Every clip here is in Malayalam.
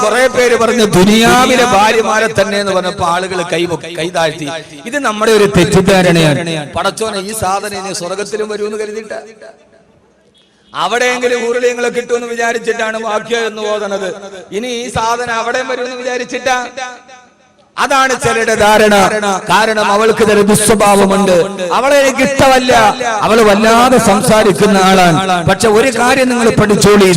കുറെ പേര് പറഞ്ഞു ദുനിയാവിലെ ഭാര്യമാരെ തന്നെ എന്ന് പറഞ്ഞപ്പോ ആളുകൾ കൈതാഴ്ത്തി. ഇത് നമ്മുടെ ഒരു തെറ്റിദ്ധാരണയാണ്. പടച്ചോനെ, ഈ സാധനം ഇനി സ്വർഗത്തിലും വരുമെന്ന് കരുതിയിട്ട, അവിടെയെങ്കിലും ഊരുളിയങ്ങളെ കിട്ടുമെന്ന് വിചാരിച്ചിട്ടാണ് വാക്യം എന്ന് ഓതണത്. ഇനി ഈ സാധനം അവിടെയും വരുമെന്ന് വിചാരിച്ചിട്ടാ? അതാണ് ചിലരുടെ ധാരണ. കാരണം അവൾക്ക് ചില ദുസ്വഭാവമുണ്ട്, അവളെ എനിക്ക് ഇഷ്ടമല്ല, അവള് വല്ലാതെ സംസാരിക്കുന്ന ആളാണ്. പക്ഷെ ഒരു കാര്യം നിങ്ങൾ പഠിച്ചോളി,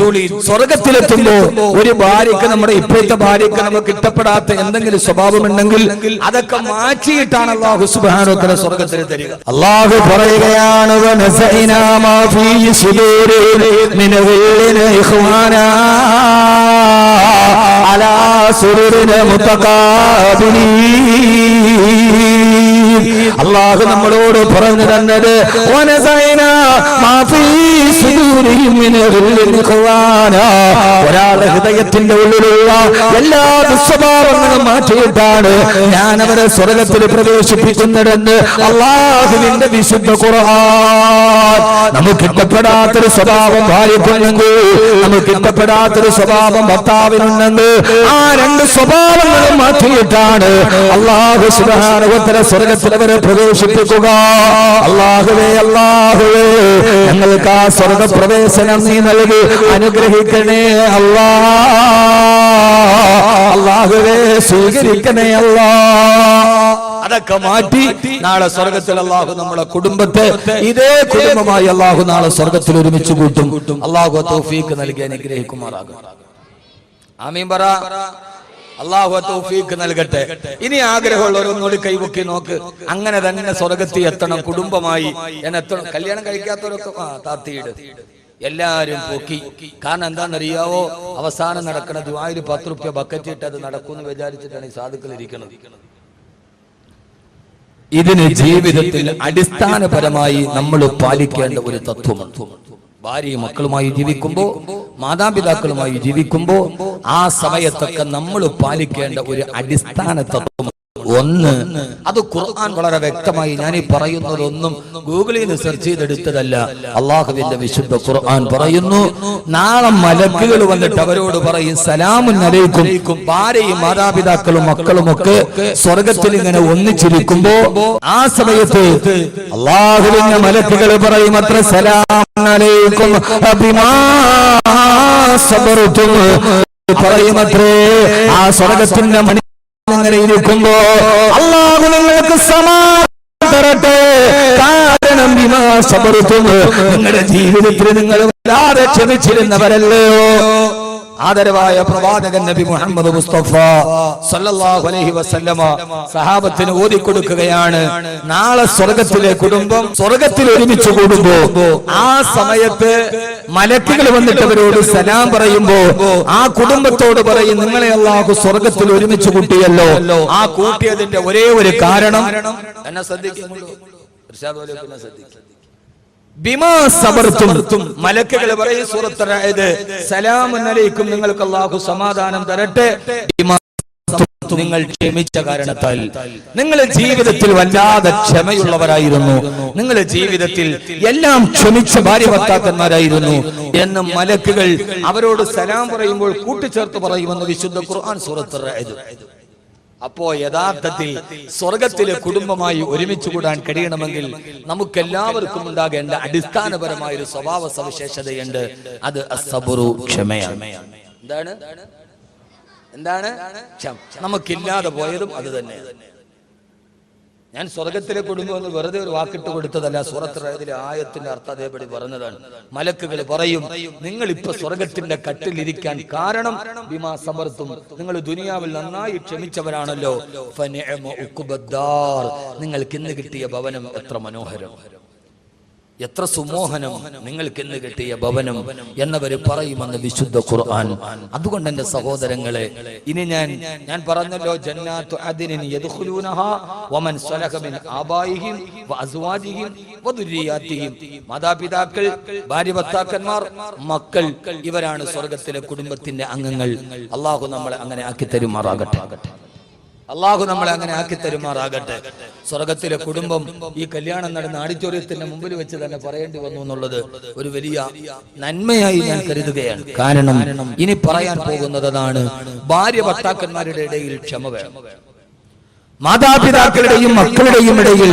സ്വർഗത്തിലെത്തുമ്പോ ഒരു ഭാര്യക്ക്, നമ്മുടെ ഇപ്പോഴത്തെ ഭാര്യക്ക് നമുക്ക് ഇഷ്ടപ്പെടാത്ത എന്തെങ്കിലും സ്വഭാവമുണ്ടെങ്കിൽ അതൊക്കെ മാറ്റിയിട്ടാണ് അല്ലാഹു സുബ്ഹാനഹു വ തആല സ്വർഗത്തിൽ തരിക. അല്ലാഹു പറയുകയാണ്, വനസൈനാ മാ ഫീ സുദൂരിഹിം മിൻ ഗില്ലിൻ ഇഖ്വാനാ അലാ സുറുരിൻ മുതഖാബിലീൻ. അല്ലാഹു നമ്മളോട് പറഞ്ഞു തന്നത്, വനസൈനാ മാ ഫീ സുദൂരിഹിം മിൻ ഗില്ലിൻ ഇഖ്വാനാ, ഒരാളുടെ ഹൃദയത്തിന്റെ ഉള്ളിലുള്ള എല്ലാ ദുസ്വഭാവങ്ങളും മാറ്റിയിട്ടാണ് ഞാൻ അവരെ സ്വർഗത്തിൽ പ്രവേശിപ്പിക്കുന്നതെന്ന് അല്ലാഹുവിന്റെ വിശുദ്ധ ഖുർആൻ. നമുക്ക് ഇഷ്ടപ്പെടാത്തൊരു സ്വഭാവം ഭാര്യയ്ക്കുണ്ടെങ്കിൽ, നമുക്ക് ഇഷ്ടപ്പെടാത്തൊരു സ്വഭാവം ഭർത്താവിനുണ്ടെങ്കിൽ, ആ രണ്ട് സ്വഭാവങ്ങളും മാറ്റിയിട്ടാണ് അല്ലാഹു സുബ്ഹാനഹു വ തആല സ്വർഗത്തിൽ അവരെ പ്രവേശിപ്പിക്കുക. അല്ലാഹുവേ, അല്ലാഹുവേ, ഞങ്ങൾക്ക് ആ സ്വർഗപ്രവേശനം നീ നൽകി അനുഗ്രഹിക്കണേ അല്ലാ. അല്ലാഹുവേ, സ്വീകരിക്കണേ അല്ലാ. അതൊക്കെ മാറ്റി നാളെ സ്വർഗത്തിൽ അല്ലാഹു നമ്മളെ കുടുംബത്തെ ഇതേ കുടുംബമായി അല്ലാഹു നാളെ സ്വർഗത്തിൽ ഒരുമിച്ച് കൂട്ടും. അല്ലാഹു തൗഫീഖ് നൽകി അനുഗ്രഹിക്കുമാറാകും. ആമീൻ പറ. അല്ലാഹു തൗഫീഖ് നൽകട്ടെ. ഇനി ആഗ്രഹമുള്ളവരൊന്നുകൂടി കൈവക്കി നോക്ക്. അങ്ങനെ തന്നെ സ്വർഗത്തിൽ എത്തണം കുടുംബമായി എന്നെത്തണം. കല്യാണം കഴിക്കാത്തവരൊക്കെ താത്തിയിട്, എല്ലാരും പൊക്കി. കാരണം എന്താണെന്നറിയാവോ, അവസാനം നടക്കണ ദുആയിൽ 10 രൂപ ബക്കറ്റ് ഇട്ട് അത് നടക്കുമെന്ന് വിചാരിച്ചിട്ടാണ് ഈ സാധുക്കൾ ഇരിക്കുന്നത്. ഇതിന് ജീവിതത്തിൽ അടിസ്ഥാനപരമായി നമ്മൾ പാലിക്കേണ്ട ഒരു തത്വമുണ്ട്. ഭാര്യയും മക്കളുമായി ജീവിക്കുമ്പോ, മാതാപിതാക്കളുമായി ജീവിക്കുമ്പോ ആ സമയത്തൊക്കെ നമ്മൾ പാലിക്കേണ്ട ഒരു അടിസ്ഥാന തത്വം ഒന്ന്, അത് ഖുർആൻ വളരെ വ്യക്തമായി, ഞാൻ ഈ പറയുന്നതൊന്നും ഗൂഗിളിൽ നിന്ന് സെർച്ച് ചെയ്തെടുത്തതല്ല, അള്ളാഹുവിന്റെ വിശുദ്ധ ഖുർആൻ പറയുന്നു, നാളെ മലക്കുകൾ വന്നിട്ട് അവരോട് പറയും സലാമുൻ അലൈക്കും. ഭാര്യയും മാതാപിതാക്കളും മക്കളുമൊക്കെ സ്വർഗത്തിൽ ഇങ്ങനെ ഒന്നിച്ചിരിക്കുമ്പോ ആ സമയത്ത് അള്ളാഹുവിന്റെ മലക്കുകൾ പറയും, അത്ര സലാമുൻ അലൈക്കും ബിമാ സബർതും, പറയുമത്രേ ആ സ്വർഗത്തിന്റെ മണി അങ്ങനെ ഇരിക്കുമ്പോ അല്ലാഹു നിങ്ങൾക്ക് സമാധാനം തരട്ടെ. കാരണം ബിമാ സബർതും, നിങ്ങളുടെ ജീവിതത്തിൽ നിങ്ങൾ വല്ലാതെ ക്ഷമിച്ചിരുന്നവരല്ലയോ. ആദരവായ പ്രവാചകൻ നബി മുഹമ്മദ് മുസ്തഫ സല്ലല്ലാഹു അലൈഹി വസല്ലമ സഹാബത്തിന് ഓതിക്കൊടുക്കുകയാണ്, നാളെ സ്വർഗത്തിലെ കുടുംബം സ്വർഗത്തിൽ ഒരുമിച്ച് കൂടുമ്പോ ആ സമയത്ത് മലക്കുകൾ വന്നിട്ട് അവരോട് സലാം പറയുമ്പോ ആ കുടുംബത്തോട് പറയും, നിങ്ങളെ അല്ലാഹു സ്വർഗത്തിൽ ഒരുമിച്ച് കൂട്ടിയല്ലോ. ആ കൂട്ടിയതിന്റെ ഒരേ ഒരു കാരണം എന്നെ ശ്രദ്ധിക്കുന്നുള്ളൂ, ബിമാ സബർതും. മലക്കുകൾ പറയും സൂറത്തുൽ റഅദ്, സലാമുൻ അലൈക്കും, നിങ്ങൾക്ക് അല്ലാഹു സമാധാനം തരട്ടെ, നിങ്ങൾ ക്ഷമിച്ച കാരണത്താൽ. നിങ്ങൾ ജീവിതത്തിൽ വല്ലാതെ ക്ഷമയുള്ളവരായിരുന്നു, നിങ്ങൾ ജീവിതത്തിൽ എല്ലാം ക്ഷമിച്ച ഭാര്യ ഭർത്താക്കന്മാരായിരുന്നു എന്ന് മലക്കുകൾ അവരോട് സലാം പറയുമ്പോൾ കൂട്ടിച്ചേർത്ത് പറയുമെന്ന് വിശുദ്ധ ഖുർആൻ സൂറത്തുൽ റഅദ്. അപ്പോ യഥാർത്ഥത്തിൽ സ്വർഗത്തിലെ കുടുംബമായി ഒരുമിച്ച് കൂടാൻ കഴിയണമെങ്കിൽ നമുക്കെല്ലാവർക്കും ഉണ്ടാകേണ്ട അടിസ്ഥാനപരമായ ഒരു സ്വഭാവ സവിശേഷതയുണ്ട്. അത് അസ്സബ്റു, ക്ഷമയാണ്. എന്താണ് നമുക്കില്ലാതെ പോയതും അത് തന്നെ. ഞാൻ സ്വർഗത്തിലെ കുടുംബം എന്ന് വെറുതെ ഒരു വാക്കിട്ട് കൊടുത്തതല്ല, സൂറത്തുൽ റഅദിലെ ആയത്തിന്റെ അർത്ഥം അതേപടി പറഞ്ഞതാണ്. മലക്കുകൾ പറയും, നിങ്ങൾ ഇപ്പൊ സ്വർഗത്തിന്റെ കട്ടിലിരിക്കാൻ കാരണം ബിമാ സബർതും, നിങ്ങൾ ദുനിയാവിൽ നന്നായി ക്ഷമിച്ചവരാണല്ലോ. ഫനിഅമ ഉഖ്ബദ്ദാർ, നിങ്ങൾക്ക് ഇന്ന് കിട്ടിയ ഭവനം എത്ര മനോഹരം, എത്ര സുമോഹനം, നിങ്ങൾക്ക് ഇന്ന് കിട്ടിയ ഭവനം എന്നവര് പറയുമെന്ന് വിശുദ്ധ ഖുർആൻ. അതുകൊണ്ട് എന്റെ സഹോദരങ്ങളെ, ഇനി ഞാൻ പറഞ്ഞല്ലോ, ജന്നാത്തു അദ്നിൻ യദ്ഖുലൂനഹാ വമൻ സലഹ മിൻ ആബായിഹിം വഅസ്വാജിഹിം വദുരിയാതിഹിം. മാതാപിതാക്കൾ, ഭാര്യ ഭർത്താക്കന്മാർ, മക്കൾ, ഇവരാണ് സ്വർഗത്തിലെ കുടുംബത്തിന്റെ അംഗങ്ങൾ. അല്ലാഹു നമ്മളെ അങ്ങനെ ആക്കി തരുമാറാകട്ടെ. അള്ളാഹു നമ്മളെ അങ്ങനെ ആക്കി തരുമാറാകട്ടെ. സ്വർഗത്തിലെ കുടുംബം ഈ കല്യാണം നടന്ന ഓഡിറ്റോറിയത്തിന്റെ മുമ്പിൽ വെച്ച് തന്നെ പറയേണ്ടി വന്നു എന്നുള്ളത് ഒരു വലിയ നന്മയായി ഞാൻ കരുതുകയാണ്. കാരണം ഇനി പറയാൻ പോകുന്നതാണ്, ഭാര്യ ഭർത്താക്കന്മാരുടെ ഇടയിൽ ക്ഷമ വേണം, മാതാപിതാക്കളുടെയും മക്കളുടെയും ഇടയിൽ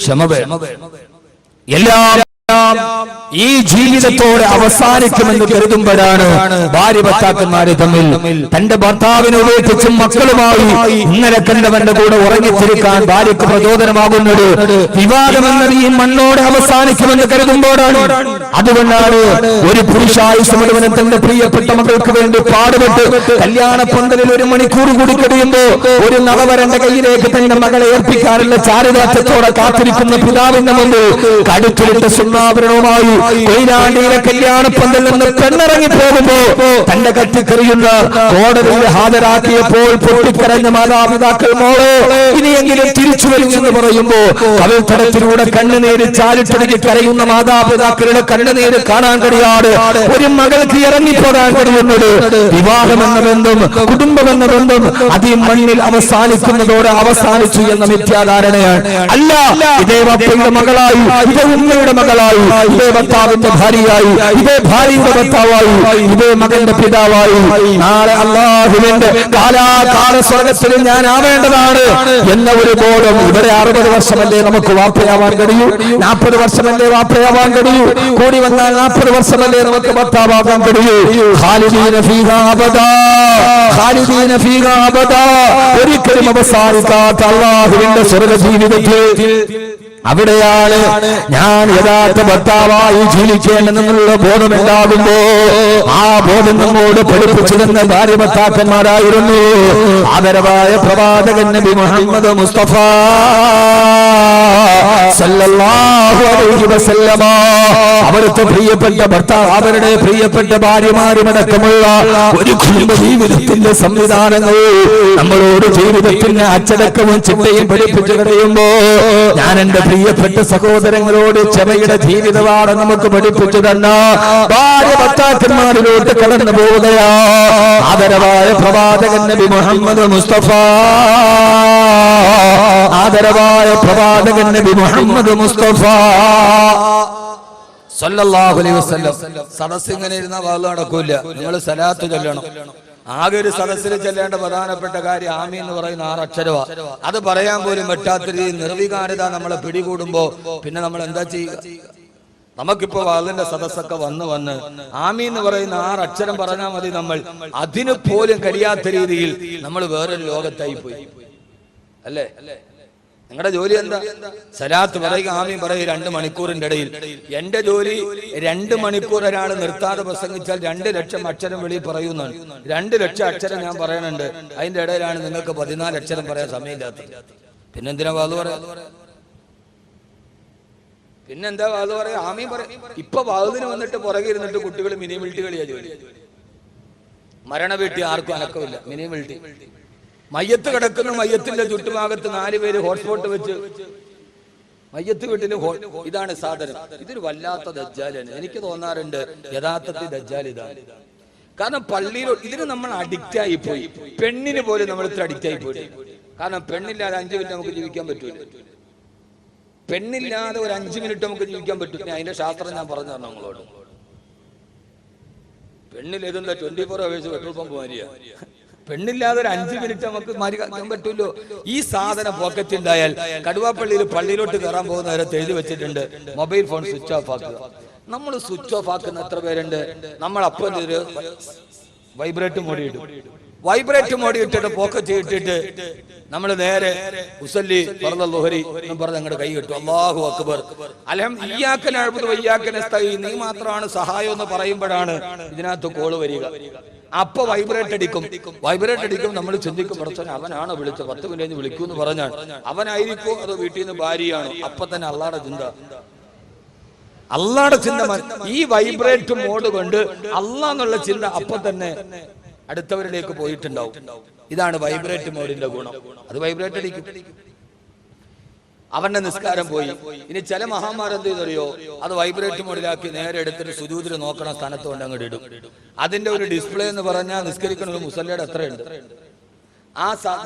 ക്ഷമ വേണം. എല്ലാം ഈ ജീവിതത്തോടെ അവസാനിക്കുമെന്ന് കരുതുമ്പോഴാണ് ഭാര്യ ഭർത്താക്കന്മാരെ തമ്മിൽ തന്റെ ഭർത്താവിനെ ഉപേക്ഷിച്ചും മക്കളുമായി ഇന്നലെ കണ്ടവന്റെ കൂടെ ഉറങ്ങിത്തിരിക്കാൻ ഭാര്യക്ക് പ്രചോദനമാകുന്നത് വിവാദമെന്നത് ഈ മണ്ണോടെ അവസാനിക്കുമെന്ന് കരുതുമ്പോഴാണ്. അതുകൊണ്ടാണ് ഒരു പുരുഷായുസ് മുഴുവനും തന്റെ പ്രിയപ്പെട്ട മക്കൾക്ക് വേണ്ടി പാടുപെട്ട് കല്യാണ പന്തലിൽ 1 മണിക്കൂർ കൂടി കഴിയുമ്പോ ഒരു നവവരന്റെ കയ്യിലേക്ക് തന്റെ മകളെ ഏൽപ്പിക്കാനുള്ള ചാരിതാർത്ഥ്യത്തോടെ കാത്തിരിക്കുന്ന പിതാവിന്റെ മുമ്പിൽ കടുത്തുലിട്ട സുണ്ണാഭരണവുമായി കൊയിലാണ്ടിയിലെ കല്യാണപ്പന്തൽ നിന്ന് പെണ്ണിറങ്ങി പോകുമ്പോ തന്റെ കത്തിക്കറിയുന്ന കോടതിയിൽ ഹാജരാക്കിയപ്പോൾ പൊട്ടിക്കരഞ്ഞ മാതാപിതാക്കൾ മോളെ ഇനിയെങ്കിലും തിരിച്ചു വരും എന്ന് പറയുമ്പോ കവിൾത്തടത്തിലൂടെ കണ്ണുനീര് ചാലിട്ടൊഴുകി കരയുന്ന മാതാപിതാക്കളുടെ കണ്ണുനീര് കാണാൻ കഴിയാതെ ഒരു മകൾക്ക് ഇറങ്ങിപ്പോകാൻ കഴിയുന്നത് വിവാഹമെന്ന ബന്ധം, കുടുംബമെന്ന ബന്ധം അത് ഈ മണ്ണിൽ അവസാനിക്കുന്നതോടെ അവസാനിച്ചു എന്ന മിഥ്യാധാരണയാണ്. അല്ല, ഇതേ വപ്പയുടെ മകളായി, ഇതേ ഉമ്മയുടെ മകളായി, ഇതേ ഭർത്താവിന്റെ ഭാര്യയായി, ഇതേ ഭാര്യയുടെ ഭർത്താവായി, ഇതേ മകന്റെ പിതാവായി നാളെ അല്ലാഹുവിന്റെ കാലാകാല സ്വർഗത്തിൽ ഞാൻ ആവേണ്ടതാണ് എന്ന ഒരു ബോധം. ഇവിടെ 60 വർഷമല്ലേ നമുക്ക് വാപ്പയാവാൻ കഴിയൂ, 40 വർഷമല്ലേ വാപ്പയാവാൻ കഴിയൂ, കൂടി വന്നാൽ 40 വർഷമല്ലേ നമുക്ക് ഭർത്താവാകാൻ കഴിയൂ. ഖാലിദീന ഫീഹാ അബദാ, ഖാലിദീന ഫീഹാ അബദാ, ഒരിക്കലും അവസാനിക്കാത്ത അല്ലാഹുവിന്റെ സ്വർഗ ജീവിതത്തിൽ അവിടെയാണ് ഞാൻ യഥാർത്ഥ ഭർത്താവായി ജീവിക്കേണ്ടെന്നുള്ള ബോധമുണ്ടാകുമ്പോ ആ ബോധം നമ്മോട് പഠിപ്പിച്ചിരുന്ന ഭാര്യ ഭർത്താക്കന്മാരായിരുന്നു ആദരവായ പ്രവാചകൻ നബി മുഹമ്മദ് മുസ്തഫ സല്ലല്ലാഹു അലൈഹി വസല്ലമ. അവിടുത്തെ പ്രിയപ്പെട്ട ഭർത്താവ്, അവരുടെ പ്രിയപ്പെട്ട ഭാര്യമാരുമടക്കമുള്ള ഒരു കുടുംബ ജീവിതത്തിന്റെ സംവിധാനങ്ങൾ നമ്മളോട് ജീവിതത്തിന്റെ അച്ചടക്കവും ചിട്ടയും പഠിപ്പിച്ചു കഴിയുമ്പോ ഞാൻ എന്റെ പ്രിയപ്പെട്ട സഹോദരങ്ങളോട് ക്ഷമയുടെ ജീവിതമാണ് നമുക്ക് പഠിപ്പിച്ചു തന്ന ഭാര്യ ഭർത്താക്കന്മാരിലോട്ട് കടന്നു പോവുകയാ ആദരവായ പ്രവാചകൻ നബി മുഹമ്മദ് മുസ്തഫ, ആദരവായ പ്രവാചകൻ നബി മുഹമ്മദ് മുസ്തഫ സല്ലല്ലാഹു അലൈഹി വസല്ലം. സദസ് ഇങ്ങനെ ഇരുന്ന വാള് നടക്കൂല, നിങ്ങൾ സലാത്ത് ചൊല്ലണം. ആകെ ഒരു സദസ്സിൽ ചെല്ലേണ്ട പ്രധാനപ്പെട്ട കാര്യം ആമീൻ എന്ന് പറയുന്ന 6 അക്ഷരവാ. അത് പറയാൻ പോലും പറ്റാത്ത രീതിയിൽ നിർവികാരത നമ്മളെ പിടികൂടുമ്പോ പിന്നെ നമ്മൾ എന്താ ചെയ്യുക? നമുക്കിപ്പോ വാളിന്റെ സദസ്സൊക്കെ വന്ന് ആമീൻ എന്ന് പറയുന്ന 6 അക്ഷരം പറഞ്ഞാൽ മതി. നമ്മൾ അതിന് പോലും കഴിയാത്ത രീതിയിൽ നമ്മൾ വേറൊരു ലോകത്തായി പോയി അല്ലേ? നിങ്ങളുടെ ജോലി എന്താ? സലാത്ത് പറയുക, ആമീൻ പറയുക 2 മണിക്കൂറിന്റെ ഇടയിൽ. എന്റെ ജോലി 2 മണിക്കൂർ ഒരാൾ നിർത്താതെ പ്രസംഗിച്ചാൽ 2 ലക്ഷം അക്ഷരം വെളിയിൽ പറയുന്നതാണ്. 2 ലക്ഷം അക്ഷരം ഞാൻ പറയണുണ്ട്. അതിന്റെ ഇടയിലാണ് നിങ്ങൾക്ക് 14 അക്ഷരം പറയാൻ സമയമില്ലാത്തത്. പിന്നെന്തിനാ വാത് പറയാ? പിന്നെന്താ വാത് പറയാ? ആമീൻ പറയാം. ഇപ്പൊ വാതിന് വന്നിട്ട് പുറകെ ഇരുന്നിട്ട് കുട്ടികൾ മിനി മിൽട്ടി കളിയാ ജോലി. മരണ വീട്ടി ആർക്കും അനക്കമില്ല, മിനി മിൽട്ടി. മയ്യത്ത് കിടക്കുന്ന മയ്യത്തിന്റെ ചുറ്റുഭാഗത്ത് 4 പേര് ഹോട്ട്സ്പോട്ട് വെച്ച് മയ്യത്ത് വീട്ടില് ഇതാണ് സാധനം. ഇതൊരു വല്ലാത്ത ദജ്ജാലാണ്. എനിക്ക് തോന്നാറുണ്ട് യഥാർത്ഥത്തിൽ ദജ്ജാൽ ഇതാണ്. കാരണം പള്ളിയിൽ ഇതിന് നമ്മൾ അഡിക്റ്റ് ആയി പോയി. പെണ്ണിന് പോലും നമ്മൾ ഇത്ര അഡിക്റ്റ് ആയി പോയി. കാരണം പെണ്ണില്ലാതെ 5 മിനിറ്റ് നമുക്ക് ജീവിക്കാൻ പറ്റൂല. പെണ്ണില്ലാതെ ഒരു 5 മിനിറ്റ് നമുക്ക് ജീവിക്കാൻ പറ്റും. അതിന്റെ ശാസ്ത്രം ഞാൻ പറഞ്ഞു തരണം നിങ്ങളോട്. പെണ്ണിലെതുള്ള 24 hours പെട്രോൾ പമ്പ് മാറിയ പെണ്ണില്ലാതെ ഒരു 5 മിനിറ്റ് നമുക്ക് മാറിക്കാൻ പറ്റൂല്ലോ. ഈ സാധനം പോക്കറ്റ് ഉണ്ടായാൽ കടുവാപ്പള്ളിയിൽ പള്ളിയിലോട്ട് കയറാൻ പോകുന്ന നേരത്തെ എഴുതി വെച്ചിട്ടുണ്ട്, മൊബൈൽ ഫോൺ സ്വിച്ച് ഓഫ് ആക്കുക. നമ്മൾ സ്വിച്ച് ഓഫ് ആക്കുന്ന എത്ര പേരുണ്ട്? നമ്മൾ അപ്പം ഒരു വൈബ്രേറ്റ് മോഡി ഇടും. വൈബ്രേറ്റ് മോഡി ഇട്ടിട്ട് പോക്കറ്റ് ഇട്ടിട്ട് നമ്മൾ നേരെ ഉസല്ലി ഫർദൽ ളുഹരി എന്ന് പറഞ്ഞ് അങ്ങോട്ട് കൈ കിട്ടും. അല്ലാഹു അക്ബർ, അൽഹംദുലില്ലാഹ്, ഇയ്യാക നഅ്ബുദു വഇയ്യാക നസ്തഈൻ, നീ മാത്രമാണ് സഹായം എന്ന് പറയുമ്പോഴാണ് ഇതിനകത്ത് കോള് വരിക. അപ്പൊ വൈബ്രേറ്റ് അടിക്കും. നമ്മൾ ചിന്തിക്കും, പഠിച്ചവൻ അവനാണ് വിളിച്ചത്, 10 മിനിറ്റ് വിളിക്കൂ എന്ന് പറഞ്ഞാൽ അവനായിരിക്കും അതോ വീട്ടിൽ നിന്ന് ഭാര്യയാണോ? അപ്പൊ തന്നെ അള്ളാടെ ചിന്ത ഈ വൈബ്രേറ്റ് മോഡ് കൊണ്ട് അള്ളാ എന്നുള്ള ചിന്ത അപ്പൊ തന്നെ അടുത്തവരിലേക്ക് പോയിട്ടുണ്ടാവും. ഇതാണ് വൈബ്രേറ്റ് മോഡിന്റെ ഗുണം. അത് വൈബ്രേറ്റ് അടിക്കും. അവന്റെ നിസ്കാരം പോയി. ഇനി ചില മഹാന്മാരെന്ത് ചെയ്തറിയോ? അത് വൈബ്രേറ്റ് മോഡിലാക്കി നേരെ എടുത്തിട്ട് സുജൂദിൽ നോക്കണ സ്ഥാനത്ത് കൊണ്ട് അങ്ങോട്ട് ഇടും. അതിന്റെ ഒരു ഡിസ്പ്ലേ എന്ന് പറഞ്ഞാൽ നിസ്കരിക്കുന്ന ഒരു മുസല്ലയുടെ എത്രയുണ്ട്?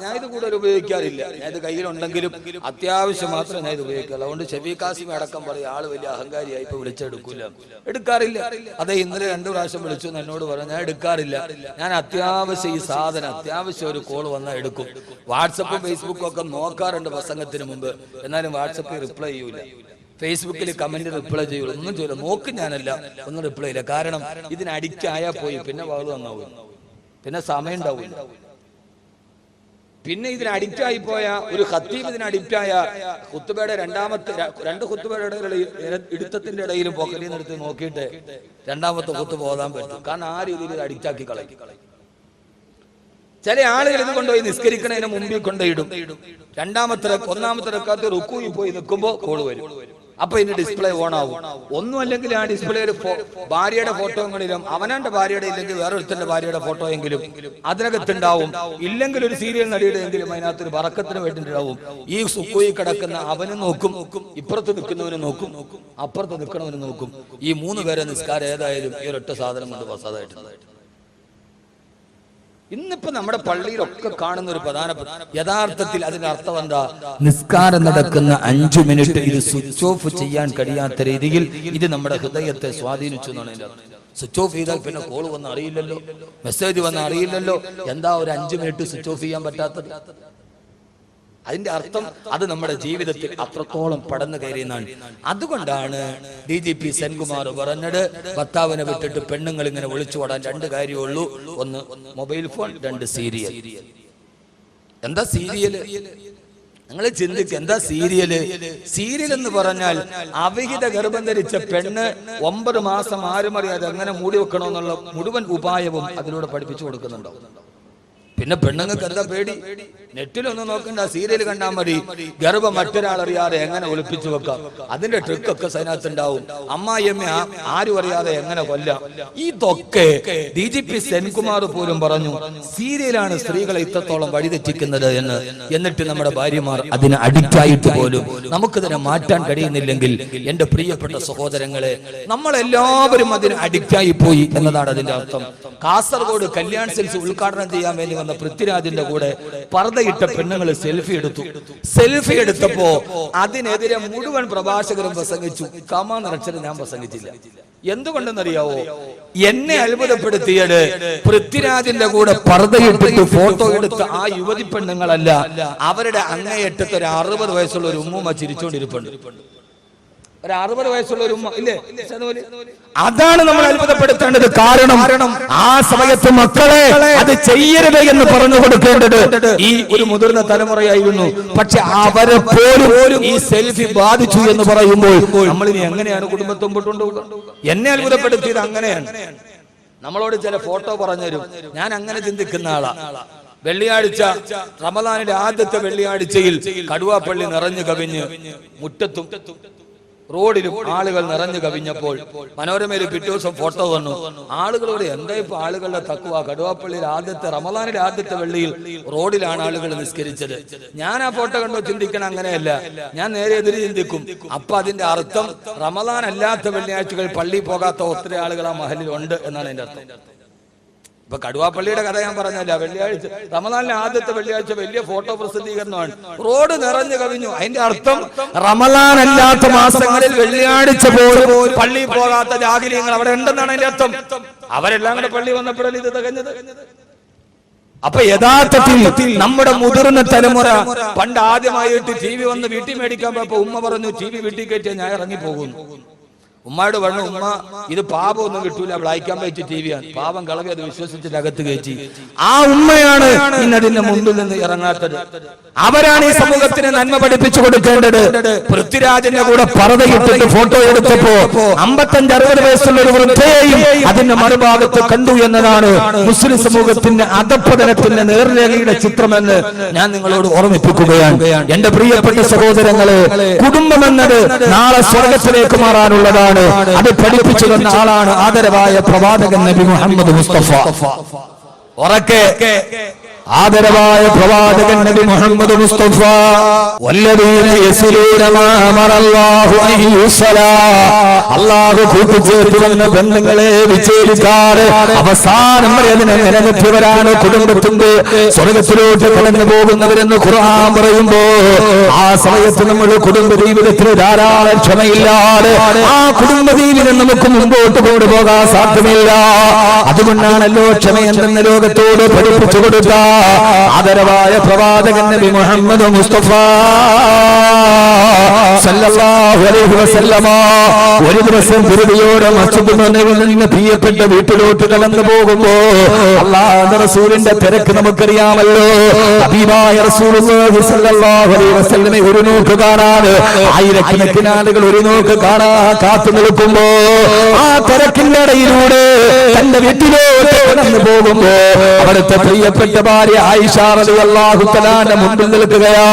ഞാൻ ഇത് കൂടുതൽ ഉപയോഗിക്കാറില്ല. ഞാൻ ഇത് കയ്യിലുണ്ടെങ്കിലും അത്യാവശ്യം മാത്രമേ ഞാൻ ഇത് ഉപയോഗിക്കാറുള്ളൂ. അതുകൊണ്ട് ഷെഫീഖ് കാസിം അടക്കം പറയും ആള് വലിയ അഹങ്കാരിയായി ഇപ്പൊ വിളിച്ചെടുക്കൂല, എടുക്കാറില്ല. അതെ, ഇന്നലെ 2 പ്രാവശ്യം വിളിച്ചു എന്നോട് പറഞ്ഞു, ഞാൻ എടുക്കാറില്ല. ഞാൻ അത്യാവശ്യം ഈ സാധനം അത്യാവശ്യം ഒരു കോൾ വന്നാൽ എടുക്കും. വാട്സപ്പും ഫേസ്ബുക്കും ഒക്കെ നോക്കാറുണ്ട് പ്രസംഗത്തിന് മുമ്പ്, എന്നാലും വാട്സപ്പിൽ റിപ്ലൈ ചെയ്യൂല, ഫേസ്ബുക്കിൽ കമന്റ് റിപ്ലൈ ചെയ്യൂല, ഒന്നും ചെയ്യൂല. നോക്കും ഞാനല്ല, ഒന്നും റിപ്ലൈ ഇല്ല. കാരണം ഇതിന് അഡിക്റ്റ് ആയാൽ പോയി, പിന്നെ വാത് വന്നാവും, പിന്നെ സമയം ഉണ്ടാവില്ല. പിന്നെ ഇതിന് അഡിക്റ്റ് ആയി പോയ ഒരു ഖത്തീബ്, ഇതിന് അഡിക്റ്റ് ആയ ഖുത്ബയുടെ 2 ഖുത്ബയുടെ ഇടുത്തത്തിന്റെ ഇടയിലും പോക്കലിൽ നിന്നെടുത്ത് നോക്കിയിട്ട് 2ാമത്തെ ഖുത്ബ ഓതാൻ പറ്റും. കാരണം ആ രീതിയിൽ ഇത് അഡിക്റ്റ് ആക്കി കളയും. ചില ആളുകൾ ഇത് കൊണ്ടുപോയി നിസ്കരിക്കണതിന് മുമ്പിൽ കൊണ്ടുപോയിടും. 1ാമത്തെ റക്അത്ത് റുക്കൂയിൽ പോയി നിൽക്കുമ്പോൾ കോള് വരും. അപ്പൊ ഇതിന്റെ ഡിസ്പ്ലേ ഓൺ ആവും. ഒന്നും അല്ലെങ്കിൽ ആ ഡിസ്പ്ലേയിൽ ഭാര്യയുടെ ഫോട്ടോയെങ്കിലും, അവനാന്റെ ഭാര്യയുടെ ഇല്ലെങ്കിൽ വേറൊരുത്തന്റെ ഭാര്യയുടെ ഫോട്ടോ എങ്കിലും അതിനകത്തുണ്ടാവും. ഇല്ലെങ്കിൽ ഒരു സീരിയൽ നടിയുടെ എങ്കിലും അതിനകത്തൊരു ബറക്കത്തിന് വേണ്ടിണ്ടാവും. ഈ സുക്കൂയി കിടക്കുന്ന അവനും നോക്കും, ഇപ്പുറത്ത് നിൽക്കുന്നവന് നോക്കും, അപ്പുറത്ത് നിൽക്കണവന് നോക്കും. ഈ 3 പേരെ നിസ്കാരം ഏതായാലും ഈ ഒരൊറ്റ സാധനം കൊണ്ട് വസാദായിട്ടുണ്ട്. ഇന്നിപ്പോ നമ്മുടെ പള്ളിയിലൊക്കെ കാണുന്ന ഒരു പ്രധാനപ്പെട്ട, യഥാർത്ഥത്തിൽ അതിന്റെ അർത്ഥം എന്താ? നിസ്കാരം നടക്കുന്ന 5 മിനിറ്റ് ഇത് സ്വിച്ച് ഓഫ് ചെയ്യാൻ കഴിയാത്ത രീതിയിൽ ഇത് നമ്മുടെ ഹൃദയത്തെ സ്വാധീനിച്ചു എന്നാണ് അതിന്റെ അർത്ഥം. സ്വിച്ച് ഓഫ് ചെയ്താൽ പിന്നെ കോൾ വന്ന് അറിയില്ലല്ലോ, മെസ്സേജ് വന്ന് അറിയില്ലല്ലോ. എന്താ ഒരു 5 മിനിറ്റ് സ്വിച്ച് ഓഫ് ചെയ്യാൻ പറ്റാത്തത്? അതിന്റെ അർത്ഥം അത് നമ്മുടെ ജീവിതത്തിൽ അത്രത്തോളം പടന്നു കയറിയെന്നാണ്. അതുകൊണ്ടാണ് DGP സെൻകുമാർ പറഞ്ഞത്, ഭർത്താവിനെ വിട്ടിട്ട് പെണ്ണുങ്ങൾ ഇങ്ങനെ ഒളിച്ചോടാൻ 2 കാര്യമുള്ളൂ. 1 മൊബൈൽ ഫോൺ, 2 സീരിയൽ. എന്താ സീരിയല്? നിങ്ങൾ ചിന്തിക്കുക, എന്താ സീരിയല്? സീരിയൽ എന്ന് പറഞ്ഞാൽ അവിഹിത ഗർഭം ധരിച്ച പെണ്ണ് 9 മാസം ആരും അറിയാതെ എങ്ങനെ മൂടി വെക്കണമെന്നുള്ള മുഴുവൻ ഉപായവും അതിലൂടെ പഠിപ്പിച്ചു കൊടുക്കുന്നുണ്ടോ? പിന്നെ പെണ്ണുങ്ങൾക്ക് എന്താ പേടി? നെറ്റിലൊന്നും നോക്കണ്ട, സീരിയൽ കണ്ടാൽ മതി. ഗർഭം മറ്റൊരാളറിയാതെ എങ്ങനെ ഒളിപ്പിച്ചു വെക്കാം, അതിന്റെ ട്രിക്കൊക്കെ അതിനകത്തുണ്ടാവും. അമ്മായിയമ്മ ആരും അറിയാതെ എങ്ങനെ കൊല്ലാം. ഇതൊക്കെ DGP സെൻകുമാർ പോലും പറഞ്ഞു സീരിയലാണ് സ്ത്രീകളെ ഇത്രത്തോളം വഴിതെറ്റിക്കുന്നത് എന്ന്. എന്നിട്ട് നമ്മുടെ ഭാര്യമാർ അതിന് അഡിക്റ്റ് ആയിട്ട് പോലും നമുക്കിതിനെ മാറ്റാൻ കഴിയുന്നില്ലെങ്കിൽ, എന്റെ പ്രിയപ്പെട്ട സഹോദരങ്ങളെ, നമ്മളെല്ലാവരും അതിന് അഡിക്റ്റ് ആയി പോയി എന്നതാണ് അതിന്റെ അർത്ഥം. കാസർഗോഡ് കല്യാൺ സിൽക്സ് ഉദ്ഘാടനം ചെയ്യാൻ വേണ്ടി വന്ന പൃഥ്വിരാജിന്റെ കൂടെ പർദ്ദയിട്ട പെണ്ണുങ്ങൾ സെൽഫി എടുത്തു. സെൽഫി എടുത്തപ്പോ അതിനെതിരെ മുഴുവൻ പ്രഭാഷകരും പ്രസംഗിച്ചു. കമാ നിറച്ചത് ഞാൻ പ്രസംഗിച്ചില്ല. എന്തുകൊണ്ടെന്നറിയാവോ? എന്നെ അത്ഭുതപ്പെടുത്തിയത് പൃഥ്വിരാജിന്റെ കൂടെ പർദ്ദയിട്ടിട്ട് ഫോട്ടോ എടുത്ത ആ യുവതി പെണ്ണുങ്ങളല്ല, അവരുടെ അങ്ങേയറ്റത്ത് ഒരു 60 വയസ്സുള്ള ഒരു ഉമ്മൂമ്മ ചിരിച്ചോണ്ടിരിപ്പുണ്ട്. ഒരു 60 വയസ്സുള്ള ഒരു ഉമ്മ ഇല്ലേ? അതാണ് നമ്മൾ അത്ഭുതപ്പെടുത്തേണ്ടത്. കാരണം ആ സമയത്ത് മക്കളെ അത് ചെയ്യരുത് എന്ന് പറഞ്ഞു കൊടുക്കേണ്ടത് ഈ ഒരു മുതിർന്ന തലമുറയായിരുന്നു. പക്ഷെ അവരെ പോലും ഈ സെൽഫി ബാധിച്ചു എന്ന് പറയുമ്പോൾ നമ്മളിനി എങ്ങനെയാണ് കുടുംബത്തെ മുമ്പോട്ട് കൊണ്ടുപോകുക? എന്നെ അത്ഭുതപ്പെടുത്തിയത് അങ്ങനെയാണ്. നമ്മളോട് ചില ഫോട്ടോ പറഞ്ഞുതരും. ഞാൻ അങ്ങനെ ചിന്തിക്കുന്ന ആളാ. വെള്ളിയാഴ്ച, റമദാനിന്റെ ആദ്യത്തെ വെള്ളിയാഴ്ചയിൽ കടുവാപ്പള്ളി നിറഞ്ഞു കവിഞ്ഞ് മുറ്റത്തും റോഡിലും ആളുകൾ നിറഞ്ഞു കവിഞ്ഞപ്പോൾ മനോരമയിൽ പിറ്റേ ദിവസം ഫോട്ടോ വന്നു. ആളുകളോട് എന്താ ഇപ്പൊ ആളുകളുടെ തക്കുവ? കടുവാപ്പള്ളിയിൽ റമദാനിലെ ആദ്യത്തെ വെള്ളിയിൽ റോഡിലാണ് ആളുകൾ നിസ്കരിച്ചത്. ഞാൻ ആ ഫോട്ടോ കണ്ടോ ചിന്തിക്കണം അങ്ങനെയല്ല, ഞാൻ നേരെ എതിര് ചിന്തിക്കും. അപ്പൊ അതിന്റെ അർത്ഥം റമദാൻ അല്ലാത്ത വെള്ളിയാഴ്ചകൾ പള്ളി പോകാത്ത ഒത്തിരി ആളുകൾ ആ മഹലിൽ ഉണ്ട് എന്നാണ് അതിന്റെ അർത്ഥം. ഇപ്പൊ കടുവാപ്പള്ളിയുടെ കഥ ഞാൻ പറഞ്ഞല്ല. വെള്ളിയാഴ്ച, റമദാനിലെ ആദ്യത്തെ വെള്ളിയാഴ്ച വലിയ ഫോട്ടോ പ്രസിദ്ധീകരണമാണ്. റോഡ് നിറഞ്ഞു കവിഞ്ഞു. അതിന്റെ അർത്ഥം റമദാൻ അല്ലാത്ത മാസങ്ങളിൽ വെള്ളിയാഴ്ച പോലും പള്ളി പോകാത്ത ജാഹിലിയങ്ങൾ അവിടെ ഉണ്ടെന്നാണ് അതിന്റെ അർത്ഥം. അവരെല്ലാം കൂടെ പള്ളി വന്നപ്പോഴല്ലേ ഇത് തികഞ്ഞത്. അപ്പൊ യഥാർത്ഥത്തിൽ നമ്മുടെ മുതിർന്ന തലമുറ പണ്ട് ആദ്യമായിട്ട് TV വന്ന് വീട്ടിൽ മേടിക്കാൻ പോയപ്പോ ഉമ്മ പറഞ്ഞു TV വീട്ടിൽ കയറ്റിയാൽ ഞാൻ ഇറങ്ങി പോകുന്നു. ഉമ്മയോട് പറഞ്ഞു, ഉമ്മ ഇത് പാപം ഒന്നും കിട്ടൂല, ബ്ലാക്ക് ആൻഡ് വൈറ്റ് TV ആണ്. പാപം കളവി അത് വിശ്വസിച്ചിട്ട് അകത്ത് കയറ്റി. ആ ഉമ്മയാണ് ഇന്നതിന്റെ മുമ്പിൽ നിന്ന് ഇറങ്ങാത്തത്. അവരാണ് ഈ സമൂഹത്തിന് നന്മ പഠിപ്പിച്ചു കൊടുക്കേണ്ടത്. പൃഥ്വിരാജിന്റെ കൂടെ പർദ്ദയിട്ടിട്ട് ഫോട്ടോ എടുത്തപ്പോ 55-60 വയസ്സുള്ള ഒരു വൃദ്ധയെയും അതിന്റെ മറുഭാഗത്ത് കണ്ടു എന്നതാണ് മുസ്ലിം സമൂഹത്തിന്റെ അധപ്പതനത്തിന്റെ നേർരേഖയുടെ ചിത്രമെന്ന് ഞാൻ നിങ്ങളോട് ഓർമ്മിപ്പിക്കുകയാണ്. എന്റെ പ്രിയപ്പെട്ട സഹോദരങ്ങളെ, കുടുംബം എന്നത് നാളെ സ്വർഗത്തിലേക്ക് മാറാനുള്ളതാണ്. അത് പഠിപ്പിച്ചു തന്ന ആളാണ് ആദരവായ പ്രവാചകൻ നബി മുഹമ്മദ് മുസ്തഫ. ഉറക്കെ ആദരവായ പ്രവാചകൻ നബി മുഹമ്മദ് മുസ്തഫ വല്ലദീന യസ്ലൂന മാ അമറല്ലാഹു അൻ യുസ്സലാ അല്ലാഹു കൂട്ടിച്ചേർത്തുവന്ന ബന്ധങ്ങളെ വിച്ഛേദിക്കാതെ അവസാനം വരെ അതിനെ നിലനിർത്തിയവരാണ് കുടുംബത്തിന്റെ സ്വർഗത്തിലോട്ട് കടന്നു പോകുന്നവരെന്ന് ഖുർആൻ പറയുമ്പോ ആ സമയത്ത് നമ്മൾ കുടുംബ ജീവിതത്തിന് ധാരാളം ക്ഷമയില്ലാതെ ആ കുടുംബ ജീവിതം നമുക്ക് മുമ്പോട്ട് കൊണ്ടുപോകാൻ സാധ്യമല്ല. അതുകൊണ്ടാണല്ലോ ക്ഷമ എന്തെന്ന ലോകത്തോട് പഠിപ്പിച്ചു കൊടുത്ത ആദരവായ പ്രവാചകൻ നബി മുഹമ്മദ് മുസ്തഫ സല്ലല്ലാഹു അലൈഹി വസല്ലമ ഒരു ദിവസം ധൃതിയോടെ മസ്ജിദ് നബവിയിൽ നിന്ന് പ്രിയപ്പെട്ട വീട്ടിലോട്ട് കടന്നു പോകുമ്പോ അല്ലാഹുവിന്റെ റസൂലിന്റെ തിരക്ക് നമുക്കറിയാമല്ലോ. ഹബീബായ റസൂലുള്ളാഹി സല്ലല്ലാഹു അലൈഹി വസല്ലമ ഒരു നോക്ക് കാണാൻ ആയിരക്കണക്കിന് ആളുകൾ ഒരു നോക്ക് കാണാൻ കാത്തു നിൽക്കുമ്പോ ആ തിരക്കിന്റെ ഇടയിലൂടെ തന്റെ വീട്ടിലോട്ട് കടന്നു പോകുമ്പോ അവിടുത്തെ പ്രിയപ്പെട്ട ഭാര്യ ആയിഷ റളിയല്ലാഹു തആല മുമ്പിൽ നിൽക്കുകയാ.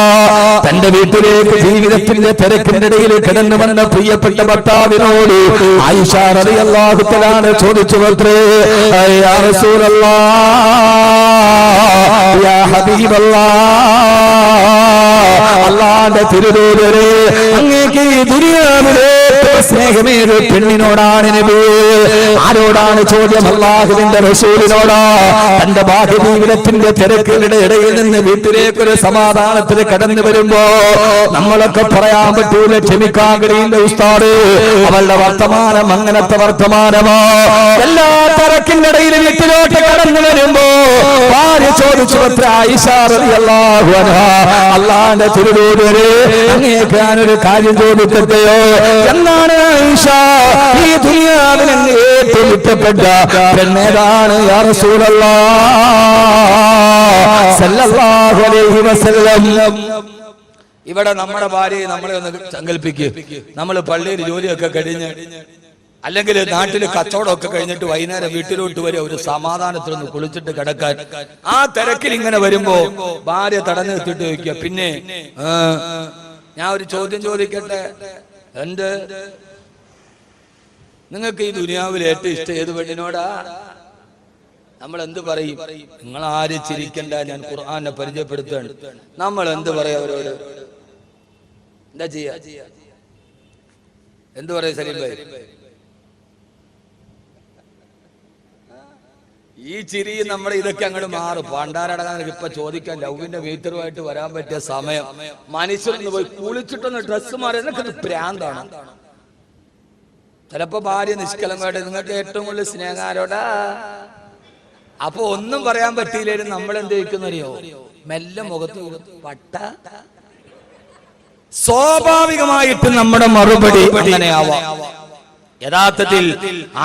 തന്റെ വീട്ടിലേക്ക് ജീവിതത്തിന്റെ തിരക്കിന്റെ ഇടയിൽ കടന്നു വന്ന പ്രിയപ്പെട്ട ഭർത്താവിനോട് ആയിഷ റളിയല്ലാഹു തആല ചോദിച്ചു അത്രേ, യാ റസൂലല്ലാഹ് യാ ഹബീബല്ലാഹ്, അല്ലാഹുവിന്റെ തിരുദൂതരേ, അങ്ങേക്ക് ഈ ദുനിയാവിലെ സ്നേഹമേറെ പെണ്ണിനോടാണ് നബി. ആരോടാണ് ചോദ്യം? അല്ലാഹുവിന്റെ റസൂലിനോടാ. തന്റെ ബാഹ്യ ജീവിതത്തിന്റെ തിരക്കുകളുടെ ഇടയിൽ നിന്ന് വീട്ടിലേക്കൊരു സമാധാനത്തിൽ കടന്നു വരുമ്പോ നമ്മളൊക്കെ പറയാൻ പറ്റൂല, ക്ഷമിക്കാൻ കഴിയില്ല ഉസ്താദ്, അവളുടെ വർത്തമാനം അങ്ങനത്തെ വർത്തമാനമോ. എല്ലാ തിരക്കിന്റെ ഇടയിൽ വീട്ടിലോട്ട് കടന്നു വരുമ്പോ ഭാര്യ ചോദിച്ചു അത്ര ആയിഷ റളിയല്ലാഹു അൻഹാ, അല്ലാഹുവിന്റെ തിരുദൂതരേ, അങ്ങേക്ക് ഞാനൊരു കാര്യം ചോദിക്കട്ടെയോ? എന്നാണ് ആയിഷ, ഈ ദുനിയാവിൽ ഏറ്റവും ഇഷ്ടപ്പെട്ട പെണ്ണേതാണ് യാ റസൂലല്ലാഹ് സല്ലല്ലാഹു അലൈഹി വസല്ലം. ഇവിടെ നമ്മുടെ ഭാര്യയെ നമ്മളെ ഒന്ന് സങ്കല്പിക്കുക. നമ്മൾ പള്ളിയിൽ ജോലിയൊക്കെ കഴിഞ്ഞ് അല്ലെങ്കിൽ നാട്ടിൽ കച്ചവടമൊക്കെ കഴിഞ്ഞിട്ട് വൈകുന്നേരം വീട്ടിലോട്ട് വരെ ഒരു സമാധാനത്തിലൊന്ന് കുളിച്ചിട്ട് കിടക്കാൻ ആ തിരക്കിൽ ഇങ്ങനെ വരുമ്പോ ഭാര്യ തടഞ്ഞു നിർത്തിട്ട് ചോദിക്കുക, പിന്നെ ഞാൻ ഒരു ചോദ്യം ചോദിക്കട്ടെ, നിങ്ങൾക്ക് ഈ ദുനിയാവിൽ ഏറ്റവും ഇഷ്ടം ഏത് പെണ്ണിനോടാ? നമ്മൾ എന്ത് പറയും? നിങ്ങൾ ആരും ചിരിക്കണ്ട, ഞാൻ ഖുർആനെ പരിചയപ്പെടുത്താണ്. നമ്മൾ എന്ത് പറയാ അവരോട്? എന്താ ചെയ്യാ? എന്ത് പറയാ സലീം ഭായി? ഈ ചിരി നമ്മുടെ ഇതൊക്കെ അങ്ങോട്ട് മാറും. പണ്ടാരടങ്ങാൻ ഇപ്പൊ ചോദിക്കാൻ ലവിന്റെ മീറ്ററുമായിട്ട് വരാൻ പറ്റിയ സമയം. മനുഷ്യരൊന്ന് പോയി കുളിച്ചിട്ടൊന്ന് ഡ്രസ്സ് മാറി, എന്നൊക്കെ പ്രാന്താണ്. ചിലപ്പോ ഭാര്യ നിഷ്കളങ്കമായിട്ട് നിങ്ങൾക്ക് ഏറ്റവും കൂടുതൽ സ്നേഹാരോടാ. അപ്പൊ ഒന്നും പറയാൻ പറ്റിയില്ലേലും നമ്മൾ എന്ത് ചോദിക്കുന്നറിയോ? മെല്ലെ മുഖത്ത് പട്ട. സ്വാഭാവികമായിട്ട് നമ്മുടെ മറുപടി അങ്ങനെയാവാം. യഥാർത്ഥത്തിൽ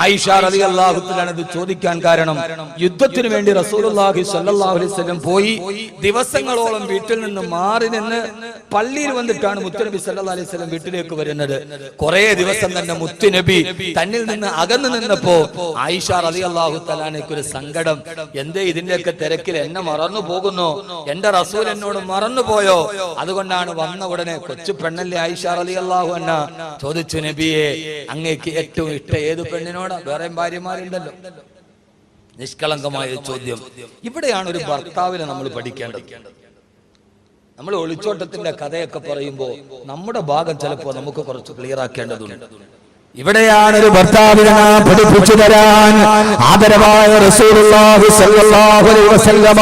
ആയിഷ റളിയല്ലാഹു തആല ഇത് ചോദിക്കാൻ കാരണം യുദ്ധത്തിന് വേണ്ടി റസൂലുള്ളാഹി സ്വല്ലല്ലാഹു അലൈഹി വസല്ലം പോയി ദിവസങ്ങളോളം വീട്ടിൽ നിന്ന് മാറി നിന്ന് പള്ളിയിൽ വന്നിട്ടാണ് മുത്തുനബി സല്ലല്ലാഹു അലൈഹി വസല്ലം വീട്ടിലേക്ക് വരുന്നത്. കുറെ ദിവസം തന്നെ മുത്തുനബി തന്നിൽ നിന്ന് അകന്നു നിന്നപ്പോ ആയിഷ റളിയല്ലാഹു തആലയ്ക്ക് ഒരു സങ്കടം. എന്തേ ഇതിന്റെയൊക്കെ തിരക്കിൽ എന്നെ മറന്നു പോകുന്നു, എന്റെ റസൂൽ എന്നോട് മറന്നു പോയോ? അതുകൊണ്ടാണ് വന്ന ഉടനെ കൊച്ചു പെണ്ണല്ലേ ആയിഷ റളിയല്ലാഹു അൻഹ ചോദിച്ചു, നബിയെ അങ്ങേക്ക് ഏറ്റവും ഇഷ്ടം ഏത് പെണ്ണിനോടാ? വേറെ ഭാര്യമാരുണ്ടല്ലോ. നിഷ്കളങ്കമായ ചോദ്യം. ഇവിടെയാണ് ഒരു ഭർത്താവിനെ നമ്മൾ പഠിക്കേണ്ടത്. നമ്മൾ ഒളിച്ചോട്ടത്തിന്റെ കഥയൊക്കെ പറയുമ്പോൾ നമ്മുടെ ഭാഗം ചിലപ്പോ നമുക്ക് കുറച്ച് ക്ലിയർ ആക്കേണ്ടതുണ്ട്. ഇവിടെയാണ് ഒരു ഭർത്താവിനെ പഠിപ്പിച്ചു തരാൻ ആദരവായ റസൂലുള്ളാഹി സ്വല്ലല്ലാഹു അലൈഹി വസല്ലമ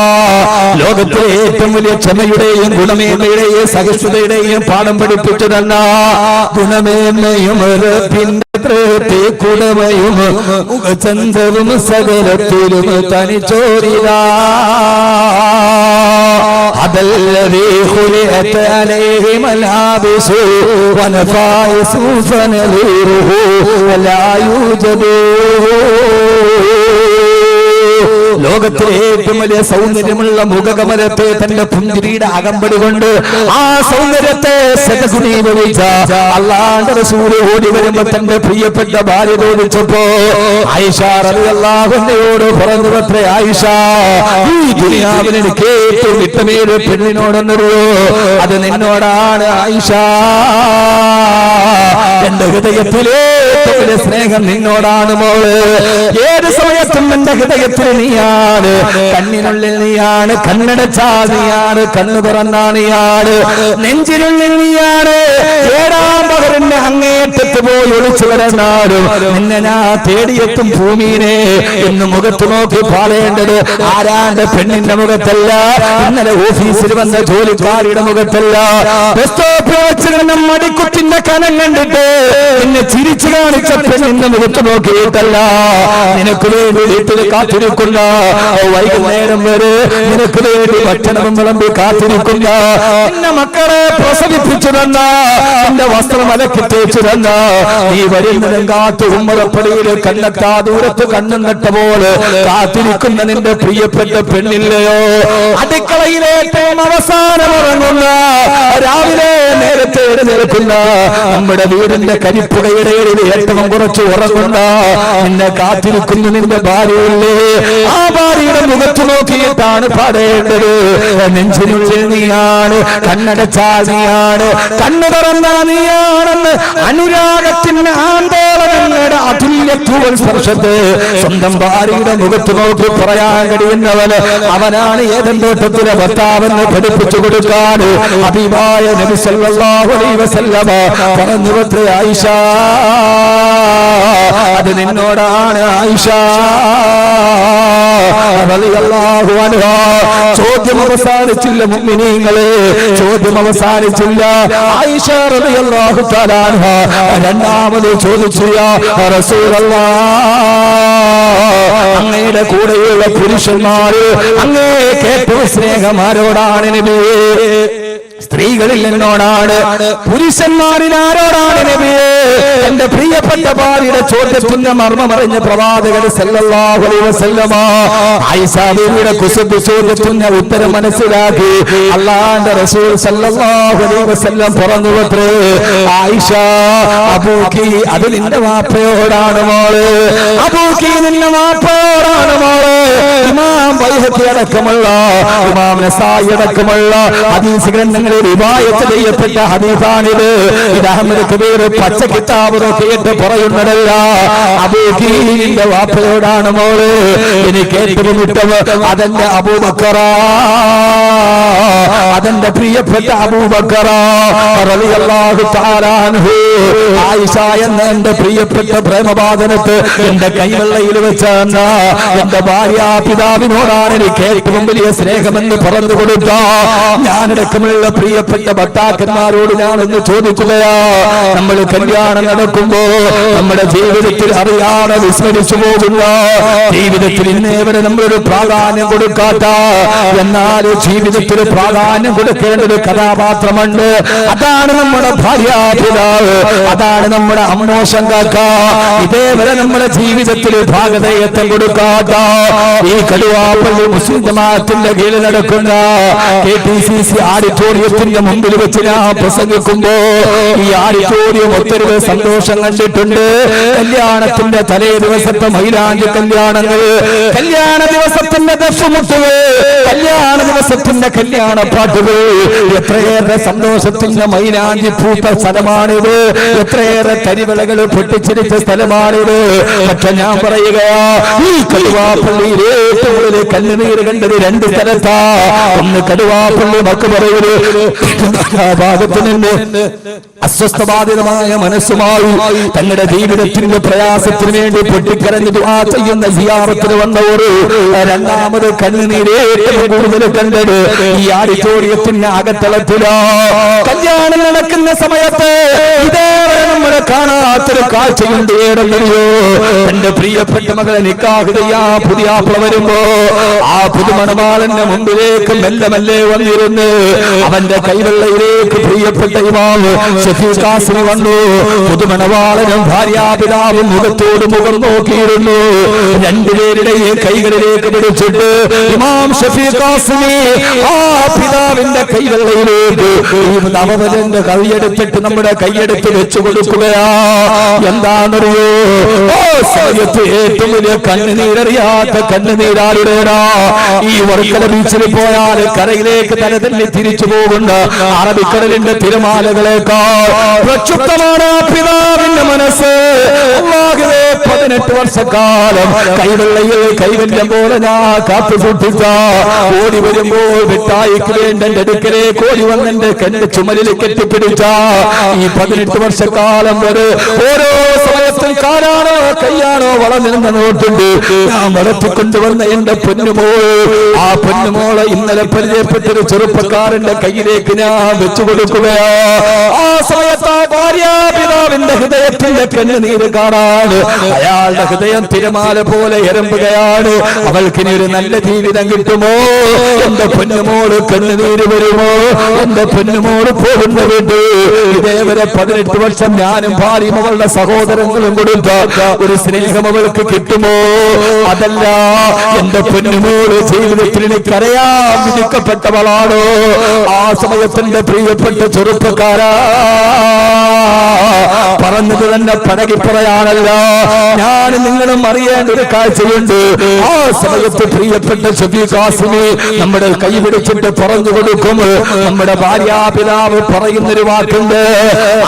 ലോകത്തിലെ ഏറ്റവും വലിയ ക്ഷമയുടെയും ഗുണമേന്മയുടെയും സഹിഷ്ണുതയുടെയും പാഠം പഠിപ്പിച്ചു തന്ന ഗുണമേന്മയും കുടമയും മുഖചന്ദ്രവും സകലത്തിലും തനിച്ചോരില അതല്ലദീ ഖുലിഅത അലൈഹി മലാബിസു വനഫായിസു ഫനലീറുഹു വലാ യൂജദു. ലോകത്തിലെ ഏറ്റവും വലിയ സൗന്ദര്യമുള്ള മുഖകമലത്തെ തന്റെ പുഞ്ചിരിയുടെ അകമ്പടി കൊണ്ട് ആ സൗന്ദര്യത്തെ സദഗുണീകരിച്ച അല്ലാഹുവിന്റെ റസൂൽ ഓടി വരുമ്പോ തന്റെ പ്രിയപ്പെട്ട ഭാര്യ ചോദിച്ചപ്പോ ആയിഷ റളിയല്ലാഹു അൻഹയോട് പറഞ്ഞു അത്രേ, ആയിഷ, ഈ ദുനിയാവിൽ എനിക്ക് ഏറ്റവും ഇഷ്ടമേറിയ പെണ്ണിനോടൊന്നറിയോ? അത് നിന്നോടാണ് ആയിഷ. എന്റെ ഹൃദയത്തിലെ ഏറ്റവും വലിയ സ്നേഹം നിന്നോടാണ് മോള്. ഏത് സമയത്തും എന്റെ ഹൃദയത്തിൽ നീ നീയാണ്, കണ്ണിനുള്ളിൽ നീയാണ്, കണ്ണടച്ചാൽ നീയാണ്, കണ്ണു തുറന്നാ നീയാണ്, നെഞ്ചിനുള്ളിൽ നീയാണ്. ഏഴാം പകലിന്റെ അങ്ങേറ്റത്ത് പോയി ഒളിച്ചു കിടന്നാലും നിന്നെ ഞാൻ തേടിയെത്തും ഭൂമിയെ എന്ന് മുഖത്ത് നോക്കി പാടേണ്ടത് ആരാണ്ട് പെണ്ണിന്റെ മുഖത്തല്ല, ഇന്നലെ ഓഫീസിൽ വന്ന ജോലിക്കാരിയുടെ മുഖത്തല്ല, ബസ് സ്റ്റോപ്പിൽ വെച്ച് കിടന്ന മടിക്കുത്തിന്റെ കനം കണ്ടിട്ട് നിന്നെ ചിരിച്ചു കാണിച്ച പെണ്ണിന്റെ മുഖത്ത് നോക്കിയിട്ടല്ല. നിനക്ക് വേണ്ടി വീട്ടിൽ കാത്തിരിക്കുന്ന വൈകുന്നേരം വരെ നിനക്ക് വേണ്ടി ഭക്ഷണം വിളമ്പി കാത്തിരിക്കുന്ന നിന്നെ മക്കളെ പ്രസവിപ്പിച്ചു തന്ന, നിന്റെ വസ്ത്രം അലക്കി തേച്ചു തന്ന, നീ വരുന്നതും കാത്തു ഉമ്മറപ്പടിയിൽ കണ്ണെത്താ ദൂരത്ത് കണ്ണും നട്ട പോലെ കാത്തിരിക്കുന്ന നിന്റെ പ്രിയപ്പെട്ട പെണ്ണില്ലയോ? അടുക്കളയിൽ ഏറ്റവും അവസാനം ഉറങ്ങുന്ന, രാവിലെ നേരത്തെ എഴുന്നേൽക്കുന്ന, നമ്മുടെ വീടിന്റെ കരിപ്പുകയുടെ ഏറ്റവും കുറച്ച് ഉറങ്ങുന്ന നിന്നെ കാത്തിരിക്കുന്ന നിന്റെ ഭാര്യയില്ലേ? ആ ഭാര്യയുടെ മുഖത്ത് നോക്കിയിട്ടാണ് പാടേണ്ടത്. നെഞ്ചിനുള്ളിൽ നീയാണ്, കണ്ണടച്ചാൽ നീയാണ്, കണ്ണു തുറന്ന നീയാണെന്ന് അനുരാഗത്തിന്റെ ആന്തോളനങ്ങളുടെ അതുല്യ തൂവൽ സ്പർശത്തെ സ്വന്തം ഭാര്യയുടെ മുഖത്ത് നോക്കി പറയാൻ കഴിയുന്നവന് അവനാണ് ഏദൻ തോട്ടത്തിലെ ഭർത്താവെന്ന് പഠിപ്പിച്ചു കൊടുക്കാൻ ഹബീബായ നബി സല്ലല്ലാഹു അലൈഹി വസല്ലമ പറഞ്ഞുവത്രേ, ആയിഷ അത് നിന്നോടാണ് ആയിഷ റളിയല്ലാഹു അൻഹാ. ചോദ്യം അവസാനിച്ചില്ല മുഅ്മിനീങ്ങളെ, ചോദ്യം അവസാനിച്ചില്ല. ആയിഷ റളിയല്ലാഹു തആല അൻഹാ രണ്ടാമത് ചോദിച്ചു, യാ റസൂലല്ലാഹ്, അങ്ങയുടെ കൂടെയുള്ള പുരുഷന്മാര് അങ്ങേ ഏറ്റവും സ്നേഹമാരോടാണ് നബിയേ? സ്ത്രീകളിൽ എന്നോടാണ്, പുരുഷന്മാരിൽ ആരോടാണ് നബിയേ? എന്റെ പ്രിയപ്പെട്ട ഭാര്യയുടെ ചോദ്യത്തിന്റെ മർമ്മമറിഞ്ഞ പ്രവാചകൻ സല്ലല്ലാഹു അലൈഹി വസല്ലമ ആയിഷ ബീവിയുടെ കുസൃതി ചോദ്യത്തിന്റെ ഉത്തരം മനസ്സിലാക്കി അല്ലാഹുവിന്റെ റസൂൽ സല്ലല്ലാഹു അലൈഹി വസല്ലം പറഞ്ഞുവത്രേ, ആയിഷ അബൂക്കി അത് നിന്റെ വാപ്പയോടാണ് മോള്, അബൂക്കി നിന്റെ വാപ്പയോടാണ് മോള്. ഇമാം ബൈഹഖി അടക്കമുള്ള, ഇമാം നസായി അടക്കമുള്ള ഹദീസ് ഗ്രന്ഥങ്ങളിൽ റിവായത്ത് ചെയ്യപ്പെട്ട ഹദീസാണിത്. ഇത് അഹ്മദ് കബീർ പച്ച കിതാബ് നോക്കിയിട്ട് പറയുന്നതല്ല. അബൂബക്കറിന്റെ വാപ്പയോടാണ് മോള്. എനിക്ക് ഏറ്റവും ഇഷ്ടം അതെന്റെ അബൂബക്കർ, അതെന്റെ പ്രിയപ്പെട്ട അബൂബക്കർ റളിയല്ലാഹു തആല അൻഹു. ആയിഷ എന്ന എന്റെ പ്രിയപ്പെട്ട പ്രേമബാധനത്ത് എന്റെ കൈവെള്ളയിൽ വെച്ചെന്ന എന്റെ ഭാര്യ പിതാവിനോടാണ് എനിക്ക് ഏറ്റവും വലിയ സ്നേഹമെന്ന് പറഞ്ഞു കൊടുത്ത ഞാനടക്കമുള്ള പ്രിയപ്പെട്ട ഭർത്താക്കന്മാരോട് ഞാനൊന്ന് ചോദിക്കുകയാ, നമ്മൾ കല്യാണം നടക്കുമ്പോ നമ്മുടെ ജീവിതത്തിൽ അറിയാതെ വിസ്മരിച്ചു പോകുന്ന, ജീവിതത്തിൽ ഇന്നേവരെ നമ്മളൊരു പ്രാധാന്യം കൊടുക്കാത്ത, എന്നാൽ ജീവിതത്തിൽ പ്രാധാന്യം കൊടുക്കേണ്ട ഒരു കഥാപാത്രമുണ്ട്. അതാണ് നമ്മുടെ ഭാര്യാപിതാവ്, അതാണ് നമ്മുടെ അമ്മോശം കാക്ക. ഇതേവരെ നമ്മുടെ ജീവിതത്തിൽ ഭാഗതയത്വം കൊടുക്കാത്ത ഈ കടുവാപ്പള്ളി മുസ്ലിം ജമാഅത്തിന്റെ കീഴിൽ നടക്കുന്ന KTCC ഓഡിറ്റോറിയത്തിന്റെ മുമ്പിൽ വെച്ച് ഞാൻ പ്രസംഗിക്കുമ്പോ ഈ ഓഡിറ്റോറിയം ഒത്തിരി സന്തോഷം കണ്ടിട്ടുണ്ട്. കല്യാണത്തിന്റെ തലേ ദിവസത്തെ മൈലാഞ്ചി കല്യാണങ്ങൾ, കല്യാണ ദിവസത്തിന്റെ ദഫ്മുട്ടുകൾ, കല്യാണ ദിവസത്തിന്റെ കല്യാണ പാട്ടുകൾ, എത്രയേറെ സന്തോഷത്തിന്റെ മൈലാഞ്ചി പൂത്ത സ്ഥലമാണിത്, എത്രയേറെ കരിവിളകൾ പൊട്ടിച്ചിരിച്ച സ്ഥലമാണിത്. പക്ഷെ ഞാൻ പറയുകയാ, ഈ കടുവാപ്പള്ളിയിൽ ഏറ്റവും കൂടുതൽ കണ്ണുനീര് കണ്ടത് രണ്ട് സ്ഥലത്താ. ഒന്ന് കടുവാപ്പള്ളി മക്ബറയില് ഭാഗത്ത് നിന്ന് അസ്വസ്ഥബാധിതമായ മനസ്സുമായി തങ്ങളുടെ ജീവിതത്തിന്റെ പ്രയാസത്തിന് വേണ്ടി പൊട്ടിക്കരഞ്ഞ് ദുആ ചെയ്യുന്ന സിയാറത്തിന് വന്നവർ. രണ്ടാമത് കണ്ണുനീര് ഏറ്റവും കൂടുതൽ കണ്ടത് ഈ ഓഡിറ്റോറിയത്തിന്റെ അകത്തളത്തിലാ. കല്യാണം നടക്കുന്ന സമയത്ത് ഇതേവരെ നമ്മൾ കാണാത്തൊരു കാഴ്ചയുണ്ട്. ഏറെയോ എന്റെ പ്രിയപ്പെട്ട മകളെ നിക്കാഹ് ചെയ്യാ പുതിയാപ്ല വരുമ്പോ ആ പുതുമണവാളന്റെ മുമ്പിലേക്ക് മെല്ലെ മെല്ലെ വന്നിരുന്ന് അവന്റെ കൈവെള്ളയിലേക്ക് പ്രിയപ്പെട്ട ഇമാം ഷഫീഖ് ഖാസിമി വന്നു. പുതുമണവാളനും ഭാര്യാപിതാവും മുഖത്തോട് മുഖം നോക്കിയിരുന്നു. രണ്ടുപേരുടെയും കൈകളിലേക്ക് പിടിച്ചിട്ട് ഇമാം ഷഫീഖ് ഖാസിമി ആ പിതാവിന്റെ കൈവെള്ളയിലേക്ക് നവവരന്റെ കൈയെടുത്തിട്ട് നമ്മുടെ കൈയെടുത്ത് വെച്ചു കൊടുക്കുകയാ. എന്താണെന്നറിയോ? സമയത്ത് ഏറ്റവും വലിയ കണ്ണുനീരറിയാത്ത കണ്ണുനീരാളുടേടാ. ഈ വർക്കല ബീച്ചിൽ പോയാൽ കരയിലേക്ക് തല തന്നെ തിരിച്ചു പോകുന്ന അറബിക്കടലിന്റെ തിരമാലകളേക്കാൾ പ്രക്ഷുബ്ധമാണ് പിതാവിന്റെ മനസ്സ്. അല്ലാഹുവേ, 18 വർഷക്കാലം കൈവെള്ളയിൽ കൈവല്യം പോലെ ഞാൻ കാത്തു സൂക്ഷിച്ച ഓടി വരുമ്പോൾ മിഠായിക്ക് വേണ്ടി എന്റെ അടുക്കലേക്ക് ഓടി വന്നെന്റെ കന്റെ ചുമലിൽ കെട്ടിപ്പിടിച്ച ഈ 18 വർഷക്കാലം വരെ ഓരോ സമയത്തും കാലാണോ കൈയാണോ വളർന്നിരുന്ന നോട്ടുണ്ട് ഞാൻ വളർത്തിക്കൊണ്ടുവന്ന എന്റെ പൊന്നുമോൾ. ആ പൊന്നുമോളെ ഇന്നലെ പരിചയപ്പെട്ടൊരു ചെറുപ്പക്കാരന്റെ കയ്യിലേക്ക് ഞാൻ വെച്ചു കൊടുക്കുകയാ. ആ സമയത്ത് ആ ഭാര്യാപിതാവിന്റെ ഹൃദയത്തിന്റെ കണ്ണുനീര് കാണാൻ അയാളുടെ ഹൃദയം തിരമാല പോലെ ഇരമ്പുകയാണ്. അവൾക്കിനി ഒരു നല്ല ജീവിതം കിട്ടുമോ? എന്റെ പൊന്നുമോള് കണ്ണുനീര് വരുമോ? എന്റെ പൊന്നുമോള് പോകുന്ന വീട്ട് ഇതേവരെ 18 വർഷം ഞാനും ഭാര്യയും അവളുടെ സഹോദരങ്ങളും കൊടുത്ത ഒരു സ്നേഹം അവൾക്ക് കിട്ടുമോ? അതല്ല, എന്റെ പൊന്നുമോള് ജീവിതത്തിൽ എനിക്കറിയാൻ വിധിക്കപ്പെട്ടവളാണോ? ആ സമയത്തിന്റെ പ്രിയപ്പെട്ട ചെറുപ്പക്കാരാ പറഞ്ഞത് തന്നെ പഴകി പറയാനല്ല, ഞാൻ നിങ്ങളും അറിയേണ്ട ഒരു കാഴ്ചയുണ്ട്. ആ സമയത്ത് പ്രിയപ്പെട്ട ഷഫീഖ് ഖാസിമി നമ്മുടെ കൈ പിടിച്ചിട്ട് പറഞ്ഞു കൊടുക്കും. നമ്മുടെ ഭാര്യാപിതാവ് പറയുന്നൊരു വാക്കുണ്ട്,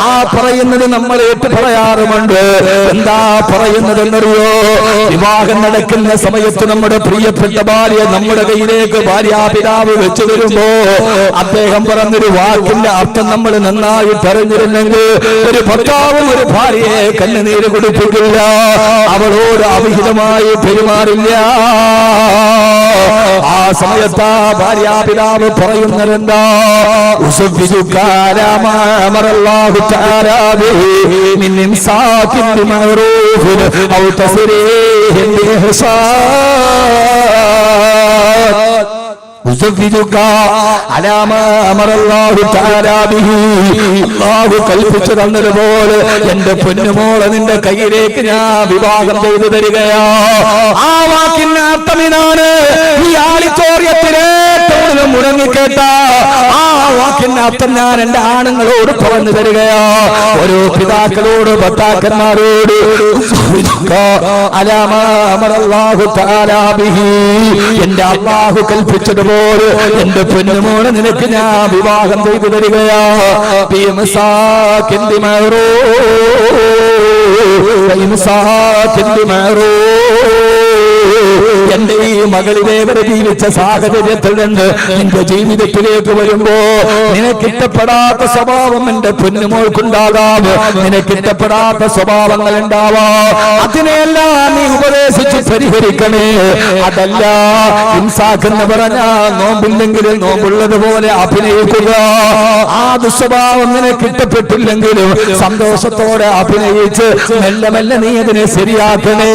ആ പറയുന്നത് നമ്മൾ ഏറ്റു പറയാറുമുണ്ട്. എന്താ പറയുന്നതെന്നറിയോ? വിവാഹം നടക്കുന്ന സമയത്ത് നമ്മുടെ പ്രിയപ്പെട്ട ഭാര്യ നമ്മുടെ കയ്യിലേക്ക് ഭാര്യാപിതാവ് വെച്ചു വരുമ്പോ അദ്ദേഹം പറഞ്ഞൊരു വാക്കിന്റെ അർത്ഥം നമ്മൾ നന്നായിട്ട് അറിഞ്ഞിരുന്നെങ്കിൽ ഒരു ഭർത്താവും ഒരു ഭാര്യയെ കണ്ണുനീര് കുടിപ്പിക്കില്ല, അവളോട് അവിഹിതമായി പെരുമാറില്ല. ആ സമയത്ത് ആ ഭാര്യാപിതാവ് പറയുന്നതെന്താ? അല്ലാഹു കൽപ്പിച്ചു തന്നതുപോലെ എന്റെ പൊന്നുമോളെ നിന്റെ കയ്യിലേക്ക് ഞാൻ വിവാഹം ചെയ്തു തരികയാ. ആ വാക്കിന്റെ അർത്ഥം ഇതാണ്. ഈ ആളിച്ചോറിയത്തിലെ മുടങ്ങിക്കേട്ട ആ വാക്കിന്റെ അർത്ഥം ഞാൻ എന്റെ ആണുങ്ങളോട് പറഞ്ഞു തരികയാ. ഓരോ പിതാക്കളോട് ഭർത്താക്കന്മാരോട് എന്റെ അല്ലാഹു കൽപ്പിച്ചതുപോലെ എന്റെ പൊന്നുമോളെ നിനക്ക് ഞാൻ വിവാഹം ചെയ്തു തരികയാ. എന്റെ ഈ മകളിലേവരെ ജീവിച്ച സാഹചര്യത്തിൽ നിന്ന് നിന്റെ ജീവിതത്തിലേക്ക് വരുമ്പോ നിനക്കിഷ്ടപ്പെടാത്ത സ്വഭാവം എന്റെ പൊന്നുമോൾക്കുണ്ടാകാം, നിനക്കിഷ്ടപ്പെടാത്ത സ്വഭാവങ്ങൾ ഉണ്ടാവാം. അതിനെല്ലാം നീ ഉപദേശിച്ച് പരിഹരിക്കണേ. അതല്ല ഇൻസാഖെന്ന് പറഞ്ഞ നോമ്പില്ലെങ്കിലും നോമ്പുള്ളതുപോലെ അഭിനയിക്കുക. ആ ദുസ്വഭാവം നിനക്കിഷ്ടപ്പെട്ടില്ലെങ്കിലും സന്തോഷത്തോടെ അഭിനയിച്ച് മെല്ലെ മെല്ലെ നീ അതിനെ ശരിയാക്കണേ.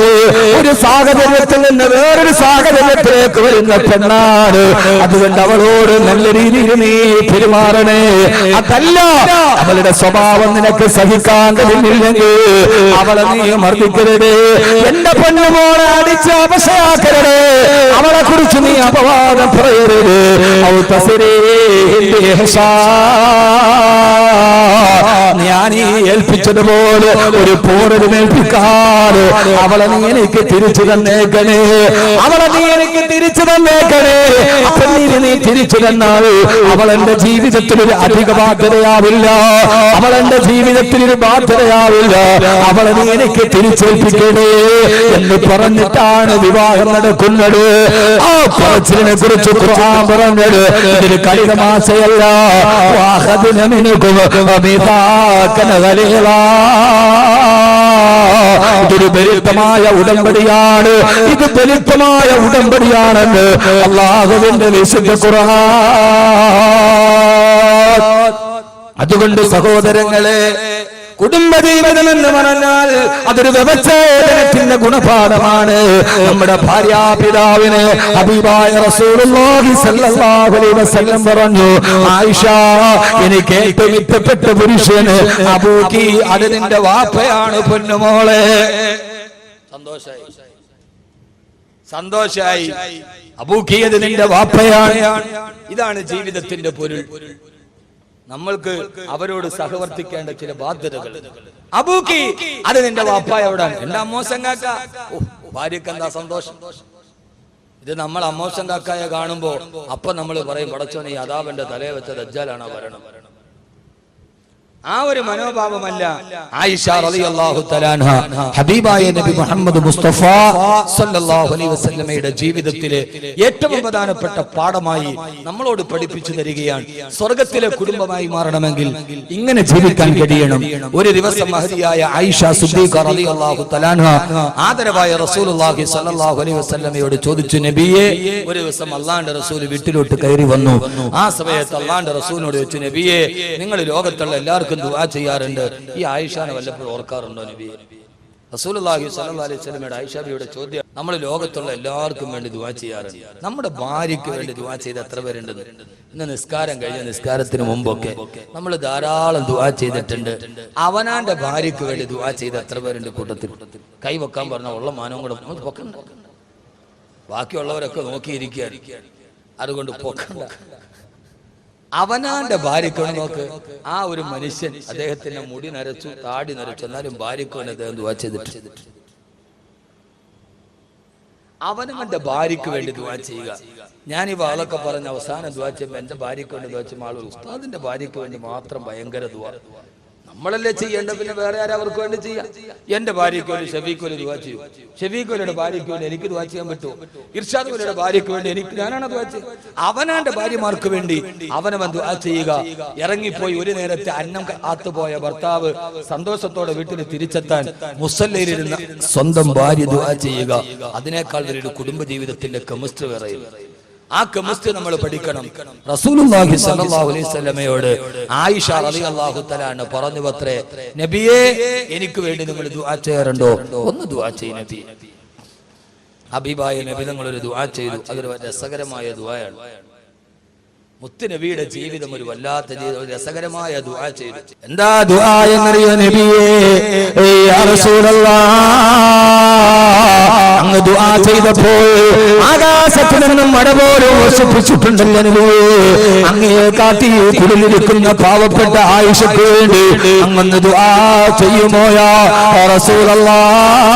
ഒരു സാഹചര്യത്തിൽ നിന്ന് വേറൊരു സാഹചര്യത്തിലേക്ക് വരുന്ന പെണ്ണാണ്, അതുകൊണ്ട് അവളോട് നല്ല രീതിയിൽ നീ പെരുമാറണേ. അതല്ല അവളുടെ സ്വഭാവം നിനക്ക് സഹിക്കാൻ കഴിയുന്നില്ലെങ്കിൽ അവളെ നീ മർദ്ദിക്കരുത്. എന്റെ പൊന്നുമോളെ അടിച്ച് അവശയാക്കരുത്. അവളെ കുറിച്ച് നീ അപവാദം പറയരുത്. ഞാൻ ഈ ഏൽപ്പിച്ചതുപോലെ ഒരു പോരേൽപ്പിക്കാതെ അവളെ നീ എനിക്ക് തിരിച്ചു തന്നേക്കണേ. അവളെ നീ എനിക്ക് തിരിച്ചു തന്നേക്കണേ. നീ തിരിച്ചു തന്നാൽ അവൾ എന്റെ ജീവിതത്തിൽ ഒരു അധിക ബാധ്യതയാവില്ല, അവൾ എന്റെ ജീവിതത്തിൽ ഒരു ബാധ്യതയാവില്ല. അവളെ നീ എനിക്ക് തിരിച്ചേൽപ്പിക്കണേ എന്ന് പറഞ്ഞിട്ടാണ് വിവാഹം നടക്കുന്നത്. ആ പറച്ചിലിനെ കുറിച്ച് ഖുർആൻ പറഞ്ഞത് ഇതൊരു കളിതമാശയല്ല. ഇതൊരു ബലിത്തമായ ഉടമ്പടിയാണ്. ഇത് ബലിത്തമായ ഉടമ്പടിയാണെന്ന് അല്ലാഹുവിന്റെ വിശുദ്ധ ഖുർആൻ. അതുകൊണ്ട് സഹോദരങ്ങളെ, കുടുംബജീവിതം എന്ന് പറഞ്ഞാൽ അതൊരു വ്യവച്ഛേദനത്തിന്റെ ഗുണപാഠമാണ്. നമ്മുടെ ഭാര്യാപിതാവിന് ഹബീബായ റസൂലുള്ളാഹി സ്വല്ലല്ലാഹു അലൈഹി വസല്ലം പറഞ്ഞു, ആയിഷ എനിക്ക് ഏറ്റവും ഇഷ്ടപ്പെട്ട പുരുഷൻ അബൂക്കി, അത് നിന്റെ വാപ്പയാണ് പൊന്നുമോളെ. സന്തോഷായി. അബൂക്കി അത് നിന്റെ വാപ്പയാണ്. ഇതാണ് ജീവിതത്തിന്റെ പൊരുൾ. നമ്മൾക്ക് അവരോട് സഹവർത്തിക്കേണ്ട ചില ബാധ്യതകൾ. അബൂക്കി അത് നിന്റെ വാപ്പായോടാണ്. എന്റെ അമ്മോശങ്കാക്ക, ഭാര്യക്ക് എന്താ സന്തോഷം. ഇത് നമ്മൾ അമ്മോശങ്കാക്കായ കാണുമ്പോ അപ്പൊ നമ്മൾ പറയും, പടച്ചോനെ അതാവന്റെ തലയെ വെച്ച ദജ്ജാലാണോ വരണം. ആ ഒരു മനോഭാവമല്ല ആയിഷ റളിയല്ലാഹു തആല അൻഹ ഹബീബായ നബി മുഹമ്മദ് മുസ്തഫ സല്ലല്ലാഹു അലൈഹി വസല്ലമയുടെ ജീവിതത്തിലെ ഏറ്റവും പ്രധാനപ്പെട്ട പാഠമായി നമ്മളോട് പഠിപ്പിച്ചു തരികയാണ്. സ്വർഗ്ഗത്തിലെ കുടുംബമായി മാറണമെങ്കിൽ ഇങ്ങനെ ജീവിക്കാൻ കഴിയണം. ഒരു ദിവസം മഹദിയായ ആയിഷ സിദ്ദീഖ റളിയല്ലാഹു തആല അൻഹ ആദരവായ റസൂലുള്ളാഹി സ്വല്ലല്ലാഹു അലൈഹി വസല്ലമയോട് ചോദിച്ചു, നബിയേ, ഒരു ദിവസം അല്ലാഹുവിന്റെ റസൂൽ വീട്ടിലോട്ട് കയറി വന്നു. ആ സമയത്ത് അല്ലാഹുവിന്റെ റസൂലിനോട് ചോദിച്ചു, നബിയേ, നിങ്ങൾ ലോകത്തുള്ള എല്ലാവർക്കും ദുആ ചെയ്യാറുണ്ട്, ഈ ആയിഷാനെ വല്ലപ്പോഴും ഓർക്കാറുണ്ടോ നബിയേ? റസൂലുള്ളാഹി സ്വല്ലല്ലാഹു അലൈഹി വസല്ലമയുടെ ആയിഷ ബിയുടെ ചോദ്യം, നമ്മൾ ലോകത്തുള്ള എല്ലാവർക്കും വേണ്ടി ദുആ ചെയ്യാറുണ്ട്, നമ്മുടെ ഭാര്യയ്ക്ക് വേണ്ടി ദുആ ചെയ്ത് എത്ര പേരുണ്ടെന്ന്. ഇന്ന് നിസ്കാരം കഴിഞ്ഞ നിസ്കാരത്തിന് മുമ്പൊക്കെ നമ്മൾ ധാരാളം ദുആ ചെയ്തിട്ടുണ്ട്. അവനാന്റെ ഭാര്യയ്ക്ക് വേണ്ടി ദുആ ചെയ്ത് എത്ര പേരുണ്ട് കൂട്ടത്തിൽ? കൈവെക്കാൻ പറഞ്ഞ ഉള്ള മാനവും കൂടെ പൊക്കണ്ട, ബാക്കിയുള്ളവരൊക്കെ നോക്കിയിരിക്കുകയാണ്, അതുകൊണ്ട് പൊക്കണ്ട. അവനാന്റെ ഭാര്യയ്ക്ക് നോക്ക്, ആ ഒരു മനുഷ്യൻ അദ്ദേഹത്തിന്റെ മുടി നരച്ചു, താടി നരച്ചു, എന്നാലും ഭാര്യയ്ക്ക് വേണ്ടി അദ്ദേഹം ദുആ ചെയ്തിട്ട്. അവനവന്റെ ഭാര്യയ്ക്ക് വേണ്ടി ദുആ ചെയ്യുക. ഞാൻ ഈ വാളൊക്കെ പറഞ്ഞ അവസാനം ദുആ ചെയ്യുമ്പോൾ എന്റെ ഭാര്യയ്ക്ക് വേണ്ടി ദുആ ചെയ്യുമ്പോൾ ആളുകൾ ഉസ്താദിന്റെ ഭാര്യയ്ക്ക് വേണ്ടി മാത്രം ഭയങ്കര ദുആ. നമ്മളല്ലേ ചെയ്യേണ്ട, പിന്നെ വേറെ ആരും അവർക്ക് വേണ്ടി ചെയ്യാം. എന്റെ ഭാര്യയ്ക്ക് വേണ്ടി ഷഫീഖ് വലി ദുആ ചെയ്യും, ഷഫീഖ് വലിയുടെ ഭാര്യയ്ക്ക് വേണ്ടി എനിക്ക് ദുആ ചെയ്യാൻ പറ്റുമോ? ഇർഷാദ് വലിയുടെ ഭാര്യയ്ക്ക് വേണ്ടി ഞാനാണ് ദുആ ചെയ്യുക. അവനാന്റെ ഭാര്യമാർക്ക് വേണ്ടി അവനവൻ ദുആ ചെയ്യുക. ഇറങ്ങിപ്പോയി ഒരു നേരത്തെ അന്നം കാത്തുപോയ ഭർത്താവ് സന്തോഷത്തോടെ വീട്ടിൽ തിരിച്ചെത്താൻ മുസല്ലയിലിരുന്ന സ്വന്തം ഭാര്യ ദുആ ചെയ്യുക. അതിനേക്കാൾ വലിയൊരു കുടുംബ ജീവിതത്തിന്റെ കെമിസ്ട്രി വേറെയില്ല. ആ കെമിസ്ട്രി നമ്മൾ പഠിക്കണം. റസൂലുള്ളാഹി സ്വല്ലല്ലാഹു അലൈഹി വസല്ലമയോട് ആയിഷ റളിയല്ലാഹു തആല അൻഹ പറഞ്ഞു അത്രേ, നബിയേ, എനിക്ക് വേണ്ടി നിങ്ങൾ ദുആ ചെയ്യാറുണ്ടോ? ഒന്ന് ദുആ ചെയ്യ് നബി. ഹബീബായ നബി തങ്ങൾ ഒരു ദുആ ചെയ്തു. അതൊരു രസകരമായ ദുആയാണ്. മുത്ത് നബിയുടെ ജീവിതം ഒരു വല്ലാത്ത ജീവിതം, ഒരു രസകരമായ ദുആ ചെയ്തു. എന്താ ദുആ എന്നറിയോ നബിയേ? യാ റസൂലല്ലാഹ്, അങ്ങ് ദുആ ചെയ്തപ്പോൾ ആകാശത്തിൽ നിന്നും മഴ പോലും വർഷിപ്പിച്ചിട്ടുണ്ടല്ലോ നബിയേ. അങ്ങയെ കാട്ടി കുടിലിരിക്കുന്ന പാവപ്പെട്ട ആയിഷയ്ക്ക് വേണ്ടി അങ്ങ് ദുആ ചെയ്യുമോ യാ റസൂലല്ലാഹ്?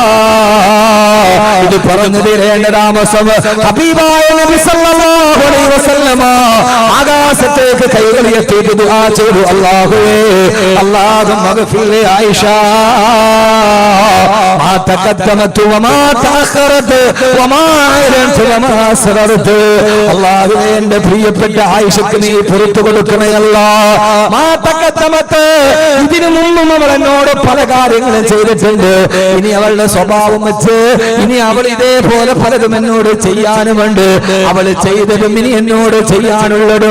ഇത് പറഞ്ഞു തരേണ്ട താമസം ഹബീബായ നബി സല്ലല്ലാഹു അലൈഹി വസല്ലമ ആകാശത്തേക്ക് കൈകളിയെത്തിയിട്ട് ദുആ ചെയ്തു, അല്ലാഹുവേ, അല്ലാഹുമ്മ ഗഫിർ ലി ആയിഷ മാ തഖദ്ദമതു വമാ തഅഖറതു വമാ അഅലൻതു വമാ അസ്ററതു. അല്ലാഹുവേ, എന്റെ പ്രിയപ്പെട്ട ആയിഷയ്ക്ക് നീ പുറത്തു കൊടുക്കണേ അല്ലാഹ്. മാ തഖദ്ദമതു, ഇതിനു മുമ്പും അവൾ എന്നോട് പല കാര്യങ്ങളും ചെയ്തിട്ടുണ്ട്. ഇനി അവളുടെ സ്വഭാവം വെച്ച് ഇനി അവൾ ഇതേപോലെ പലതും എന്നോട് ചെയ്യാനുമുണ്ട്. അവൾ ചെയ്തതും ഇനി എന്നോട് ചെയ്യാനുള്ളതും,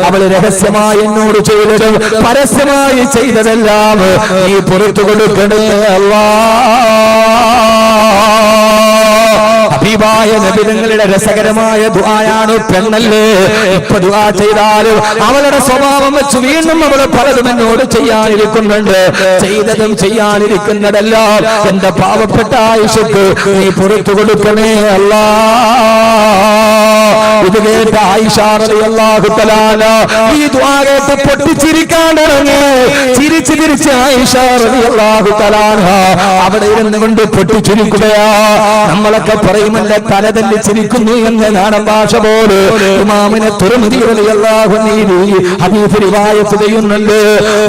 അവൾ രഹസ്യമായി എന്നോട് ചെയ്തതും പരസ്യമായി ചെയ്തതെല്ലാം നീ പുറത്തു കൊടുക്കണേ അല്ലാഹ്. ഹബീബായ നബി തങ്ങളുടെ രസകരമായ ദുആയാണ്. പെണ്ണല്ലേ, ഇപ്പൊ ദുആ ചെയ്താലും അവളുടെ സ്വഭാവം വെച്ച് വീണ്ടും അവൾ പലതും എന്നോട് ചെയ്യാനിരിക്കുന്നുണ്ട്. ചെയ്തതും ചെയ്യാനിരിക്കുന്നതെല്ലാം എന്റെ പാവപ്പെട്ട ആയിഷയ്ക്ക് നീ പുറത്തു കൊടുക്കണേ അല്ലാഹ്. ഇത് കേട്ട ആയിഷ റളിയല്ലാഹു തആല ഈ ദുആ കേട്ട് പൊട്ടിച്ചിരിക്കാൻ തുടങ്ങി. ചിരിച്ച് ചിരിച്ച് ആയിഷ റളിയല്ലാഹു തആല അവിടെ ഇരുന്ന് കൊണ്ട് പൊട്ടിച്ചിരിക്കുകയാ. നമ്മളൊക്കെ പറയുമല്ല തലതല്ലി ചിരിക്കുന്നു എന്ന് നാടൻ ഭാഷ പോലെ ഇമാമിനെ തുറമുദി റളിയല്ലാഹു അൻഹു ഹദീസ് റിവായത്ത് ചെയ്യുന്നുണ്ട്.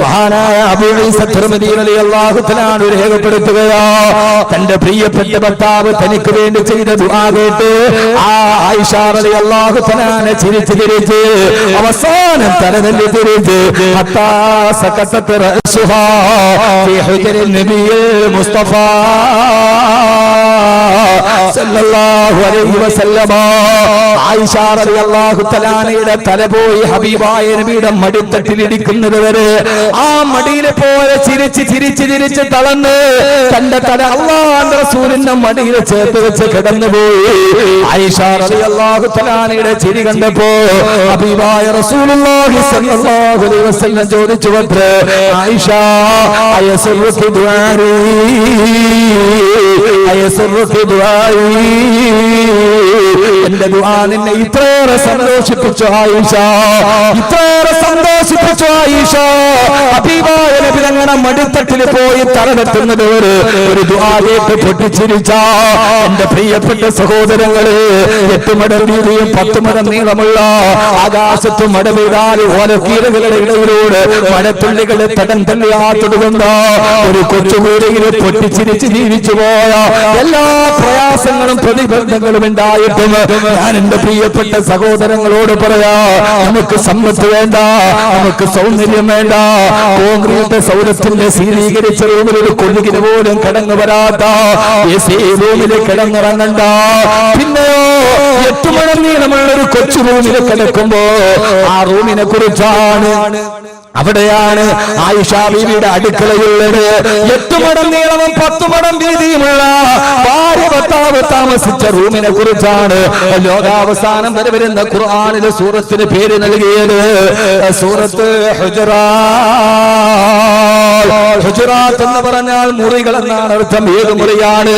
മഹാനായ അബൂ ഈസ തുറമുദി റളിയല്ലാഹു തആല രേഖപ്പെടുത്തുകയാ, തന്റെ പ്രിയപ്പെട്ട ഭർത്താവ് തനിക്ക് വേണ്ടി ചെയ്ത ദുആ കേട്ട് ആ ആയിഷ റളിയല്ലാഹു തആല ചിരിച്ച് ചിരിച്ച് അവസാനം തലതല്ലി തിരിച്ച് ഹത്താ സകതത് റഅസുഹാ ഫീ ഹുജ്റിൻ നബിയിൽ മുസ്തഫ സല്ലല്ലാഹു അലൈഹി വസല്ലമ. ആയിഷ റളിയല്ലാഹു തആലയുടെ തല പോയി ഹബീബായ നബിയുടെ മടിത്തട്ടിൽ ഇടിക്കുന്നത് വരെ ആ മടിയിലെ പോലെ ചിരിച്ച് ചിരിച്ച് ചിരിച്ച് തളർന്ന് തന്റെ തല അല്ലാഹുവിന്റെ റസൂലിന്റെ മടിയിൽ ചേർത്ത് വെച്ച് കിടന്നുപോയി. ആയിഷ റളിയല്ലാഹു തആലയുടെ ചിരി കണ്ടപ്പോ ഹബീബായ റസൂലുള്ളാഹി സ്വല്ലല്ലാഹു അലൈഹി വസല്ലം ചോദിച്ചു, ആയിഷ അയസ്റുകി ദുആരി, അയസ്റുകി ദുആരി, എന്റെ ദുആ നിന്നെ ഇത്രയേറെ സന്തോഷിപ്പിച്ചു ആയിഷ, ഇത്രയേറെ സന്തോഷം സന്തോഷിപ്പിച്ചു ആയിഷ. ഹബീബായ നബി തങ്ങളുടെ മടിത്തട്ടിൽ പോയി തലവെട്ടുന്നത് ഒരു ദുആ കേട്ട് പൊട്ടിച്ചിരിച്ച എന്റെ പ്രിയപ്പെട്ട സഹോദരങ്ങളെ, 8 മടം വീതിയും 10 മടം നീളമുള്ള ആകാശത്ത് മഴ പെയ്താൽ ഓലക്കീലുകളുടെ ഇടയിലൂടെ മഴത്തുള്ളികളെ തടം തള്ളിയാത്തൊടുക്കുന്ന ഒരു കൊച്ചുകൂരയിൽ പൊട്ടിച്ചിരിച്ച് ജീവിച്ചു പോയ എല്ലാ പ്രയാസങ്ങളും പ്രതിബന്ധങ്ങളും ഉണ്ടായിട്ടും ഞാൻ എന്റെ പ്രിയപ്പെട്ട സഹോദരങ്ങളോട് പറയാ, നമുക്ക് സമ്പത്ത് വേണ്ട, നമുക്ക് സൗന്ദര്യം വേണ്ട, കോൺക്രീറ്റ് സൗരത്തിന്റെ ശീതീകരിച്ച റൂമിൽ ഒരു കൊതുകിന് പോലും കിടന്നു വരാത്ത റൂമിൽ കിടന്നിറങ്ങണ്ട. പിന്നെയോ 8 മടം നീളമുള്ള ഒരു കൊച്ചു റൂമിൽ കിടക്കുമ്പോ ആ റൂമിനെ കുറിച്ചാണ്, അവിടെയാണ് ആയിഷ ബീവിയുടെ അടുക്കളയുള്ളത്. 8 മടം നീളവും 10 മടം വീതിയുമുള്ള ഭാര്യ ഭർത്താവ് താമസിച്ച റൂമിനെ കുറിച്ചാണ് ലോകാവസാനം വരെ വരുന്ന ഖുർആനിലെ സൂറത്തിന് പേര് നൽകിയത്. സൂറത്ത് ഹുജറാത്ത് എന്ന് പറഞ്ഞാൽ മുറികൾ എന്നാണ് അർത്ഥം. ഏത് മുറിയാണ്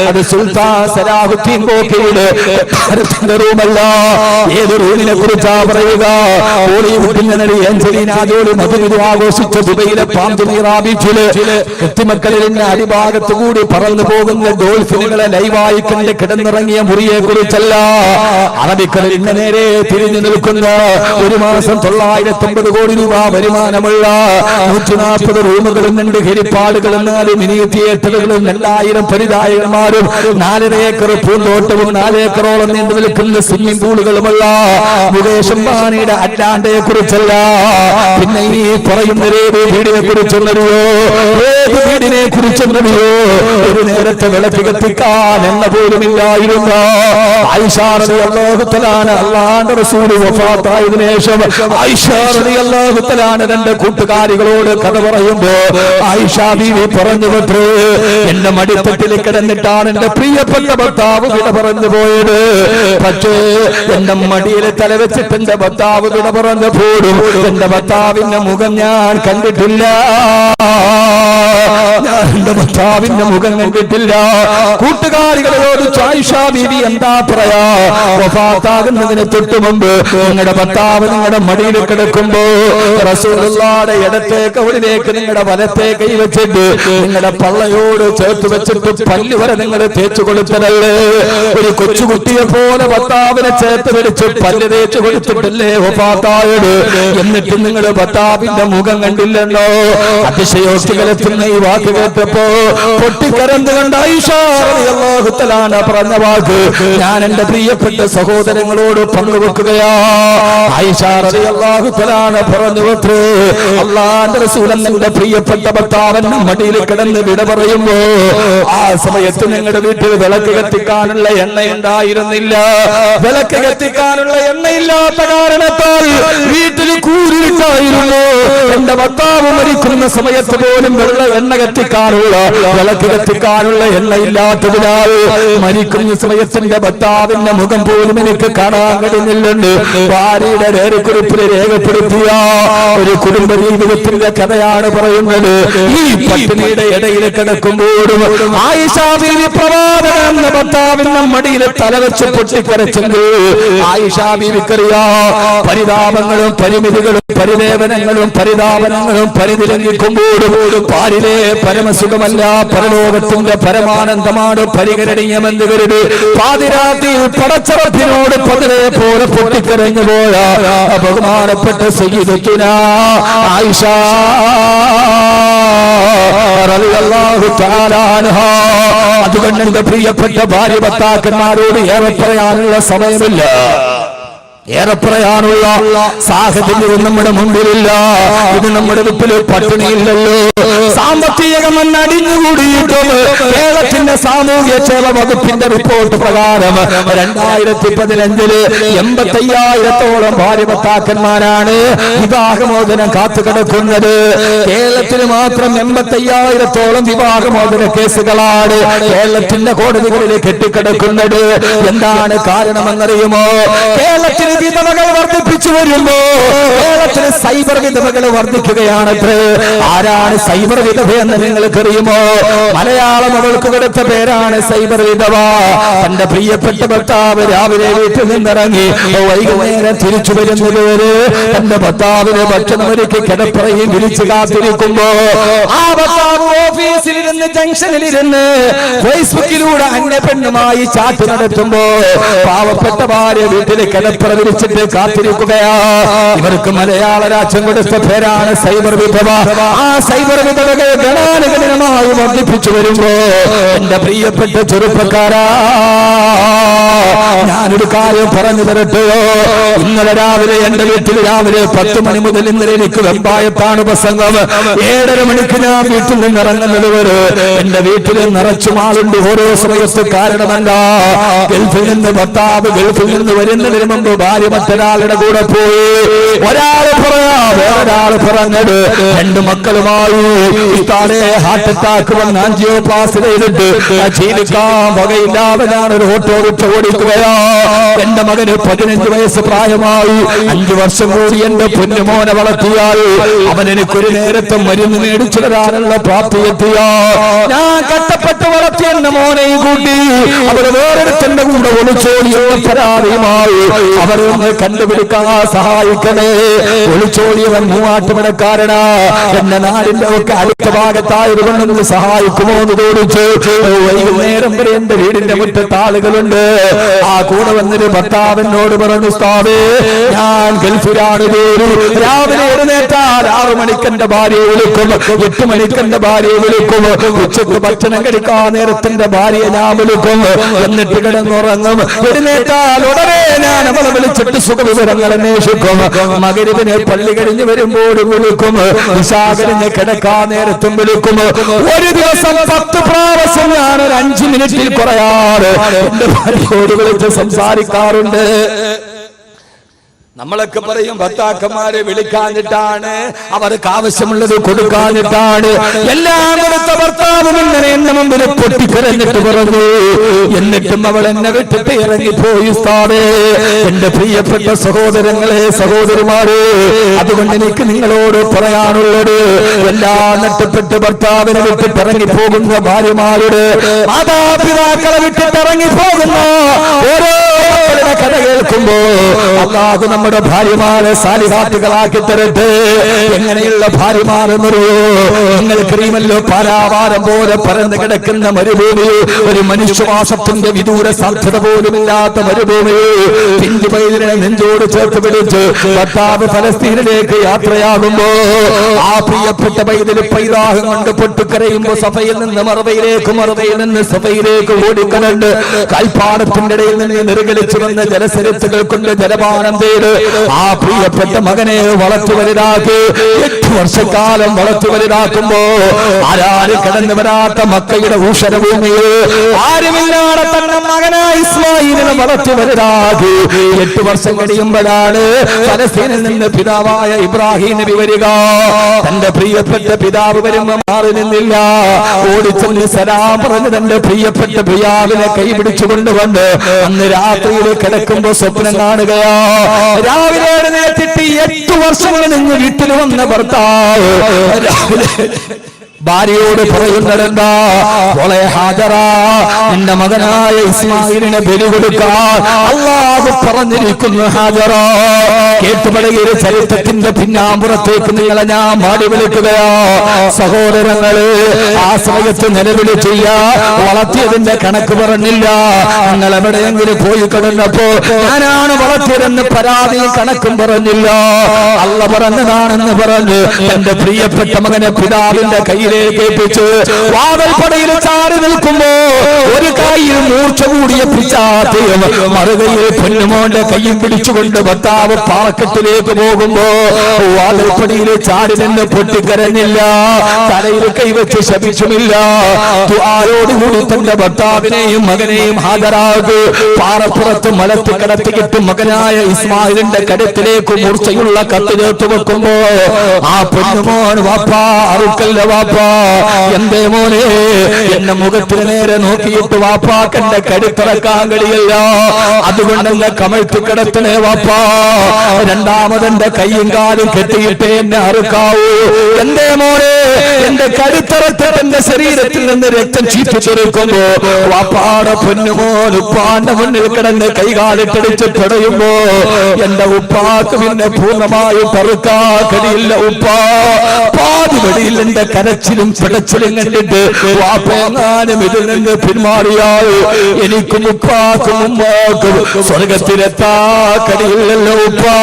അത്? സുൽത്താൻ സലാഹുദ്ദീൻ കോക്കയുടെ റൂമല്ല. ഏത് റൂമിനെ കുറിച്ചാ പറയുക? ബോളിവുഡിന്റെ നടി ആഞ്ചലീന ജോളി മധുവിധു ആഘോഷിച്ച ദുബൈയിലെ പാംതുമീറാ ബീച്ചില് എത്തിമക്കളിന്റെ അടിഭാഗത്തു കൂടി പറന്നു പോകുന്ന ഡോൾഫിനുകളെ ലൈവായി കണ്ട് കിടന്നിറങ്ങിയ മുറിയെ കുറിച്ചല്ല. അറബിക്കടലിന്റെ നേരെ തിരിഞ്ഞു നിൽക്കുന്ന 1 മാസം 950 കോടി രൂപ വരുമാനമുള്ള 140 റൂമുകളും 2 ഹെലിപ്പാഡുകളും 4 മിനി തിയേറ്ററുകളും 2000 പരിചായകന്മാരും 4.5 ഏക്കർ പൂന്തോട്ടവും 4 ഏക്കറോളം നീണ്ടു നിൽക്കുന്ന സ്വിമ്മിംഗ് പൂളുകളുമുള്ള മുകേഷ് അംബാനിയുടെ അറ്റ്ലാന്റയെ കുറിച്ചല്ല. പിന്നെ ഈ പറയുന്ന വീടിനെ കുറിച്ചെന്നറിയോ? ഏത് വീടിനെ കുറിച്ചെന്നറിയോ? ഒരു നേരത്തെ വിളക്ക് കത്തിക്കാൻ എണ്ണ പോലുമില്ലായിരുന്ന ആയിഷ റളിയല്ലാഹു തആല അല്ലാഹുവിന്റെ റസൂൽ വഫാത്തായതിനു ശേഷം ആയിഷ റളിയല്ലാഹു തആല 2 കൂട്ടുകാരികളോട് കഥ പറയുമ്പോ ആയിഷ ബീവി പറഞ്ഞു, എന്റെ മടിത്തട്ടിൽ കിടന്നിട്ടാണ് എന്റെ പ്രിയപ്പെട്ട ഭർത്താവ് വിട പറഞ്ഞു പോയത്. പക്ഷേ എന്റെ മടിയിൽ തലവെച്ചിട്ട് എന്റെ ഭർത്താവ് വിട പറഞ്ഞു പോലും എന്റെ ഭർത്താവിന്റെ മുഖം ഞാൻ കണ്ടിട്ടില്ല. എന്റെ ഭർത്താവിന്റെ മുഖം കണ്ടിട്ടില്ല. കൂട്ടുകാരികളോട് ആയിഷ ബീവി എന്താ പറയാ? വഫാത്താകുന്നതിന് തൊട്ട് മുമ്പ് നിങ്ങളുടെ ഭർത്താവ് നിങ്ങളുടെ മടിയിൽ കിടക്കുമ്പോ റസൂലുള്ളാഹിയുടെ ഇടത്തെ കവിളിലേക്ക് നിങ്ങളുടെ വലത്തെ കൈ വെച്ചിട്ട് നിങ്ങളുടെ പള്ളയോട് ചേർത്ത് വെച്ചിട്ട് പല്ല് വരെ നിങ്ങൾ തേച്ചു കൊടുത്തതല്ലേ? ഒരു കൊച്ചുകുട്ടിയെ പോലെ ഭർത്താവിനെ ചേർത്ത് പിടിച്ച് പല്ല് തേച്ചു കൊടുത്തിട്ടല്ലേ വഫാത്തായത്? എന്നിട്ട് നിങ്ങൾ ഭർത്താവിന്റെ മുഖം കണ്ടില്ലെന്നോ? അതിശയോക്തി കലർത്തുന്ന ഈ വാക്ക് കേട്ടപ്പോ പൊട്ടിക്കരന്ന് കണ്ട ആയിഷ റളിയല്ലാഹു തആല പറഞ്ഞ വാക്ക് ഞാൻ എന്റെ പ്രിയപ്പെട്ട സഹോദരങ്ങളോട് പങ്കുവെക്കുകയാ. ആയിഷ റളിയല്ലാഹു തആല പറഞ്ഞു, അല്ലാഹുവിന്റെ റസൂൽ എന്റെ പ്രിയപ്പെട്ട ഭർത്താവിന്റെ മടിയിൽ കിടന്ന് വിട പറയുമ്പോ ആ സമയത്ത് നിങ്ങളുടെ വീട്ടിൽ വിളക്ക് കത്തിക്കാനുള്ള എണ്ണയുണ്ടായിരുന്നില്ല. വിളക്ക് കത്തിക്കാനുള്ള എണ്ണയില്ലാത്ത കാരണത്താൽ വീട്ടിൽ കൂരിട്ടായിരുന്നു. എന്റെ ഭർത്താവ് മരിക്കുന്ന സമയത്ത് പോലും എണ്ണ കത്തിക്കാനുള്ള വിളക്ക് കത്തിക്കാനുള്ള എണ്ണയില്ലാത്തതിനാൽ മരിക്കുന്ന സമയത്ത് എന്റെ ഭർത്താവിന്റെ മുഖം പോലും എനിക്ക് കാണാൻ കഴിഞ്ഞില്ലെന്ന് ഭാര്യയുടെ രേഖക്കുറിപ്പിൽ രേഖപ്പെടുത്തിയ ഒരു കുടുംബ ജീവിതത്തിന്റെ കഥയാണ് പറയുന്നത്. ഈ പട്ടിണിയുടെ ഇടയിൽ കിടക്കുമ്പോഴും ആയിഷ ബീവി പ്രവാചകൻ എന്ന ഭർത്താവിന്റെ മടിയിൽ തലവെച്ച് പൊട്ടിക്കരച്ചെങ്കിൽ ആയിഷ ബീവിക്കറിയാ പരിതാപങ്ങളും പരിമിതികളും പരിദേവനങ്ങളും പരിതാപനങ്ങളും പരിനിരങ്ങിക്കുമ്പോഴും പാരിലെ പരമസുഖമല്ല പരലോകത്തിന്റെ പരമാനന്ദമാണ് പരിഗണനീയമെന്ന് കരുതി പാതിരാത്രി പടച്ചറപ്പിനോട് പതിരെ പോലെ പൊട്ടിക്കരഞ്ഞു പോയ ബഹുമാനപ്പെട്ട സയ്യിദത്തുനാ ആയിഷ റളിയല്ലാഹു തആല അൻഹാ. അതുകൊണ്ട് എന്റെ പ്രിയപ്പെട്ട ഭാര്യ ഭർത്താക്കന്മാരോട് ഏറെ പറയാനുള്ള സമയമില്ല, ഏറെ പറയാനുള്ള സാഹചര്യം നമ്മുടെ മുമ്പിലില്ല. ഇത് നമ്മുടെ വീട്ടിൽ പട്ടിണിയില്ലല്ലോ. സാമ്പത്തികം അടിഞ്ഞുകൂടിയിട്ടും കേരളത്തിന്റെ സാമൂഹ്യ ക്ഷേമ വകുപ്പിന്റെ റിപ്പോർട്ട് പ്രകാരം 2015 85,000-ഓളം ഭാര്യ ഭർത്താക്കന്മാരാണ് വിവാഹമോചനം കാത്തുകിടക്കുന്നത്. കേരളത്തിൽ മാത്രം 85,000-ഓളം വിവാഹമോചന കേസുകളാണ് കേരളത്തിന്റെ കോടതികളിൽ കെട്ടിക്കിടക്കുന്നത്. എന്താണ് കാരണമെന്നറിയുമോ? കേരളത്തിൽ വിധവകൾ വർദ്ധിപ്പിച്ചു വരുമ്പോ കേരളത്തിൽ സൈബർ വിധവകൾ വർദ്ധിക്കുകയാണത്രേ. ആരാണ് സൈബർ വിധവ എന്ന് നിങ്ങൾക്കറിയുമോ? മലയാളം അവൾക്ക് കൊടുത്ത പേരാണ് സൈബർ വിധവ. തന്റെ പ്രിയപ്പെട്ട ഭർത്താവ് രാവിലെ വീട്ടിൽ നിന്നിറങ്ങി വൈകുന്നേരം തിരിച്ചു വരുന്നതുവരെ തന്റെ ഭർത്താവിന് ഭക്ഷണം ഒരുക്കി കിടപ്പറയും വിളിച്ചു കാത്തിരിക്കുമ്പോ ആ ഭർത്താവ് ഓഫീസിലിരുന്ന് ജംഗ്ഷനിലിരുന്ന് ഫേസ്ബുക്കിലൂടെ അന്യ പെണ്ണുമായി ചാറ്റ് നടത്തുമ്പോ പാവപ്പെട്ട ഭാര്യ വീട്ടിൽ കിടപ്പറ വിളിച്ചിട്ട് കാത്തിരിക്കുകയാ. ഇവർക്ക് മലയാള രാജ്യം കൊടുത്ത പേരാണ് സൈബർ വിധവ. ആ സൈബർ വിധവകൾ ഗണാനുഗണനമായി വർദ്ധിപ്പിച്ചു വരുമ്പോ എന്റെ പ്രിയപ്പെട്ട ചെറുപ്പക്കാരാ, ഞാനൊരു കാര്യം പറഞ്ഞു തരട്ടെയോ? ഇന്നലെ രാവിലെ എന്റെ വീട്ടിൽ രാവിലെ 10 മണി മുതൽ ഇന്നലെ എനിക്ക് വെമ്പായത്താണ് പ്രസംഗം. 7:30 മണിക്ക് ഞാൻ വീട്ടിൽ നിന്ന് ഇറങ്ങുന്നത് വരെ എന്റെ വീട്ടിൽ നിറച്ചും ആളുണ്ട് ഓരോ സമയത്ത്. കാരണമല്ല, ഗൾഫിൽ നിന്ന് ഭർത്താവ് ഗൾഫിൽ നിന്ന് വരുന്നതിന് മുമ്പ് ഭാര്യ മറ്റൊരാളുടെ കൂടെ പോയി. ഒരാള് പറയാ വേറൊരാള് പറഞ്ഞത് 2 മക്കളുമായി ഹാർട്ട് അറ്റാക്ക് വന്ന് ആൻജിയോപ്ലാസ്റ്റി ചെയ്തിട്ട് ജീവിക്കാൻ വകയില്ലാതെ ഞാനൊരു ഓട്ടോ റിക്ഷ ഓടിക്കുകയാ. എന്റെ മകന് 15 വയസ്സ് പ്രായമായി. 5 വർഷം കൂടി എന്റെ പൊന്നുമോനെ വളർത്തിയാൽ അവൻ എനിക്കൊരു നേരത്തെ മരുന്ന് മേടിച്ചു തരാനുള്ള പ്രാപ്തി എത്തിയ ഞാൻ കഷ്ടപ്പെട്ട് വളർത്തിയ എന്റെ മോനെയും കൂട്ടി അവർ വേറൊരുത്തന്റെ കൂടെ ഒളിച്ചോടിയുള്ള പരാതിയുമായി അവരൊന്ന് കണ്ടുപിടിക്കാൻ സഹായിക്കണേ. ഒളിച്ചോടിയവൻ മൂവാട്ടുപടക്കാരനാ. എന്റെ നാടിന്റെ ഒക്കെ അടുത്ത ഭാഗത്തായതുകൊണ്ടൊന്ന് സഹായിക്കുമോ എന്ന് ചോദിച്ചു. വൈകുന്നേരം വരെ എന്റെ വീടിന്റെ മുറ്റത്ത് ആളുകളുണ്ട്. ആ കൂടെ വന്നൊരു ഭർത്താവിനോട് പറഞ്ഞു, ഉസ്താദേ ഞാൻ ഗൾഫിലാണ് ജോലി. രാവിലെ എഴുന്നേറ്റാൽ 6 മണിക്ക് എന്റെ ഭാര്യയെ വിളിക്കും, 8 മണിക്ക് എന്റെ ഭാര്യയെ വിളിക്കും, ഉച്ചക്ക് ഭക്ഷണം കഴിക്കാൻ നേരത്തിന്റെ ഭാര്യയെ ഞാൻ വിളിക്കും, എന്നിട്ട് കിടന്നുറങ്ങും. എഴുന്നേറ്റാൽ ഉടനെ ഞാൻ അവളെ വിളിച്ചിട്ട് സുഖവിവരങ്ങൾ അന്വേഷിക്കും. മകരിവിനെ പള്ളി കഴിഞ്ഞ് വരുമ്പോൾ വിളിക്കും, ഇശാ കഴിഞ്ഞ് കിടക്കാൻ നേരത്തും വിളിക്കും. ഒരു ദിവസം 10 പ്രാവശ്യം ഞാൻ ഒരു 5 മിനിറ്റിൽ കുറയാറ് എന്റെ ഭാര്യയോട് വിളിച്ച് സംസാരിക്കാറുണ്ട്. നമ്മളൊക്കെ പറയും ഭർത്താക്കന്മാരെ വിളിക്കാഞ്ഞിട്ടാണ്, അവർക്ക് ആവശ്യമുള്ളത് കൊടുക്കാഞ്ഞിട്ടാണ്. എല്ലാം കൊടുത്ത ഭർത്താവും ഇങ്ങനെ എന്റെ മുമ്പിൽ പൊട്ടിക്കരഞ്ഞിട്ട് പറഞ്ഞു. എന്നിട്ടും അവൾ എന്നെ വിട്ടിട്ട് ഇറങ്ങിപ്പോയി. ഉസ്താദേ, എന്റെ പ്രിയപ്പെട്ട സഹോദരങ്ങളെ സഹോദരിമാരെ, അതുകൊണ്ട് എനിക്ക് നിങ്ങളോട് പറയാനുള്ളത്, എല്ലാം നഷ്ടപ്പെട്ട് ഭർത്താവിനെ വിട്ടിട്ട് ഇറങ്ങിപ്പോകുന്ന ഭാര്യമാരുടെ മാതാപിതാക്കളെ വിട്ടിട്ട് ഇറങ്ങിപ്പോകുന്ന ഓരോ കഥ കേൾക്കുമ്പോ അല്ലാഹു നമ്മുടെ ഭാര്യമാരെ സാലിഹാത്തുകളാക്കി തരട്ടെ. എങ്ങനെയുള്ള ഭാര്യമാരെന്നറിയോ? നിങ്ങൾക്കറിയുമല്ലോ, പാരാവാരം പോലെ പരന്നു കിടക്കുന്ന മരുഭൂമി, ഒരു മനുഷ്യവാസത്തിന്റെ വിദൂര സാധ്യത പോലുമില്ലാത്ത മരുഭൂമി, പിഞ്ചു പൈതലിനെ നെഞ്ചോട് ചേർത്ത് പിടിച്ച് ഭർത്താവ് ഫലസ്തീനിലേക്ക് യാത്രയാകുമ്പോ ആ പ്രിയപ്പെട്ട പൈതല് പൈതാഹം കൊണ്ട് പൊട്ടിക്കരയുമ്പോ സഫയിൽ നിന്ന് മറുവയിലേക്ക്, മറുവയിൽ നിന്ന് സഫയിലേക്ക് ഓടിക്കലണ്ട്. കാൽപ്പാടത്തിന്റെ ഇടയിൽ നിന്ന് നിർഗലിച്ചു വന്ന ജലസരത്തുകൾ കൊണ്ട് ജലപാനം ചെയ്ത് ആ പ്രിയപ്പെട്ട മകനെ വളർത്തു വലുതാക്കി 8 വർഷക്കാലം വളർത്തു വലുതാക്കുമ്പോ ആരാരും കടന്നു വരാത്ത മക്കയുടെ ഊഷരഭൂമിയിൽ ആരുമില്ലാതെ തന്നെ മകനായ ഇസ്മായിലിനെ വളർത്തു വലുതാക്കി 8 വർഷം കഴിയുമ്പോഴാണ് ഫലസ്തീനിൽ നിന്ന് പിതാവായ ഇബ്രാഹിം നബി വരിക. തന്റെ പ്രിയപ്പെട്ട പിതാവ് വരുമ്പോ മാറി നിന്നില്ല. ഓടിച്ചെന്ന് സലാം പറഞ്ഞ് തന്റെ പ്രിയപ്പെട്ട പിതാവിനെ കൈപിടിച്ചു കൊണ്ടുവന്ന് അന്ന് രാത്രിയിൽ കിടക്കുമ്പോ സ്വപ്നം കാണുകയാ. രാവിലെ എഴുന്നേറ്റിട്ട് 8 വർഷം കഴിഞ്ഞ് വീട്ടിൽ വന്ന ഭർത്താവ് ഭാര്യയോട് പറയുന്നതെന്താ? മോളെ ഹാജറ, നിന്റെ മകനായ ഇസ്മായിലിനെ ബലി കൊടുക്കാൻ അല്ലാഹു പറഞ്ഞിരിക്കുന്നു. ഹാജറ, കേട്ടുപടകിയ ചരിത്രത്തിന്റെ പിന്നാമ്പുറത്തേക്ക് നിങ്ങളെ ഞാൻ മാടി വിളിക്കുകയാ. സഹോദരങ്ങള്, ആ സമയത്ത് നിലവിളിച്ചില്ല, വളർത്തിയതിന്റെ കണക്ക് പറഞ്ഞില്ല. നിങ്ങൾ എവിടെയെങ്കിലും പോയി കിടന്നപ്പോ ഞാനാണ് വളർത്തിയതെന്ന് പരാതിയും കണക്കും പറഞ്ഞില്ല. അള്ള പറഞ്ഞതാണെന്ന് പറഞ്ഞ് എന്റെ പ്രിയപ്പെട്ട മകനെ പിതാവിന്റെ കയ്യിൽ കേൾപ്പിച്ച് വാതിൽപ്പടയിൽ ചാടി നിൽക്കുമ്പോ ഒരു കൈയിൽ മൂർച്ച കൂടിയ പിച്ചാത്തിയും മറുകയിൽ പൊന്നുമോന്റെ കയ്യും പിടിച്ചുകൊണ്ട് ഭർത്താവ് പാറക്കെട്ടിലേക്ക് പോകുമ്പോ വാതിൽപ്പടിയിൽ ചാടി നിന്ന് പൊട്ടിക്കരഞ്ഞില്ല, തലയിൽ കൈവച്ച് ശപിച്ചുമില്ല. ആരോടുകൂടി തന്റെ ഭർത്താവിനെയും മകനെയും ഹാജരാകു പാറപ്പുറത്ത് മലത്ത് കിടത്തിയിട്ട് മകനായ ഇസ്മായിലിന്റെ കരുത്തിലേക്ക് മൂർച്ചയുള്ള കത്ത് ചേർത്ത് വെക്കുമ്പോ ആ പൊന്നുമോൻ വാപ്പാ അറുക്കല്ല വാപ്പാ എന്തേ മോനെ എന്നെ മുഖത്തിന് നേരെ നോക്കിയിട്ട് വാപ്പാക്കന്റെ കരുത്തിറക്കാൻ കഴിയില്ല, അതുകൊണ്ട് എന്നെ കമഴ്ത്തി കിടത്തണേ വാപ്പാ. രണ്ടാമതെന്റെ കയ്യും കാലും കെട്ടിയിട്ട് എന്നെ അറുക്കാവൂ. എന്തേ മോനെ എന്റെ കരുത്തിറത്ത് എന്റെ ശരീരത്തിൽ നിന്ന് രക്തം ചീറ്റിച്ചെടുക്കുമ്പോ വാപ്പാടെ പൊന്നുമോൻ ഉപ്പാന്റെ മുന്നിൽ കിടന്ന് കൈകാലിട്ടടിച്ച് പിടയുമ്പോ എന്റെ ഉപ്പാക്ക് പിന്നെ പൂർണ്ണമായും പെറുക്കാ കഴിയില്ല ഉപ്പാ. പാതിവടിയിൽ എന്റെ കരച്ചിലും പിടച്ചിലും കണ്ടിട്ട് വാപ്പെങ്ങാനും ഇതിൽ നിന്ന് പിന്മാറിയാൽ എനിക്കും ഉപ്പാക്കും ഉമ്മാക്കും സ്വർഗത്തിലെത്താ കഴിയില്ലല്ലോ ഉപ്പാ.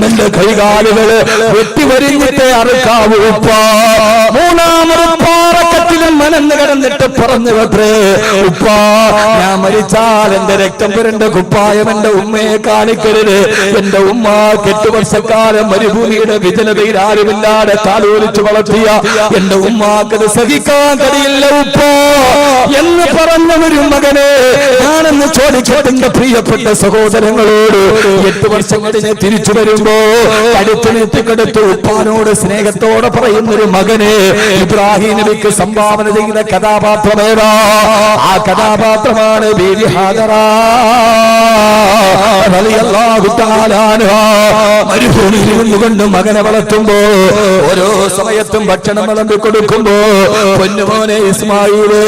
എന്റെ കൈകാലുകള് വെട്ടിവരിഞ്ഞിട്ടേ അറുക്കാവൂ ഉപ്പാ. മൂന്നാമത് പാറക്കത്തിലും മനന്ന് കിടന്നിട്ട് പറഞ്ഞു വെത്രേ ഉപ്പാ, ഞാൻ മരിച്ചാൽ എന്റെ രക്തം പുരണ്ട കുപ്പായം എന്റെ ഉമ്മയെ കാണിക്കരുത്. എന്റെ ഉമ്മ 8 വർഷക്കാലം മരുഭൂമിയുടെ വിജനതയിൽ ആരുമില്ലാതെ താലോലിച്ചു വളർത്തിയ എന്റെ ഉമ്മാക്കത് സഹിക്കാൻ കഴിയില്ല ഉപ്പോ എന്ന് പറഞ്ഞ ഒരു മകനെ ഞാനെന്ന് ചോദിച്ചോട്ടെ എന്റെ പ്രിയപ്പെട്ട സഹോദരങ്ങളോട്. 8 വർഷം കഴിഞ്ഞ് തിരിച്ചു വരുമ്പോ കടുത്തിനെത്തിക്കെടുത്ത് ഉപ്പാനോട് സ്നേഹത്തോടെ പറയുന്നൊരു മകനെ ഇബ്രാഹിം നബിക്ക് സംഭാവന ചെയ്ത കഥാപാത്രമേതാ? ആ കഥാപാത്രമാണ് ബീവി ഹാജറ റളിയല്ലാഹു തആല അൻഹാ. മരുഭൂമിയിൽ നിന്നുകൊണ്ട് മകനെ വളർത്തുമ്പോ ഓരോ സമയത്തും ഭക്ഷണം വിളമ്പി കൊടുക്കുമ്പോ പൊന്നുമോനെ ഇസ്മായില്,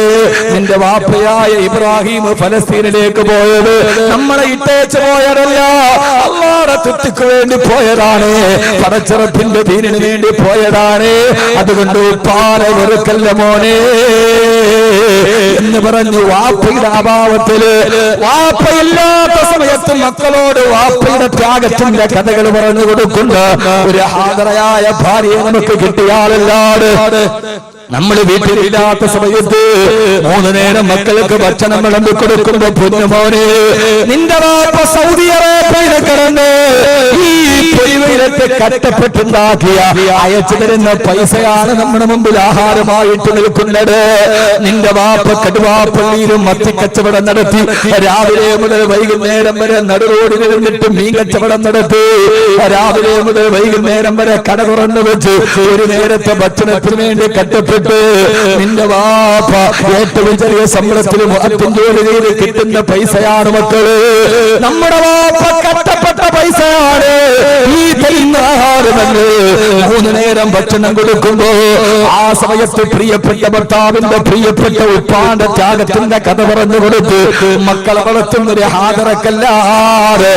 നിന്റെ വാപ്പയായ ഇബ്രാഹിം ഫലസ്തീനിലേക്ക് പോയത് നമ്മളെ ഇട്ടേച്ച് പോയതല്ല, അല്ലാഹുവിന്റെ തൃപ്തിക്ക് വേണ്ടി പോയതാണ്, പടച്ചറപ്പിന്റെ ദീനിന് വേണ്ടി പോയതാണ്. അതുകൊണ്ട് ഉപ്പാനെ വെറുക്കല്ല മോനെ എന്ന് പറഞ്ഞു വാപ്പയുടെ അഭാവത്തില്, വാപ്പയില്ലാത്ത സമയത്ത് മക്കളോട് വാപ്പയുടെ ത്യാഗത്തിന്റെ കഥകൾ പറഞ്ഞു കൊടുക്കുന്ന ഒരു ഹാദറയായ ഭാര്യയെ നമുക്ക് കിട്ടിയാലല്ലാതെ നമ്മൾ വീട്ടിലില്ലാത്ത സമയത്ത് 3 നേരം മക്കൾക്ക് ഭക്ഷണം വിളമ്പി കൊടുക്കുമ്പോ പൊന്നുമോനെ നിന്റെ വാപ്പ സൗദി അറേബ്യയിൽ കിടന്ന് ഈ പൊരിവയിലത്തെ കഷ്ടപ്പെട്ടുണ്ടാക്കിയ അയച്ചു തരുന്ന പൈസയാണ് നമ്മുടെ മുമ്പിൽ ആഹാരമായിട്ട് നിൽക്കുന്നത്. നിന്റെ വാപ്പ കടുവാപ്പള്ളിയിലും മത്തിക്കച്ചവടം നടത്തി രാവിലെ മുതൽ വൈകുന്നേരം വരെ നടുറോഡിൽ നിന്നിട്ട് മീൻ കച്ചവടം നടത്തി രാവിലെ മുതൽ വൈകുന്നേരം വരെ കട തുറന്നു വെച്ച് ഒരു നേരത്തെ ഭക്ഷണത്തിന് വേണ്ടി കഷ്ടപ്പെട്ടു നിന്റെ വാപ്പ ഏറ്റവും ചെറിയ ശമ്പളത്തിലും ജോലി ചെയ്ത് കിട്ടുന്ന പൈസയാണ് മക്കള്. നമ്മുടെ വാപ്പ കഷ്ടപ്പെട്ട പൈസയാണ് ഈ തരുന്ന ആഹാരമെന്ന് 3 നേരം ഭക്ഷണം കൊടുക്കുമ്പോ ആ സമയത്ത് പ്രിയപ്പെട്ട ഭർത്താവിന്റെ പ്രിയപ്പെട്ട ഉപ്പാന്റെ ത്യാഗത്തിന്റെ കഥ പറഞ്ഞു കൊടുത്ത് മക്കളെ വളർത്തുന്ന ഒരു ഹാദറക്കല്ലാതെ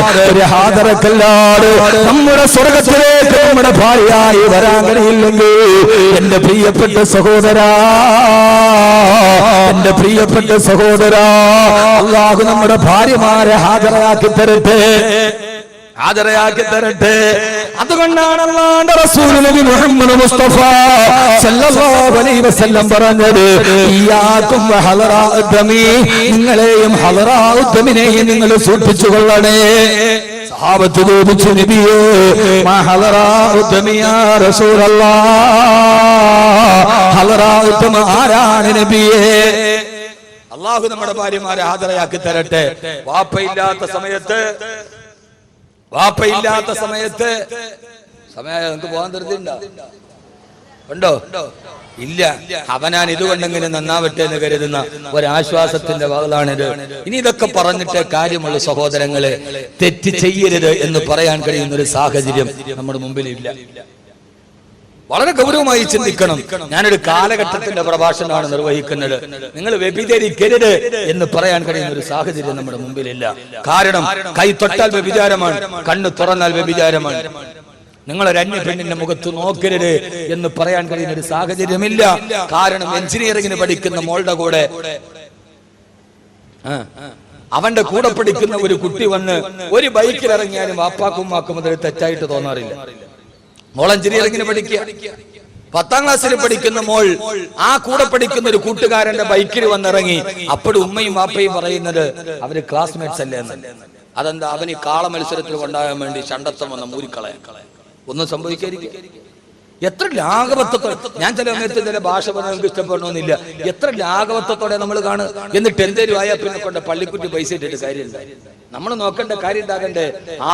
നമ്മുടെ സ്വർഗത്തിലേക്ക് നമ്മുടെ ഭാര്യയായി വരാൻ കഴിയില്ലെങ്കിൽ എന്റെ പ്രിയപ്പെട്ട സഹോദരാ, എന്റെ പ്രിയപ്പെട്ട സഹോദരാ, അല്ലാഹു നമ്മുടെ ഭാര്യമാരെ ഹാജരാക്കി തരട്ടെ. അതുകൊണ്ടാണ് അല്ലാഹുവിന്റെ റസൂൽ നബി മുഹമ്മദ് മുസ്തഫ സല്ലല്ലാഹു അലൈഹി വസല്ലം പറഞ്ഞത്, ഇയ്യാകും വഹലറാഉദ്ദമി, നിങ്ങളെയും ഹലറാഉദ്ദമിനെയും നിങ്ങൾ സൂക്ഷിച്ചുകൊള്ളണേ. സഹാബത്ത് ചോദിച്ചു, നബിയേ മഹലറാഉദ്ദമി യാ റസൂലല്ലാഹ്, ഹലറാഉദ്ദമ ആരാണ് നബിയേ? അല്ലാഹു നമ്മുടെ ഭാര്യമാരെ ഹാജരാക്കി തരട്ടെ. വാപ്പയില്ലാത്ത സമയത്ത് സമയം നിങ്ങൾക്ക് പോകാൻ ഉണ്ടോ? ഇല്ല. അവനാൻ ഇതുകൊണ്ടെങ്കിലും നന്നാവട്ടെ എന്ന് കരുതുന്ന ഒരാശ്വാസത്തിന്റെ വാളാണിത്. ഇനി ഇതൊക്കെ പറഞ്ഞിട്ട് കാര്യമുള്ള സഹോദരങ്ങളെ, തെറ്റ് ചെയ്യരുത് എന്ന് പറയാൻ കഴിയുന്ന ഒരു സാഹചര്യം നമ്മുടെ മുമ്പിൽ ഇല്ല. വളരെ ഗൗരവമായി ചിന്തിക്കണം. ഞാനൊരു കാലഘട്ടത്തിന്റെ പ്രഭാഷണമാണ് നിർവഹിക്കുന്നത്. നിങ്ങൾ വ്യഭിചരിക്കരുത് എന്ന് പറയാൻ കഴിയുന്ന ഒരു സാഹചര്യം നമ്മുടെ മുമ്പിലില്ല. കാരണം കൈ തൊട്ടാൽ വ്യഭിചാരമാണ്, കണ്ണ് തുറന്നാൽ വ്യഭിചാരമാണ്. നിങ്ങളൊരു അന്യ പെണ്ണിന്റെ മുഖത്ത് നോക്കരുത് എന്ന് പറയാൻ കഴിയുന്ന ഒരു സാഹചര്യമില്ല. കാരണം എഞ്ചിനീയറിംഗിന് പഠിക്കുന്ന മോളുടെ കൂടെ അവന്റെ കൂടെ പഠിക്കുന്ന ഒരു കുട്ടി വന്ന് ഒരു ബൈക്കിൽ ഇറങ്ങിയാലും വാപ്പാക്കും ഉമ്മാക്കും അതിൽ തെറ്റായിട്ട് തോന്നാറില്ല. മോൾ എഞ്ചിനീയറിംഗിന് പഠിക്കുക, 10ാം ക്ലാസ്സിൽ പഠിക്കുന്ന മോൾ ആ കൂടെ പഠിക്കുന്ന ഒരു കൂട്ടുകാരന്റെ ബൈക്കിൽ വന്നിറങ്ങി. അപ്പോഴും ഉമ്മയും വാപ്പയും പറയുന്നത് അവര് ക്ലാസ്മേറ്റ്സ് അല്ലേ എന്ന്. അതെന്താ? അവന് കാള മത്സരത്തിൽ കൊണ്ടാകാൻ വേണ്ടി ചണ്ടത്തം വന്ന മൂരിക്കളയാൻ. ഒന്നും സംഭവിക്കാതിരിക്കുക. എത്ര ലാഘവത്വത്തോടെ, ഞാൻ ചില സമയത്ത് ചില ഭാഷ പറഞ്ഞാൽ നമുക്ക് ഇഷ്ടപ്പെടണമെന്നില്ല, എത്ര ലാഘവത്വത്തോടെ നമ്മൾ കാണുക. എന്നിട്ട് എന്തേലും ആയാൽ പിന്നെ കൊണ്ട് പള്ളിക്കുട്ടി പൈസ ഇട്ടിട്ട് കാര്യമില്ല. നമ്മൾ നോക്കേണ്ട കാര്യം ഉണ്ടാകണ്ടേ,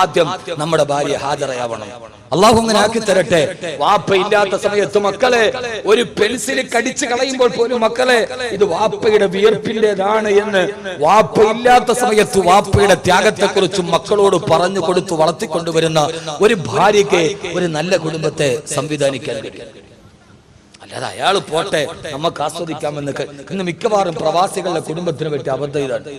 ആദ്യം നമ്മുടെ ഭാര്യ ഹാജറയാവണം. അള്ളാഹു അങ്ങനെ ആക്കി തരട്ടെ. വാപ്പ ഇല്ലാത്ത സമയത്ത് മക്കളെ ഒരു പെൻസിൽ കടിച്ചു കളയുമ്പോൾ പോലും മക്കളെ ഇത് വാപ്പയുടെ വിയർപ്പിന്റേതാണ് എന്ന് വാപ്പ ഇല്ലാത്ത സമയത്ത് വാപ്പയുടെ ത്യാഗത്തെക്കുറിച്ചും മക്കളോട് പറഞ്ഞു കൊടുത്തു വളർത്തിക്കൊണ്ടുവരുന്ന ഒരു ഭാര്യയ്ക്ക് ഒരു നല്ല കുടുംബത്തെ സംവിധാനിക്കാൻ കഴിയും. അല്ലാതെ അയാൾ പോട്ടെ നമുക്ക് ആസ്വദിക്കാമെന്ന്. ഇന്ന് മിക്കവാറും പ്രവാസികളുടെ കുടുംബത്തിനെ പറ്റി അബദ്ധം ഇതാണ്.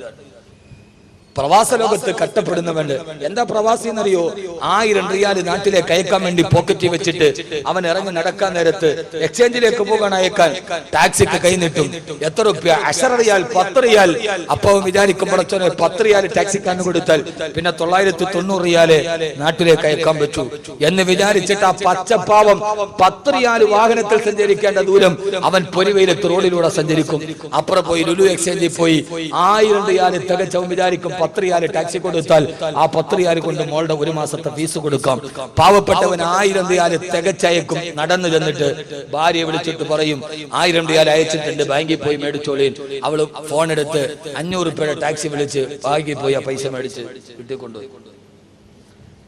പ്രവാസ ലോകത്ത് കഷ്ടപ്പെടുന്നവണ്ട്. എന്താ പ്രവാസി എന്നറിയോ? 1000 റിയാൽ നാട്ടിലേക്ക് അയക്കാൻ വേണ്ടി പോക്കറ്റിൽ വെച്ചിട്ട് അവൻ ഇറങ്ങി നടക്കാൻ നേരത്ത് എക്സ്ചേഞ്ചിലേക്ക് പോകാൻ അയക്കാൻ ടാക്സിക്ക് കൈ നീട്ടും. എത്ര റുപ്യ? 10 റിയാൽ, 10 റിയാൽ. അപ്പൊ വിചാരിക്കുമ്പോഴേ 10 റിയാൽ ടാക്സിക്കാരന് കൊടുത്താൽ പിന്നെ 990 റിയാല് നാട്ടിലേക്ക് അയക്കാൻ പറ്റൂ എന്ന് വിചാരിച്ചിട്ട് ആ പച്ചപ്പാവം 10 റിയാൽ വാഹനത്തിൽ സഞ്ചരിക്കേണ്ട ദൂരം അവൻ പൊരിവെയിലത്ത് റോഡിലൂടെ സഞ്ചരിക്കും. അപ്പുറം പോയി ലുലു എക്സ്ചേഞ്ചിൽ പോയി 1000 റിയാൽ തികച്ചവൻ വിചാരിക്കും 10 റിയാൽ ടാക്സി കൊടുത്താൽ ആ 10 റിയാൽ കൊണ്ട് മോളുടെ 1 മാസത്തെ ഫീസ് കൊടുക്കാം. പാവപ്പെട്ടവൻ 1000 റിയാൽ തികച്ചയക്കും. നടന്നു ചെന്നിട്ട് ഭാര്യയെ വിളിച്ചിട്ട് പറയും 1000 റിയാൽ അയച്ചിട്ടുണ്ട്, ബാങ്കിൽ പോയി മേടിച്ചോളീൻ. അവള് ഫോൺ എടുത്ത് 500 രൂപയുടെ ടാക്സി വിളിച്ച് ബാങ്കിൽ പോയി ആ പൈസ മേടിച്ച് വീട്ടിൽ കൊണ്ടുപോയി.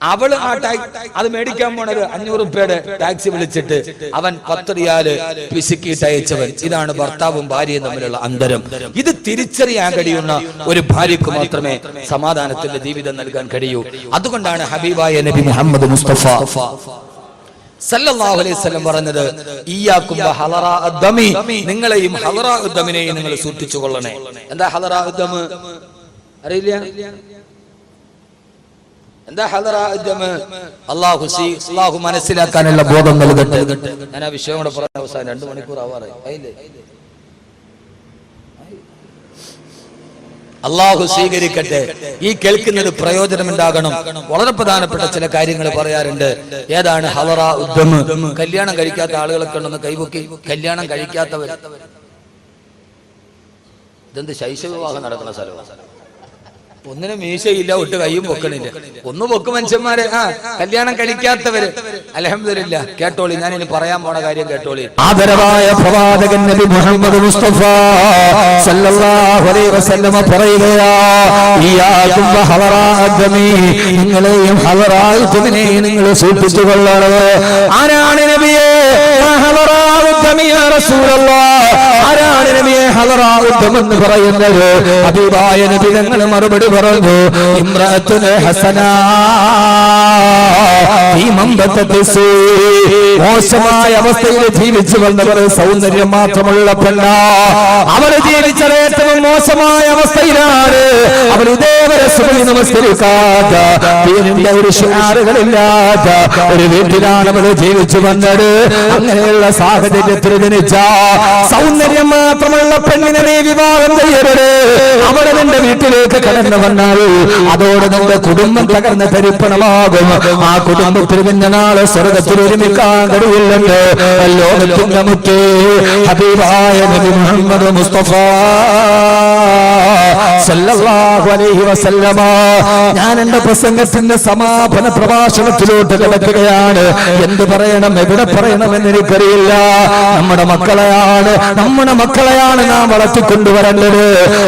അവള് അത് മേടിക്കാൻ പോണത് 500 രൂപയുടെ ടാക്സി വിളിച്ചിട്ട് അവൻ 10 റിയാല് പിശുക്കിയിട്ട് അയച്ചവൻ. ഇതാണ് ഭർത്താവും ഭാര്യയും തമ്മിലുള്ള അന്തരം. ഇത് തിരിച്ചറിയാൻ കഴിയുന്ന ഒരു ഭാര്യക്ക് മാത്രമേ സമാധാനത്തിന്റെ ജീവിതം നൽകാൻ കഴിയൂ. അതുകൊണ്ടാണ് ഹബീബായ നബി മുഹമ്മദ് മുസ്തഫ സല്ലല്ലാഹു അലൈഹി വസല്ലം പറഞ്ഞത്, ഇയ്യാകും ബഹലറാ അദ്ദമി, നിങ്ങളെയും ഹലറാ ഉദ്ദമിനെയും നിങ്ങൾ സൂക്ഷിച്ചു കൊള്ളണേ. എന്താ ഹലറാ ഉദ്ദം അറിയില്ല? എന്താ ഹലറാ ഉദ്ദം? അല്ലാഹു മനസ്സിലാക്കാനുള്ള ബോധം നൽകട്ടെ. ഞാൻ ആ വിഷയം കൂടെ പറഞ്ഞ അവസാനം 2 മണിക്കൂർ ആവാറായി. അള്ളാഹു സ്വീകരിക്കട്ടെ. ഈ കേൾക്കുന്നത് പ്രയോജനമുണ്ടാകണം. വളരെ പ്രധാനപ്പെട്ട ചില കാര്യങ്ങൾ പറയാറുണ്ട്. ഏതാണ് ഹലറാ ഉദ്ദം? കല്യാണം കഴിക്കാത്ത ആളുകളൊക്കെ ഉണ്ടെന്ന് കൈപൊക്കി. കല്യാണം കഴിക്കാത്തവർ, ഇതെന്ത് ശൈശവ വിവാഹം നടക്കുന്ന സ്ഥലമാണ്. ഒന്നിനും മീശയില്ല, ഒട്ട് കയ്യും പൊക്കണില്ല. ഒന്ന് പൊക്ക് മനുഷ്യന്മാരെ. കല്യാണം കഴിക്കാത്തവര് അൽഹംദുലില്ലാ. കേട്ടോളി, ഞാൻ ഇനി പറയാൻ പോണ കാര്യം കേട്ടോളി. ആദരവായ പ്രവാചകൻ നബി മുഹമ്മദ് മുസ്തഫ സല്ലല്ലാഹു അലൈഹി വസല്ലം പറയുകയാ, ഇയ്യാകും വഹലറാ അദ്ദമി, നിങ്ങളെയും ഹലറാ ഉദ്ദമിനെയും നിങ്ങൾ സൂക്ഷിച്ചു കൊള്ളണേ. ആരാണ് നബിയെ ഹലറാ ഉദ്ദമി യാ റസൂലല്ലാഹ്? ആരാണ് നബിയെ ഹലറാ ഉദ്ദം എന്ന് പറയുന്നത്? ഹബീബായ നബി തങ്ങൾ മറുപടി പറഞ്ഞു, ഇംറഅത്തുൻ ഹസന ഫീ മംബതതി സൂ, മോശമായ അവസ്ഥയിൽ ജീവിച്ചു വന്നവർ, സൗന്ദര്യം മാത്രമുള്ള പെണ്ണ. അവർ ജീവിച്ചത് ഏറ്റവും മോശമായ അവസ്ഥയിലാണ്. അവർ ഇതേവരെ സുബഹി നമസ്കരിക്കാത്ത, ദീനിന്റെ ഒരു ശിആറുകളില്ലാത്ത ഒരു വീട്ടിലാണ് അവർ ജീവിച്ചു വന്നത്. അങ്ങനെയുള്ള സാഹചര്യത്തിൽ ജനിച്ച സൗന്ദര്യം മാത്രമുള്ള പെണ്ണിനെ നീ വിവാഹം ചെയ്യരുത്. അവിടെ നിന്റെ വീട്ടിലേക്ക് കടന്നു വന്നാൽ അതോടെ നിന്റെ കുടുംബം തകർന്ന് തരിപ്പണമാകും. ആ കുടുംബത്തിൽ പിന്നെ നാളെ സ്വർഗത്തിൽ ഒരുമിക്കാൻ കഴിയില്ലെന്ന് ലോകത്തിന്റെ മുറ്റേ ഹബീബായ നബി മുഹമ്മദ് മുസ്തഫ സല്ലല്ലാഹു അലൈഹി വസല്ലമ. ഞാൻ എന്റെ പ്രസംഗത്തിന്റെ സമാപന പ്രഭാഷണത്തിലോട്ട് കിടക്കുകയാണ്. എന്ത് പറയണം, എവിടെ പറയണമെന്ന് എനിക്കറിയില്ല. നമ്മുടെ മക്കളെയാണ് നാം വളർത്തിക്കൊണ്ടുവരേണ്ടത്.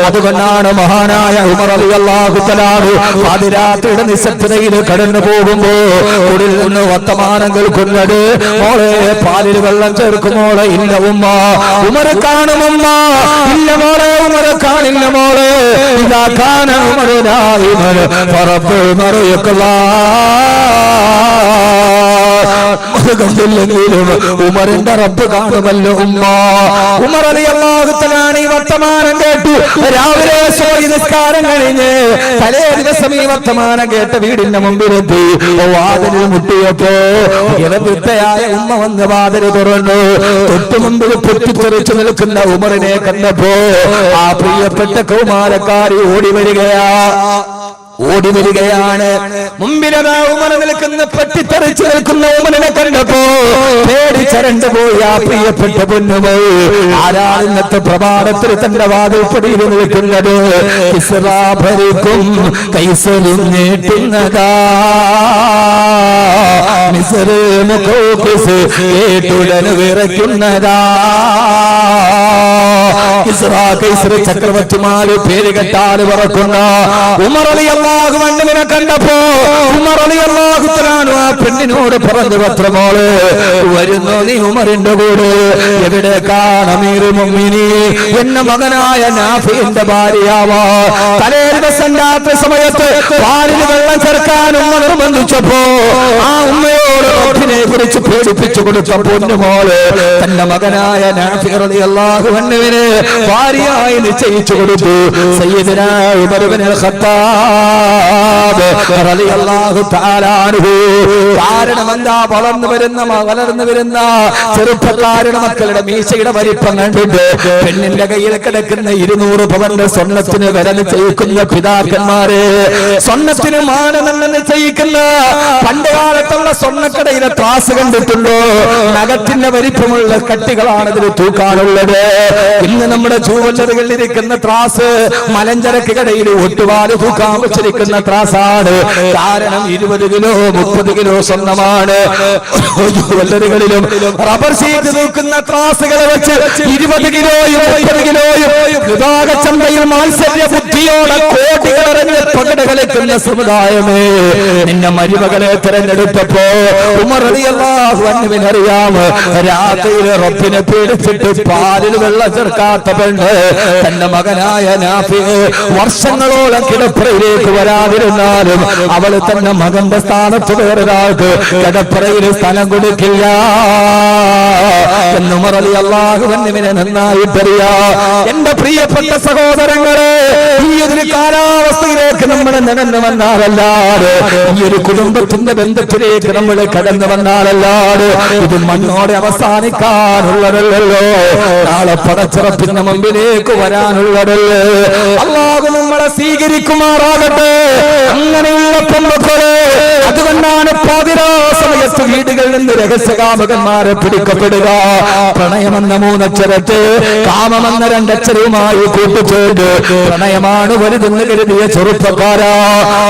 അതുകൊണ്ടാണ് മഹാനായ ഉമർ റളിയല്ലാഹു തആല പാതിരാത്രിയുടെ നിശബ്ദതയിൽ കടന്നു പോകുമ്പോ ഉള്ളിൽ നിന്ന് വർത്തമാനം കേൾക്കുന്നത്, മോളെ പാലിൽ വെള്ളം ചേർക്കുമോളെ? ഇല്ല ഉമ്മ. ഉമർ കാണുമമ്മ? ഇല്ല മോളെ, ഉമർ കാണില്ല മോളെ. ഇതാ കാന ഉമറുനായിമൻ ഫറബ്ബു മറിയക്കല്ലാ. കണ്ടില്ലെങ്കിലും ഉമറിന്റെ റബ്ബ് കാണുമല്ലോ ഉമ്മ. ഉമർ റളിയല്ലാഹു തആല ഈ വർത്തമാനം കേട്ടു. രാവിലെ സുബഹി നിസ്കാരം കഴിഞ്ഞ് തലേ ദിവസം ഈ വർത്തമാനം കേട്ട വീടിന്റെ മുമ്പിലെത്തി. വാതിലിൽ മുട്ടിയപ്പോ വൃദ്ധയായ ഉമ്മ വന്ന് വാതിൽ തുറന്നു. തൊട്ടു മുമ്പിൽ പൊട്ടിത്തെറിച്ചു നിൽക്കുന്ന ഉമറിനെ കണ്ടപ്പോ ആ പ്രിയപ്പെട്ട കൗമാരക്കാരി ഓടി വരികയാണ്. മുമ്പിലതാ ഉമർ നിൽക്കുന്ന, പൊട്ടിത്തെറിച്ചു നിൽക്കുന്ന ഉമറിനെ കണ്ടപ്പോ പേടിച്ചരണ്ടു പോയി ആ പ്രിയപ്പെട്ട പൊന്നുമോ. ആരാണ് ഇന്നത്തെ പ്രഭാതത്തിൽ തന്റെ വാതിൽപ്പടിയിൽ നിൽക്കുന്നത്? കിസ്റാ ഭരിക്കും കൈസരും നീട്ടുന്നതാ, മിസ്ർ മുഖോക്ക് ഖുദ്സ് കേട്ടുടന് വിറയ്ക്കുന്നതാ. ഇസ്രാ കൈസർ ചക്രവർത്തിമാര് പേര് കെട്ടാല് പറക്കുന്ന ഉമർ റളിയല്ലാഹു അൻഹുവിനെ കണ്ടപ്പോ ഉമർ റളിയല്ലാഹു തആല ആ പെണ്ണിനോട് പറഞ്ഞു, പത്രമോള് വരുന്നു നീ ഉമറിന്റെ കൂടെ. എവിടെ അമീറുൽ മുഅ്മിനീൻ എന്ന മകനായ നാഫിന്റെ ഭാര്യയാവാ. തലേ ദിവസം രാത്രി സമയത്ത് പാലിന് വെള്ളം ചേർക്കാൻ ഉമ്മ നിർബന്ധിച്ചപ്പോ ആ ഉമ്മയോട് റബ്ബിനെ കുറിച്ച് പേടിപ്പിച്ചു കൊടുത്ത പൊന്നുമോള് തന്റെ മകനായ നാഫി റളിയല്ലാഹു അൻഹുവിനെ ഭാര്യയായി നിശ്ചയിച്ചു കൊടുത്തു. സയ്യിദുനാ ഉമർ ഇബ്നുൽ ഖത്താബ് റളിയല്ലാഹു തആല അൻഹു. കാരണം എന്താ? വളർന്നു വരുന്ന ചെറുപ്പക്കാരുടെ മക്കളുടെ മീശയുടെ വലിപ്പം കണ്ടിട്ട് പെണ്ണിന്റെ കയ്യിൽ കിടക്കുന്ന 200 പവന്റെ സ്വർണ്ണത്തിന് വില നിശ്ചയിക്കുന്ന പിതാക്കന്മാരെ, സ്വർണ്ണത്തിന് മാനദണ്ഡം നിശ്ചയിക്കുന്ന പണ്ട് കാലത്തുള്ള സ്വർണ്ണക്കടയിലെ ത്രാസ് കണ്ടിട്ടുണ്ടോ? നഖത്തിന്റെ വലിപ്പമുള്ള കട്ടികളാണ് ഇതിൽ തൂക്കാനുള്ളത്. ഇന്ന് നമ്മുടെ ജുവല്ലറികളിൽ ഇരിക്കുന്ന ത്രാസ് മലഞ്ചരക്ക് കടയിൽ ഒട്ടുപാല് തൂക്കാൻ വെച്ചിരിക്കുന്ന ത്രാസാണ്. കാരണം 20 കിലോ 30 കിലോ സ്വർണ്ണമാണ്. ജുവല്ലറികളിലും റബ്ബർ ഷീറ്റ് തൂക്കുന്ന ത്രാസുകളെ വെച്ച് 20 കിലോയും 30 കിലോയും ചന്തയിൽ മാത്സര്യ ബുദ്ധിയോടെ കോടികളറിഞ്ഞ് പകട കളിക്കുന്ന സമുദായമേ, നിന്റെ മരുമകളെ തിരഞ്ഞെടുത്തപ്പോ ഉമർ റളിയല്ലാഹു അൻഹുവിനെ അറിയാം. രാത്രിയിൽ റബ്ബിനെ പേടിച്ചിട്ട് പാലിൽ വെള്ളം ചേർക്കാത്ത പെണ്ണ് തന്റെ മകനായ നാഫി വർഷങ്ങളോളം കിടപ്പറയിലേക്ക് വരാതിരുന്നാലും അവൾ തന്റെ മകന്റെ സ്ഥാനത്ത് വേറൊരാൾക്ക് കിടപ്പറയിൽ സ്ഥലം കൊടുക്കില്ല എന്ന് ഉമർ റളിയല്ലാഹു അൻഹുവിനെ നന്നായിട്ടറിയാം. എന്റെ പ്രിയപ്പെട്ട സഹോദരങ്ങളെ, ഈ ഒരു കാലാവസ്ഥയിലേക്ക് നമ്മൾ നടന്നു വന്നാലല്ലാതെ, ഈ ഒരു കുടുംബത്തിന്റെ ബന്ധത്തിലേക്ക് നമ്മൾ കടന്നു വന്നാലല്ലാതെ ഇത് മണ്ണോടെ അവസാനിക്കാനുള്ളതല്ലോ, നാളെ പടച്ചിറപ്പിന്റെ മുമ്പിലേക്ക് വരാനുള്ളതല്ലേ. അല്ലാഹു നമ്മളെ സ്വീകരിക്കുമാറാകട്ടെ. അങ്ങനെയുള്ള പെൺമക്കളെ, അതുകൊണ്ടാണ് പാതിരാ സമയത്ത് വീടുകളിൽ നിന്ന് രഹസ്യകാമകന്മാരെ പിടിക്കപ്പെടുക. പ്രണയമെന്ന 3 അക്ഷരത്തെ കാമമെന്ന 2 അക്ഷരവുമായി കൂട്ടിച്ചേർത്ത് പ്രണയമാണ് വലുതെന്ന് കരുതിയ ചെറുപ്പക്കാരാ,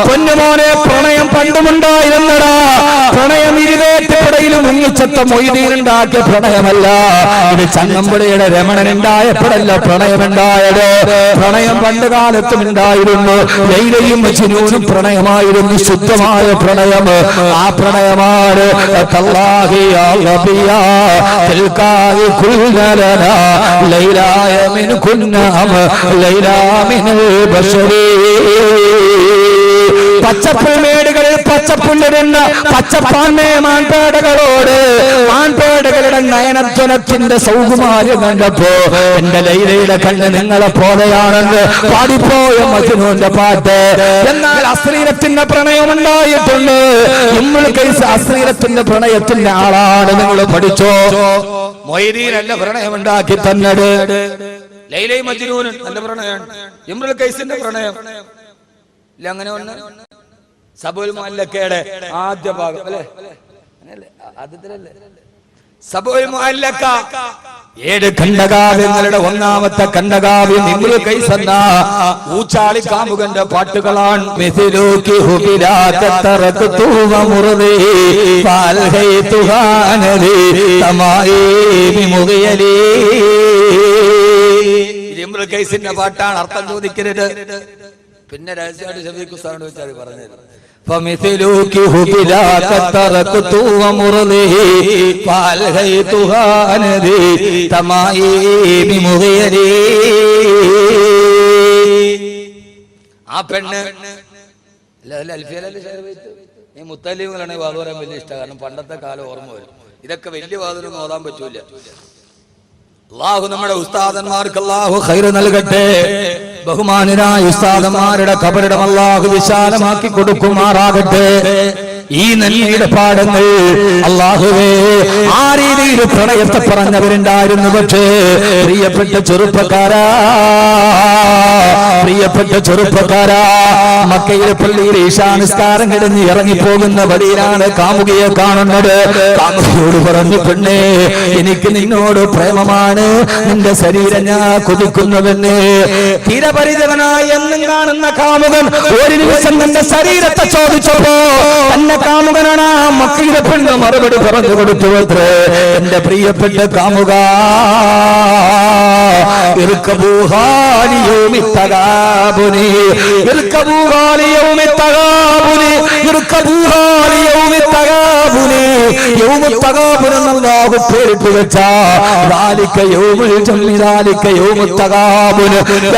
പൊന്നുമോനെ, പ്രണയം പണ്ടുമുണ്ടായിരുന്നടാ. പ്രണയം ഇരുവേറ്റപ്പടയിലും മുങ്ങിച്ചത്ത മൊയ്തീനുണ്ടാക്കിയ പ്രണയമല്ല. ഇത് ചങ്ങമ്പുഴയുടെ രമണനുണ്ടായപ്പോഴല്ല പ്രണയമുണ്ടായത്. പ്രണയം പണ്ട് കാലത്തും ഉണ്ടായിരുന്നു. ലൈലയും മജ്നൂനും പ്രണയമായിരുന്നു, ശുദ്ധമായ പ്രണയം. ആ പ്രണയമാണ് തല്ലാഹി യാ റബിയാ തിൽകാഹി കുല്ലലനാ ലൈലായ മിൻ കുന്നഹം ലൈലാ മിനൽ ബശരീ. പച്ചപ്പുൽമേടുകളിൽ പച്ചപ്പുല്ലിരുന്ന പച്ചപ്പാൻമേ മാൻപേടകളോട് മാൻപേടകളുടെ നയനധ്വനത്തിന്റെ സൗകുമാര്യം കണ്ടപ്പോ എന്റെ ലൈലയുടെ കണ്ണ് നിങ്ങളെ പോലെയാണെന്ന് പാടിപ്പോയ മജ്നൂന്റെ പാട്ട്. എന്നാൽ അശ്ലീലത്തിന്റെ പ്രണയം ഉണ്ടായിട്ടുണ്ട്. ഇമ്മുൽ ഖൈസ് അശ്ലീലത്തിന്റെ പ്രണയത്തിന്റെ ആളാണ്. നിങ്ങൾ പഠിച്ചോ? മൊയ്തീനല്ല പ്രണയം ഉണ്ടാക്കി തന്നത്. ലൈലയും മജ്നൂനും നല്ല പ്രണയമാണ്. ഇമ്രുൽ ഖൈസിന്റെ പ്രണയം ഇല്ല. അങ്ങനെ ഒന്ന് സബുൽ മുഅല്ലക്കയുടെ ആദ്യ ഭാഗം അല്ലേ? ആദ്യത്തിലല്ലേ സബുൽ മുഅല്ലക്ക. 7 ഖണ്ഡകാവ്യങ്ങളുടെ ഒന്നാമത്തെ ഖണ്ഡകാവ്യം ഇമ്രുൽ ഖൈസ് എന്ന ഊച്ചാളി കാമുകന്റെ പാട്ടുകളാണ്. മിഥിലൂകി ഹുബിലാക തറക്തു വമുർദി ഫൽഹൈതുഹാനലി തമായിബി മുഗയലി. ഇമ്രുൽ ഖൈസിന്റെ പാട്ടാണ്. അർത്ഥം ചോദിക്കരുത്. പിന്നെ രഹസ്യമായിട്ട് ഷഫീഖ് ഉസ്താദിനോട് വെച്ചാൽ പറഞ്ഞത് فمثلك هبلاك تركت ومرضه فالهيتها نذي تمائم مغيري. ആ പെണ്ണ് ഈ മുത്തലിങ്ങളാണ് വാദം പറയാൻ വലിയ ഇഷ്ടം. കാരണം പണ്ടത്തെ കാലം ഓർമ്മ വരും. ഇതൊക്കെ വലിയ വാദനൊന്നും ഓതാൻ പറ്റൂല. അല്ലാഹു നമ്മുടെ ഉസ്താദന്മാർക്ക് അല്ലാഹു ഖൈർ നൽകട്ടെ. ബഹുമാനരായ ഉസ്താദന്മാരുടെ ഖബറിടം അല്ലാഹു വിശാലമാക്കി കൊടുക്കുമാറാകട്ടെ. ഈ നന്മയുടെ പാഠങ്ങൾ അല്ലാഹുവേ, ആ രീതിയിൽ പ്രണയത്തെ പറഞ്ഞവരുണ്ടായിരുന്നു. പക്ഷേ പ്രിയപ്പെട്ട ചെറുപ്പക്കാരാ, മക്കയിലെ പള്ളിയിൽ ഈശാനിസ്കാരം കിടന്ന് ഇറങ്ങിപ്പോകുന്ന വഴിയിലാണ് കാമുകിയെ കാണുന്നത്. കാമുകിയോട് പറഞ്ഞു, പെണ്ണേ, എനിക്ക് നിന്നോട് പ്രേമമാണ്, നിന്റെ ശരീരം ഞാൻ കൊതിക്കുന്നുവെന്ന്. തീരപരിചകനായി എന്നും കാണുന്ന കാമുകൻ ഒരു നിമിഷം തന്റെ ശരീരത്തെ ചോദിച്ചപ്പോ തന്നെ കാമുകനാണ് ആ മക്കയിലെ പെണ്ണ് മറുപടി പറഞ്ഞു കൊടുത്തു. അത്രേ. എന്റെ പ്രിയപ്പെട്ട കാമുക,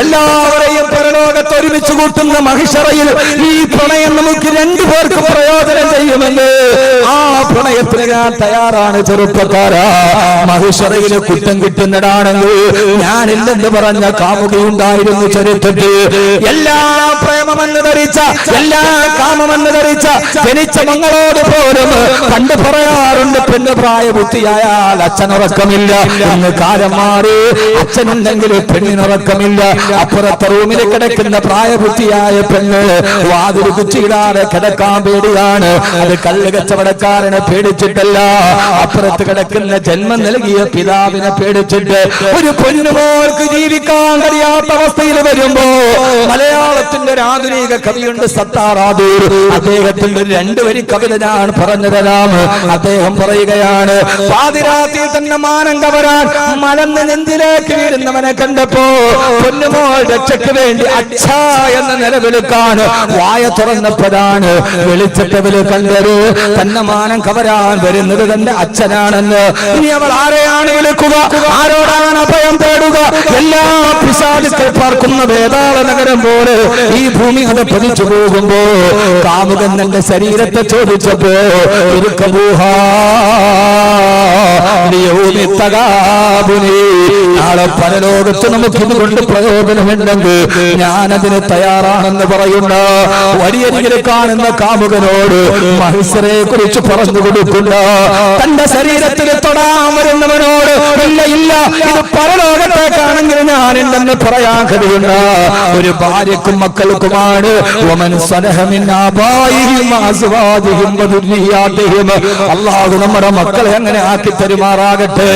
എല്ലാവരെയും പരലോകത്ത് ഒരുമിച്ച് കൂട്ടുന്ന മഹിഷറയിൽ ഈ പ്രണയം നമുക്ക് രണ്ടുപേർക്ക് പ്രയോജനം ചെയ്യുമെന്ന് ആ പ്രണയത്തിന് ഞാൻ തയ്യാറാണ്. ചെറുപ്പക്കാരാ, മഹിഷറയില് കുറ്റം കിട്ടുന്നതാണെങ്കിൽ ഞാനില്ലെന്ന് പറഞ്ഞ കാമുകയുണ്ടായിരുന്നു ചരിത്രത്തിൽ. എല്ലാ പ്രേമമെന്ന് ധരിച്ച, എല്ലാ കാമമെന്ന് ധരിച്ച ജനിച്ച മങ്ങളോട് പോലും കണ്ടു പറയാറുണ്ട്, പെണ്ണ് പ്രായബുദ്ധിയായാൽ അച്ഛനുറക്കമില്ല എന്ന്. കാലം മാറി, അച്ഛനുണ്ടെങ്കിൽ പെണ്ണിനുറക്കമില്ല. അപ്പുറത്തെ റൂമിൽ കിടക്കുന്ന പ്രായബുദ്ധിയായ പെണ്ണ് വാതിൽ കുറ്റിയിടാതെ കിടക്കാൻ പേടിയാണ്. അത് കള്ള് കച്ചവടക്കാരനെ പേടിച്ചിട്ടല്ല, അപ്പുറത്ത് കിടക്കുന്ന ജന്മം നൽകിയ പിതാവിനെ പേടിച്ചിട്ട്. ഒരു പൊന്നുമോൾക്ക് ജീവിക്കാൻ കഴിയാത്ത അവസ്ഥയിൽ വരുമ്പോ മലയാളത്തിന്റെ ഒരു ആധുനിക കവിയുണ്ട് സത്താറാദൂർ. അദ്ദേഹത്തിന്റെ 2 വരി കവിത ഞാൻ പറഞ്ഞു തരാം. അദ്ദേഹം പറയുകയാണ്, പാതിരാത്രിയിൽ തന്നെ മാനം കവരാൻ മലന്ന് നെഞ്ചിലേക്ക് വീഴുന്നവനെ കണ്ടപ്പോ പൊന്നുമോൾ രക്ഷയ്ക്ക് വേണ്ടി അച്ഛാ എന്ന് നിലവിളിക്കാൻ വായ തുറന്നപ്പോഴാണ് വെളിച്ചട്ടവില് കണ്ടത് തന്നെ മാനം കവരാൻ വരുന്നത് തന്റെ അച്ഛനാണെന്ന്. ഇനി അവൾ ആരെയാണ് വിളിക്കുക, ആരോടാണ് അഭയം തേടുക? എല്ലാ പിശാചുക്കൾ പാർക്കുന്ന വേതാള നഗരം പോലെ ഈ ഭൂമി അത് പതിച്ചു പോകുമ്പോ കാമുകൻ തന്റെ ശരീരത്തെ ചോദിച്ചപ്പോ നാളെ പരലോകത്ത് നമുക്ക് ഇതുകൊണ്ട് പ്രയോജനമുണ്ടെങ്കിൽ ഞാനതിന് തയ്യാറാണെന്ന് പറയുന്ന വഴിയരികിൽ കാണുന്ന കാമുകനോട് മഹിഷറെ കുറിച്ച് പറഞ്ഞു കൊടുക്കുന്ന തന്റെ ശരീരത്തിൽ തൊടാൻ വരുന്നവനോട് ഇല്ല ഇല്ല ഇത് പരലോകത്തേക്കാണെങ്കിൽ ഞാനുണ്ടെന്ന് പറയാൻ കഴിയുന്ന ഒരു ഭാര്യക്കും മക്കൾക്കുമാണ് അല്ലാഹു നമ്മുടെ മക്കളെ അങ്ങനെ ആക്കി തരുമാറാകട്ടെ.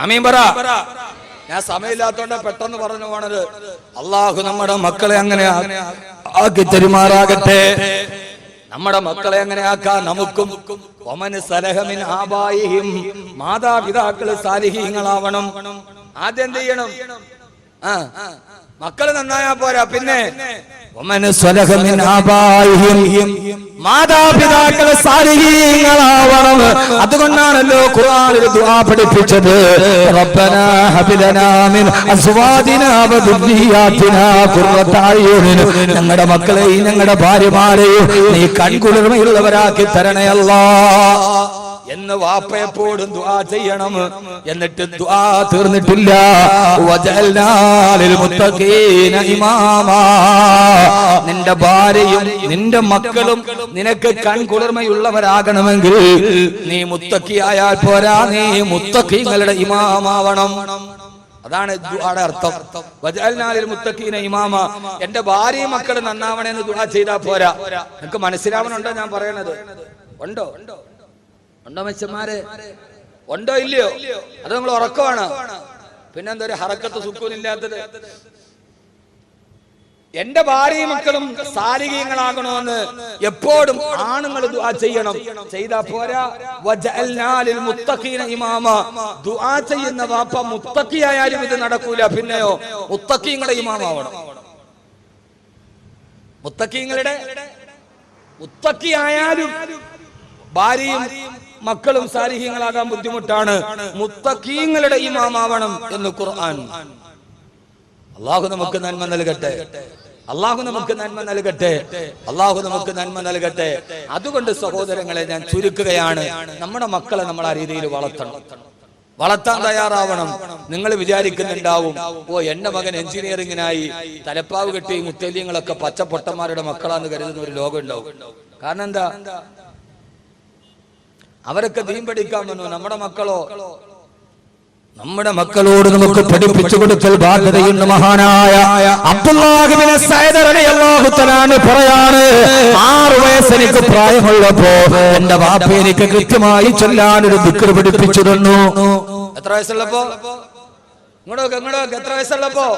ആമീൻ പറ. ഞാൻ സമയമില്ലാത്തോണ്ട് പെട്ടെന്ന് പറഞ്ഞു പോണത്. അല്ലാഹു നമ്മുടെ മക്കളെ അങ്ങനെ ആക്കി തരുമാറാകട്ടെ. നമ്മുടെ മക്കളെ അങ്ങനെ ആക്കാൻ നമുക്കും മാതാപിതാക്കള് സാലിഹീങ്ങളാവണം. ആദ്യം എന്ത് ചെയ്യണം? മക്കള് നന്നായാ പോരാ, പിന്നെ മാതാപിതാക്കള് സാലിഹീങ്ങളാവണം. അതുകൊണ്ടാണല്ലോ ഖുർആനിൽ ദുആ പഠിപ്പിച്ചത്, റബ്ബനാ ഹബ് ലനാ മിൻ അസ്വാദിനാ വ ദുർരിയാതിനാ ഖുർറത അയ്യുനിൻ. ഞങ്ങളുടെ മക്കളെയും ഞങ്ങളുടെ ഭാര്യമാരെയും നീ കൺകുളിർമയുള്ളവരാക്കി തരണേ അല്ലാഹ് എന്ന് വാപ്പയെപ്പോഴും ദുആ ചെയ്യണം. എന്നിട്ട് ദുആ തീർന്നിട്ടില്ല, വജഅൽനാ ലിൽ മുത്തഖീന ഇമാമാ. നിന്റെ ഭാര്യയും നിന്റെ മക്കളും നിനക്ക് കൺകുളിർമയുള്ളവരാകണമെങ്കിൽ നീ മുത്തഖിയായാൽ പോരാ, നീ മുത്തഖീങ്ങളുടെ ഇമാമാവണം. അതാണ് ദുആയുടെ അർത്ഥം. വജഅൽനാ ലിൽ മുത്തഖീന ഇമാമ. എന്റെ ഭാര്യയും മക്കളും നന്നാവണമെന്ന് ദുആ ചെയ്താൽ പോരാ. നിനക്ക് മനസ്സിലാവണുണ്ടോ ഞാൻ പറയണത്? ഉണ്ടോ മനുഷ്യന്മാരെ? ഉണ്ടോ ഇല്ലയോ? അത് നമ്മൾ ഉറക്കമാണ്. പിന്നെന്താ ഒരു ഹറക്കത്ത് സുക്കൂനില്ലാത്തത്? എന്റെ ഭാര്യയും മക്കളും സാലിഹീങ്ങളാകണമെന്ന് എപ്പോഴും ആണുങ്ങൾ ദുആ ചെയ്യണം. ചെയ്താ പോരാ. വജഅൽനാ ലിൽ മുത്തഖീന ഇമാമ. ദുആ ചെയ്യുന്ന വാപ്പ മുത്തഖിയായാലും ഇത് നടക്കൂല. പിന്നെയോ മുത്തഖീങ്ങളുടെ ഇമാമാവണം. മുത്തഖിയായാലും ഭാര്യയും മക്കളും സാലിഹീങ്ങളാകാൻ ബുദ്ധിമുട്ടാണ്. മുത്തഖീങ്ങളുടെ ഇമാമാവണം എന്ന് ഖുർആൻ. അല്ലാഹു നമുക്ക് നന്മ നൽകട്ടെ. അല്ലാഹു നമുക്ക് നന്മ നൽകട്ടെ. അല്ലാഹു നമുക്ക് നന്മ നൽകട്ടെ. അതുകൊണ്ട് സഹോദരങ്ങളെ ഞാൻ ചുരുക്കുകയാണ്, നമ്മുടെ മക്കളെ നമ്മൾ ആ രീതിയിൽ വളർത്താൻ തയ്യാറാവണം. നിങ്ങൾ വിചാരിക്കുന്നുണ്ടാവും, ഓ എന്റെ മകൻ എഞ്ചിനീയറിംഗിനായി തലപ്പാവ് കെട്ടി മുത്തല്യങ്ങളൊക്കെ പച്ചപ്പൊട്ടന്മാരുടെ മക്കളാന്ന് കരുതുന്ന ഒരു ലോകം ഉണ്ടാവും. കാരണം എന്താ? അവരൊക്കെ ദീൻ പഠിക്കാൻ വന്നു. നമ്മുടെ മക്കളോട് നമുക്ക് പഠിപ്പിച്ചു കൊടുക്കൽ ബാധ്യതയുണ്ട്. മഹാനായ അബ്ദുല്ലാഹ് ഇബ്നു സഅദ് റളിയല്ലാഹു തആല പറയാണ്, 6 വയസ്സ് എനിക്ക് പ്രായമുള്ളപ്പോ എന്റെ വാപ്പ എനിക്ക് കൃത്യമായി ചൊല്ലാൻ ഒരു ദിക്ർ പഠിപ്പിച്ചു തന്നു. എത്ര വയസ്സുള്ളപ്പോ? ഇങ്ങോട്ടൊക്കെ എത്ര വയസ്സുള്ളപ്പോ?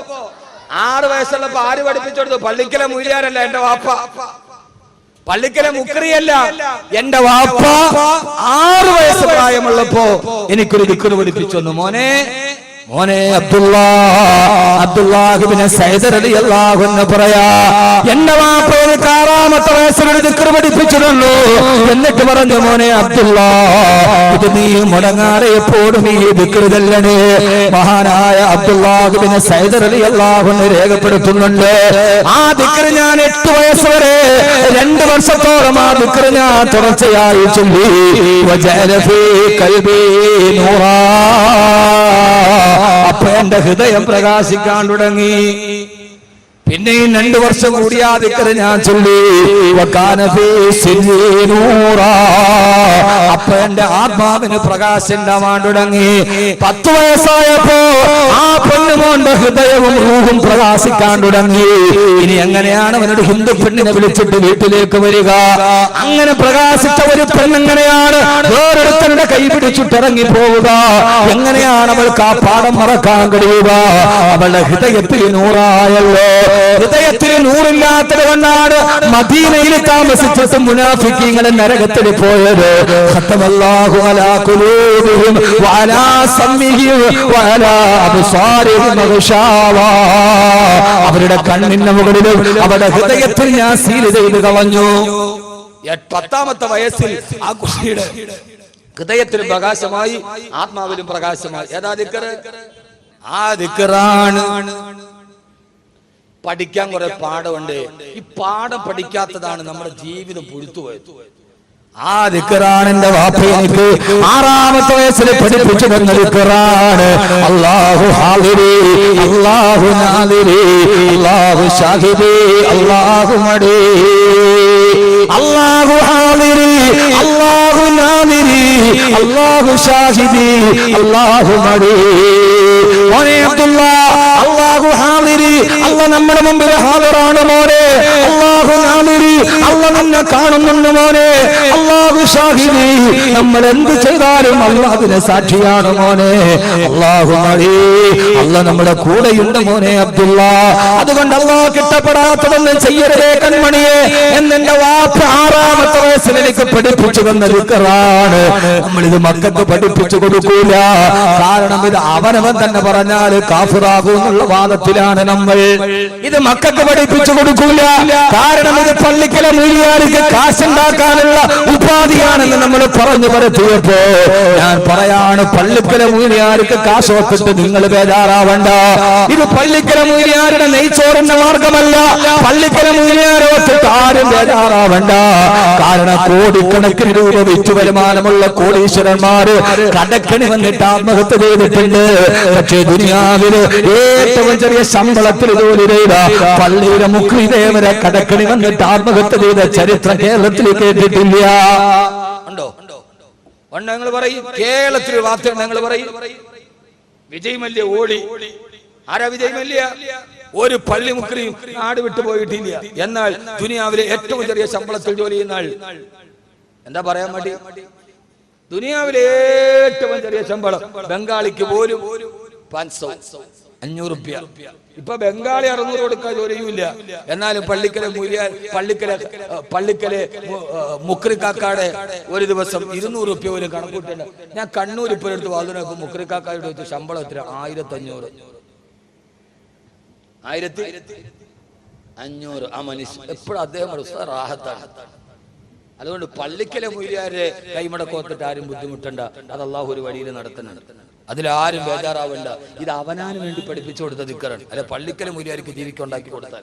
6 വയസ്സുള്ളപ്പോ. ആര് പഠിപ്പിച്ചു കൊടുത്തു? പള്ളിക്കലെ മൂല്യാരല്ല, എന്റെ വാപ്പ. പള്ളിക്കലെ മുക്രിയല്ല. എന്റെ വാപ്പ 6 വയസ്സ് പ്രായമുള്ളപ്പോ എനിക്കൊരു ദിക്ർ പഠിപ്പിച്ചു തന്നു. മോനെ അബ്ദുല്ലാഹിബ്നു സൈദ് റളിയല്ലാഹു അൻഹു പറയാ, എന്റെ വാപ്പ എനിക്ക് 6-ാമത്തെ വയസ്സിൽ ദിക്ർ പഠിപ്പിച്ചു തന്നു. എന്നിട്ട് പറഞ്ഞു, മോനെ അബ്ദുല്ലാ, ഇത് നീ മുടങ്ങാതെ എപ്പോഴും ഈ ദിക്ർ ചൊല്ലണേ. മഹാനായ അബ്ദുല്ലാഹിബ്നു സൈദ് റളിയല്ലാഹു അൻഹു രേഖപ്പെടുത്തുന്നുണ്ട്, ആ ദിക്ർ ഞാൻ 8 വയസ്സ് വരെ 2 വർഷത്തോളം ആ ദിക്ർ ഞാൻ തുടർച്ചയായി ചൊല്ലി. വജഅല ഫീ ഖൽബി നൂറാ, അപ്പൊ എന്റെ ഹൃദയം പ്രകാശിക്കാൻ തുടങ്ങി. പിന്നെയും 2 വർഷം കൂടി ആ ദിക്ർ ഞാൻ ചൊല്ലി. വകാന ഫീ സിന്നി നൂറാ, അപ്പൊ എന്റെ ആത്മാവിന് പ്രകാശം ഉണ്ടാവാൻ തുടങ്ങി. 10 വയസ്സായപ്പോ ആ പൊന്നുമോന്റെ ഹൃദയവും റൂഹും പ്രകാശിക്കാൻ തുടങ്ങി. ഇനി എങ്ങനെയാണ് അവനൊരു ഹിന്ദു പെണ്ണിനെ വിളിച്ചിട്ട് വീട്ടിലേക്ക് വരിക? അങ്ങനെ പ്രകാശിച്ച ഒരു പെണ്ണെങ്ങനെയാണ് വേറൊരുത്തരുടെ കൈ പിടിച്ചിട്ടിറങ്ങി പോവുക? എങ്ങനെയാണ് അവൾക്ക് ആ പാഠം മറക്കാൻ കഴിയുക? അവളുടെ ഹൃദയത്തിൽ നൂറായല്ലോ. ഹൃദയത്തിൽ നൂറില്ലാത്തത് കൊണ്ടാണ് മദീനയിൽ താമസിച്ചിട്ട് മുനാഫിക്കീങ്ങളെ നരകത്തിൽ പോയത്. ഖത്തമല്ലാഹു അലാ ഖുലൂബിഹിം വഅലാ സമഇഹിം വഅലാ അബ്സാരിഹിം ഗിശാവാ, അവരുടെ കണ്ണിന്റെ മുകളിലും അവരുടെ ഹൃദയത്തിൽ ഞാൻ സീൽ ചെയ്ത് കളഞ്ഞു. 10-ാമത്തെ വയസ്സിൽ ആ കുട്ടിയുടെ ഹൃദയത്തിലും പ്രകാശമായി, ആത്മാവിലും പ്രകാശമായി. ഏതാ ദിക്ർ? ആ ദിക്റാണ്. പഠിക്കാൻ കുറെ പാഠമുണ്ട്. ഈ പാഠം പഠിക്കാത്തതാണ് നമ്മുടെ ജീവിതം പുഴുത്തുപോയത്. ആ ദിക്റാണ് എന്റെ വാപ്പ എനിക്ക് 6-ാമത്തെ വയസ്സിൽ പഠിപ്പിച്ചു തന്ന ദിക്റാണ്. അല്ലാഹു ഹാദിരി, അല്ലാഹു നാദിരി, അല്ലാഹു ഷാഹിദി, അല്ലാഹു മടി. അല്ലാഹു ഹാദിരി, അല്ലാഹു നാദിരി, അല്ലാഹു ഷാഹിദി, അല്ലാഹു മടി. മോനെ അബ്ദുല്ലാ, അല്ലാഹു ഹാദിരി, അല്ലാഹു നമ്മുടെ മുമ്പിൽ ഹാദിറാണ് മോനെ. അല്ലാഹു നാദിരി, അല്ലാഹു നിന്നെ കാണുന്നുണ്ട് മോനെ. അല്ലാഹു ഷാഹിദി, നമ്മൾ എന്ത് ചെയ്താലും അല്ലാഹു അതിന് സാക്ഷിയാണ് മോനെ. അല്ലാഹു മടി, അല്ലാഹു നമ്മുടെ കൂടെയുണ്ട് മോനെ അബ്ദുല്ലാ. അതുകൊണ്ട് അല്ലാഹു കിട്ടപ്പെടാത്തതൊന്നും ചെയ്യരുതേ കൺമണിയെ എന്നെന്റെ വാപ്പ 6-ാമത്തെ വയസ്സിൽ എനിക്ക് പഠിപ്പിച്ചു തന്ന ദിക്റാണ്. നമ്മളിത് മക്കൾക്ക് പഠിപ്പിച്ചു കൊടുക്കൂല. കാരണം ഇത് അവനവൻ തന്നെ പറഞ്ഞാൽ കാഫിറാകും എന്നുള്ള വാദത്തിലാണ് നമ്മൾ. ഇത് മക്കൾക്ക് പഠിപ്പിച്ചു കൊടുക്കൂല. കാരണം ഇത് പള്ളിക്കലെ മൂല്യാർക്ക് കാശുണ്ടാക്കാനുള്ള ഉപാധിയാണെന്ന് നമ്മൾ പറഞ്ഞു പരത്തിയപ്പോ ഞാൻ പറയാണ്, പള്ളിക്കലെ മൂല്യാർക്ക് കാശോക്കിട്ട് നിങ്ങൾ ബേജാറാവണ്ട. ഇത് പള്ളിക്കലെ മൂല്യാരുടെ നെയ്ച്ചോറിന്റെ മാർഗമല്ല. പള്ളിക്കലെ മൂല്യാരോട്ടിട്ട് ആരും ബേജാറാവണ്ട. കാരണം കോടിക്കണക്കിന് രൂപ വിറ്റു വരുമാനമുള്ള കോടീശ്വരന്മാര് കടക്കണി വന്നിട്ട് ആത്മഹത്യ ചെയ്തിട്ടുണ്ട്. പക്ഷേ ദുനിയാവില് ഏറ്റവും ചെറിയ ശമ്പളത്തിൽ ജോലി ചെയ്ത പള്ളിയുടെ മുഖ്യദേവരെ കടക്കണി വന്നിട്ട് ആത്മഹത്യ ചെയ്ത ചരിത്രം കേരളത്തിൽ കേട്ടിട്ടില്ല. ഉണ്ടോ? ഉണ്ട്. ഞങ്ങൾ പറയും കേരളത്തിൽ വാർത്ത ഞങ്ങൾ പറയും വിജയ് മല്യ ഓടി. ആരാ വിജയ് മല്യ? ഒരു പള്ളി മുക്രിയും നാട് വിട്ടു പോയിട്ടില്ല. എന്നാൽ ദുനിയാവിലെ ഏറ്റവും ചെറിയ ശമ്പളത്തിൽ ജോലി ചെയ്യുന്ന ആൾ എന്താ പറയാൻ വേണ്ടി? ദുനിയാവിലെ ഏറ്റവും ചെറിയ ശമ്പളം ബംഗാളിക്ക് പോലും 500 രൂപ. ഇപ്പൊ ബംഗാളി 600 കൊടുക്കാൻ ജോലിയുമില്ല. എന്നാലും പള്ളിക്കലെ മുക്രിക്കാക്കാടെ ഒരു ദിവസം 200 രൂപ പോലും കണക്കൂട്ടുണ്ട്. ഞാൻ കണ്ണൂർ ഇപ്പോൾ എടുത്ത് വാതിനൊക്കെ മുക്രിക്കാക്കാരുടെ വെച്ച് ശമ്പളം എത്ര? 1500. 1500. ആ മനുഷ്യൻ എപ്പോഴും അദ്ദേഹം റാഹത്താണ്. അതുകൊണ്ട് പള്ളിക്കലെ മൂല്യാരെ കൈമടക്കോത്തിട്ട് ആരും ബുദ്ധിമുട്ടണ്ട. അത് അള്ളാഹു ഒരു വഴിയിൽ നടത്തുന്നുണ്ട്. അതിലാരും ബേജാറാവണ്ട. ഇത് അവനാന് വേണ്ടി പഠിപ്പിച്ചു കൊടുത്ത ദിക്റാണ്. അല്ലെ പള്ളിക്കലെ മൂല്യാർക്ക് ജീവിക്കുണ്ടാക്കി കൊടുത്താൽ